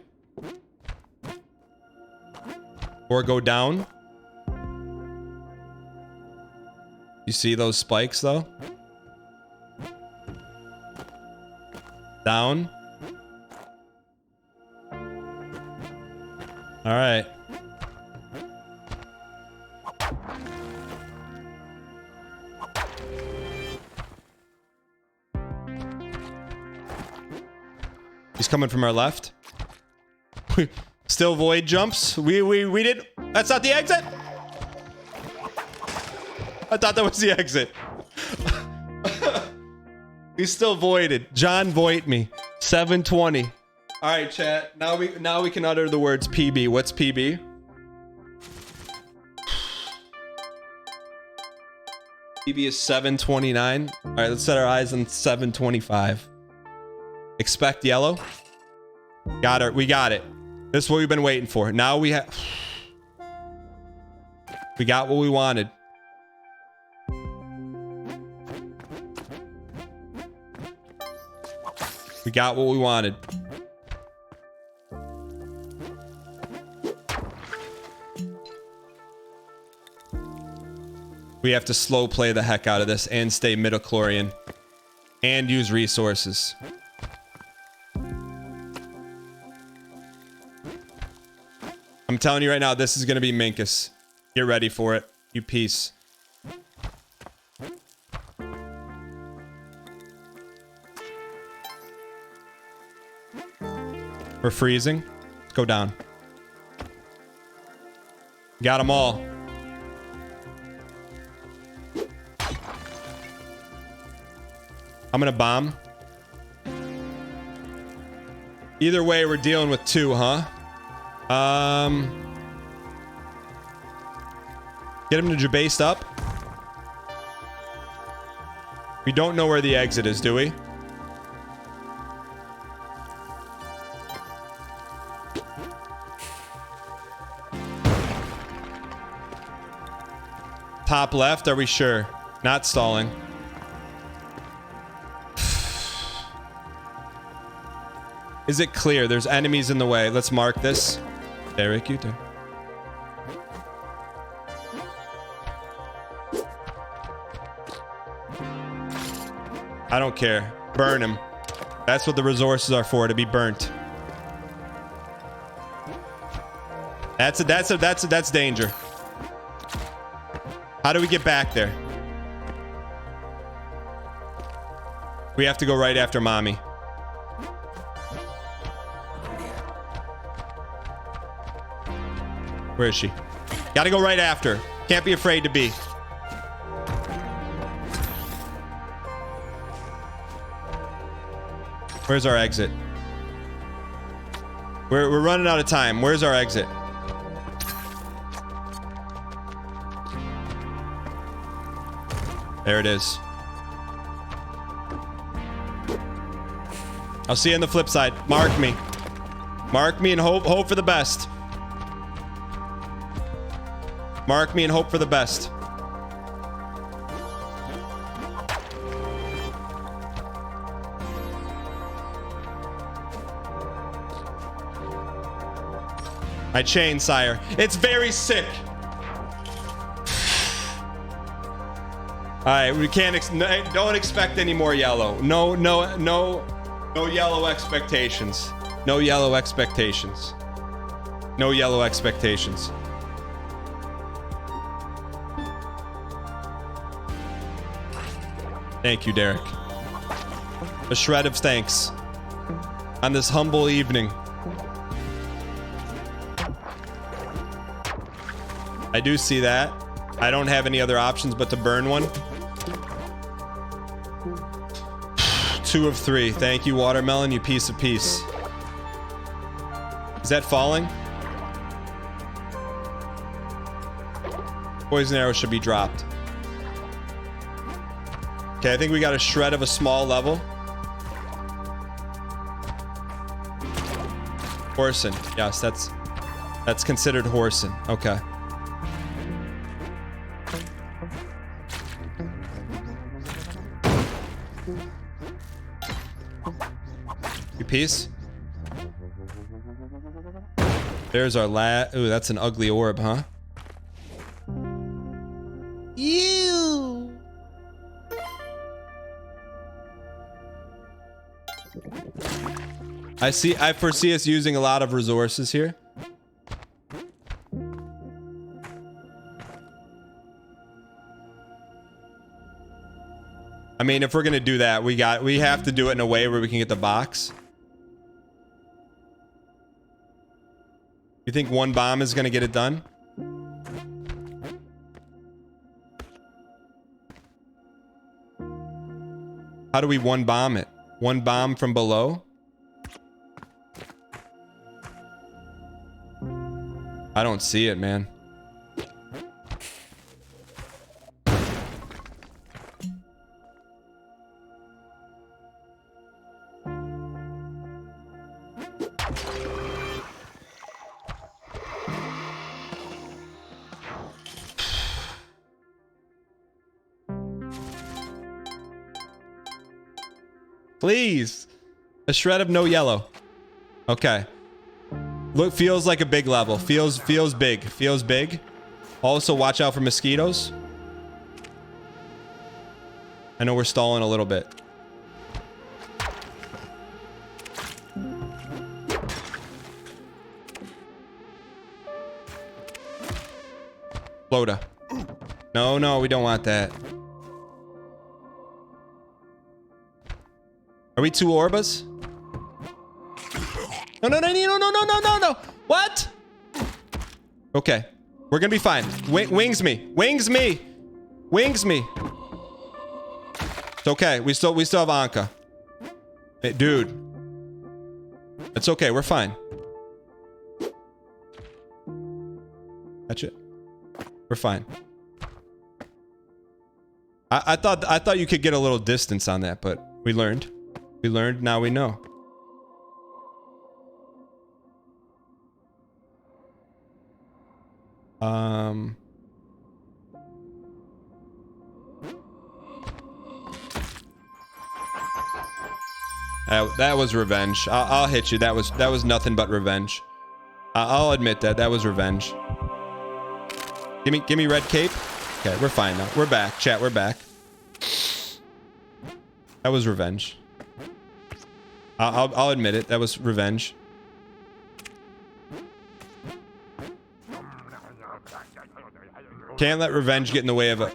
Or go down. You see those spikes though? Down. All right. He's coming from our left. Still void jumps. We did. That's not the exit. I thought that was the exit. He's still voided. John void me. 720. All right, chat. Now we can utter the words PB. What's PB? PB is 729. All right, let's set our eyes on 725. Expect yellow. Got it. We got it. This is what we've been waiting for. Now we have. We got what we wanted. We got what we wanted. We have to slow play the heck out of this and stay midichlorian and use resources. I'm telling you right now, this is going to be Minkus. Get ready for it, you piece. We're freezing. Let's go down. Got them all. I'm gonna bomb. Either way, we're dealing with 2, huh? Get him to jabased up. We don't know where the exit is, do we? Top left, are we sure? Not stalling. Is it clear? There's enemies in the way. Let's mark this. Derek, you do. I don't care. Burn him. That's what the resources are for, to be burnt. That's danger. How do we get back there? We have to go right after mommy. Where is she? Gotta go right after. Can't be afraid to be. Where's our exit? We're running out of time. Where's our exit? There it is. I'll see you on the flip side. Mark me. Mark me and hope for the best. Mark me and hope for the best. My chain, sire. It's very sick. All right, we can't. Don't expect any more yellow. No yellow expectations. No yellow expectations. No yellow expectations. Thank you, Derek. A shred of thanks on this humble evening. I do see that. I don't have any other options but to burn one. 2 of 3. Thank you, watermelon, you piece of peace. Is that falling? Poison arrow should be dropped. Okay, I think we got a shred of a small level. Horsing. Yes, that's considered horsing. Okay. You piece? There's our ooh, that's an ugly orb, huh? Ew. I foresee us using a lot of resources here. I mean, if we're gonna do that, we have to do it in a way where we can get the box. You think one bomb is gonna get it done? How do we one bomb it? One bomb from below? I don't see it, man. Please. A shred of no yellow. Okay. Look, feels like a big level. Feels big. Feels big. Also, watch out for mosquitoes. I know we're stalling a little bit. Floda. No, no, we don't want that. Are we two Orbas? No, no, no, no, no, no, no, no, no. What? Okay. We're gonna be fine. Wings me. Wings me. Wings me. It's okay. We still have Anka. Hey, dude. It's okay. We're fine. That's it. We're fine. I thought you could get a little distance on that, but we learned. We learned, now we know. That was revenge. I'll hit you. That was nothing but revenge. I'll admit that was revenge. Give me red cape. Okay, we're fine now. We're back, chat. We're back. That was revenge. I'll admit it. That was revenge. Can't let revenge get in the way of a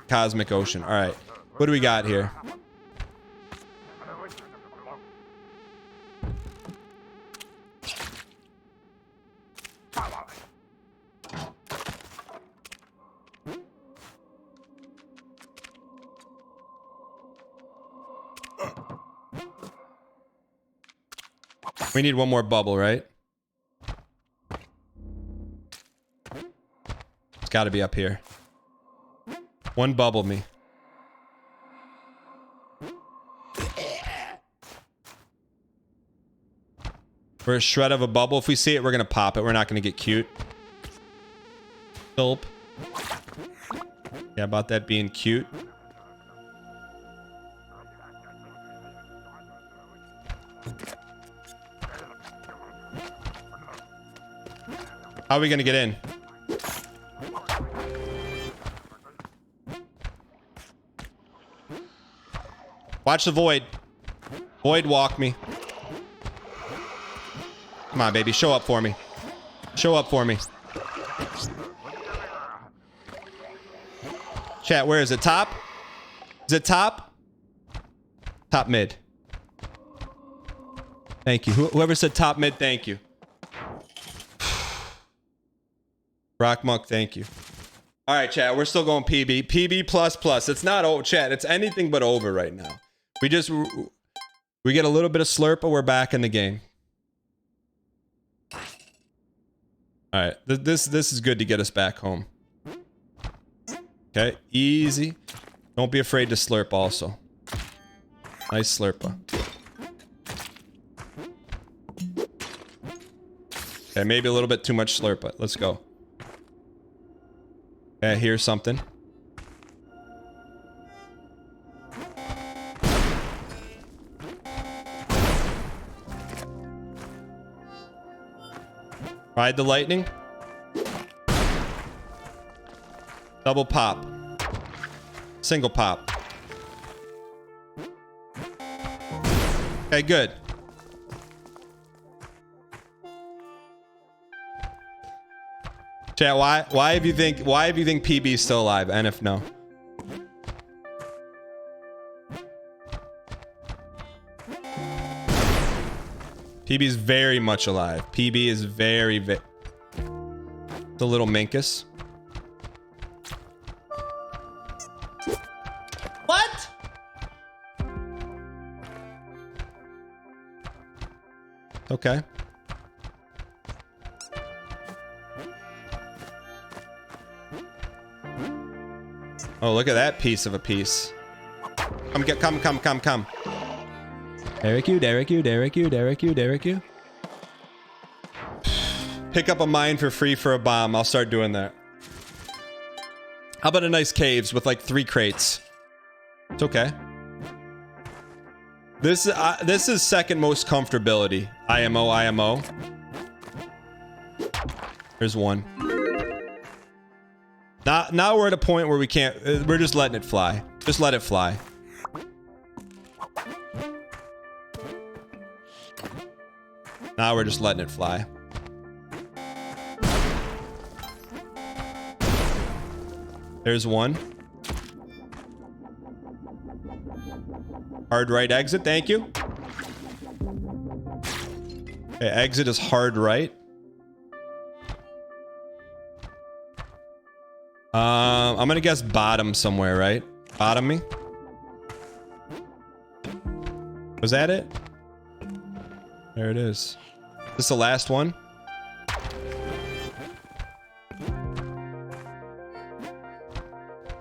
cosmic ocean. All right. What do we got here? We need one more bubble, right? It's got to be up here. One bubble me. We're a shred of a bubble. If we see it, we're going to pop it. We're not going to get cute. Gulp. Yeah, about that being cute. How are we going to get in? Watch the void. Void walk me. Come on, baby. Show up for me. Show up for me. Chat, where is it? Top? Is it top? Top mid. Thank you. Whoever said top mid, thank you. Rock Monk, thank you. All right, chat. We're still going PB. PB plus plus. It's not over, chat. It's anything but over right now. We get a little bit of slurp, but we're back in the game. All right. This is good to get us back home. Okay. Easy. Don't be afraid to slurp also. Nice slurpa. Okay, maybe a little bit too much slurp, but let's go. Okay, here's something. Ride the lightning. Double pop. Single pop. Okay, good. Chat, why have you think PB is still alive? And if no. PB is very much alive. PB is very The little minkus. What? Okay. Oh, look at that piece of a piece. Come. Derek you. Pick up a mine for free for a bomb. I'll start doing that. How about a nice caves with like 3 crates? It's okay. This is second most comfortability. IMO. There's one. Now we're at a point where we can't. We're just letting it fly. Just let it fly. Now we're just letting it fly. There's one. Hard right exit, thank you. Okay, exit is hard right. I'm gonna guess bottom somewhere, right? Bottom me? Was that it? There it is. This is the last one.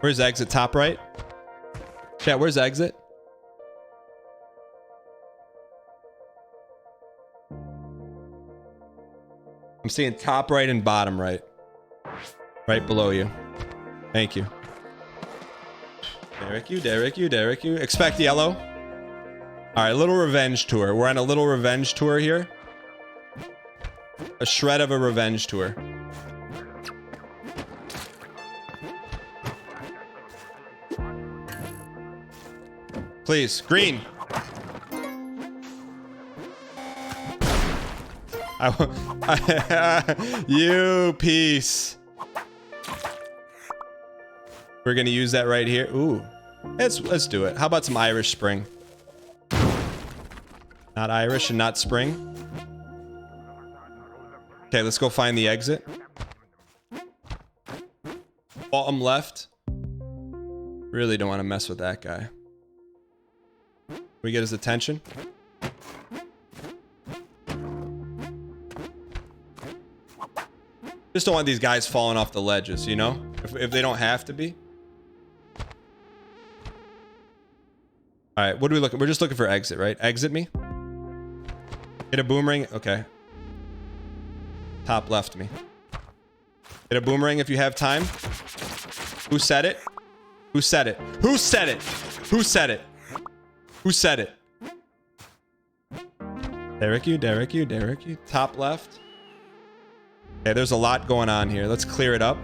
Where's exit? Top right? Chat, where's exit? I'm seeing top right and bottom right. Right below you. Thank you. Derek you. Expect yellow. Alright, little revenge tour. We're on a little revenge tour here. A shred of a revenge tour. Please, green. You piece. We're gonna use that right here. Ooh, let's do it. How about some Irish Spring? Not Irish and not Spring. Okay, let's go find the exit. Bottom left. Really don't want to mess with that guy. We get his attention. Just don't want these guys falling off the ledges, you know? If they don't have to be. Alright, what are we looking? We're just looking for exit, right? Exit me. Hit a boomerang. Okay. Top left me. Hit a boomerang if you have time. Who said it? Who said it? Who said it? Who said it? Who said it? Derek you. Top left. Okay, there's a lot going on here. Let's clear it up.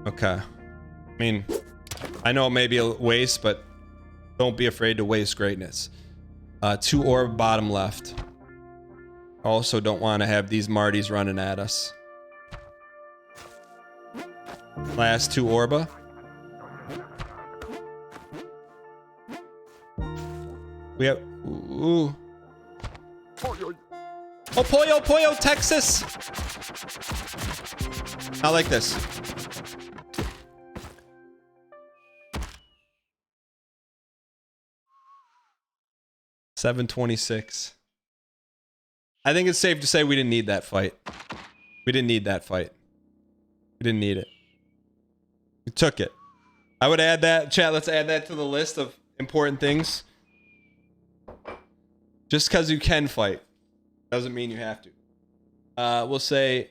Okay. I mean, I know it may be a waste, but don't be afraid to waste greatness. 2 orb bottom left. Also don't want to have these Martys running at us. Last 2 orba. We have... Ooh. Oh, Pollo, Texas! I like this. $726. I think it's safe to say we didn't need that fight. We didn't need that fight. We didn't need it. We took it. I would add that. Chat, let's add that to the list of important things. Just because you can fight doesn't mean you have to. We'll say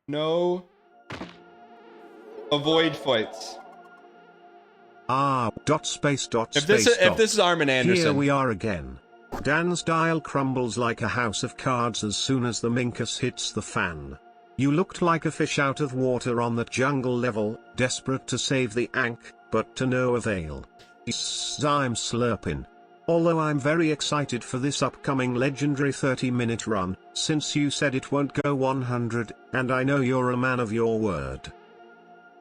no. Avoid fights. If this is Armin Anderson. Here we are again. Dan's dial crumbles like a house of cards as soon as the minkus hits the fan. You looked like a fish out of water on that jungle level, desperate to save the Ankh, but to no avail. I'm slurping. Although I'm very excited for this upcoming legendary 30-minute run, since you said it won't go 100, and I know you're a man of your word.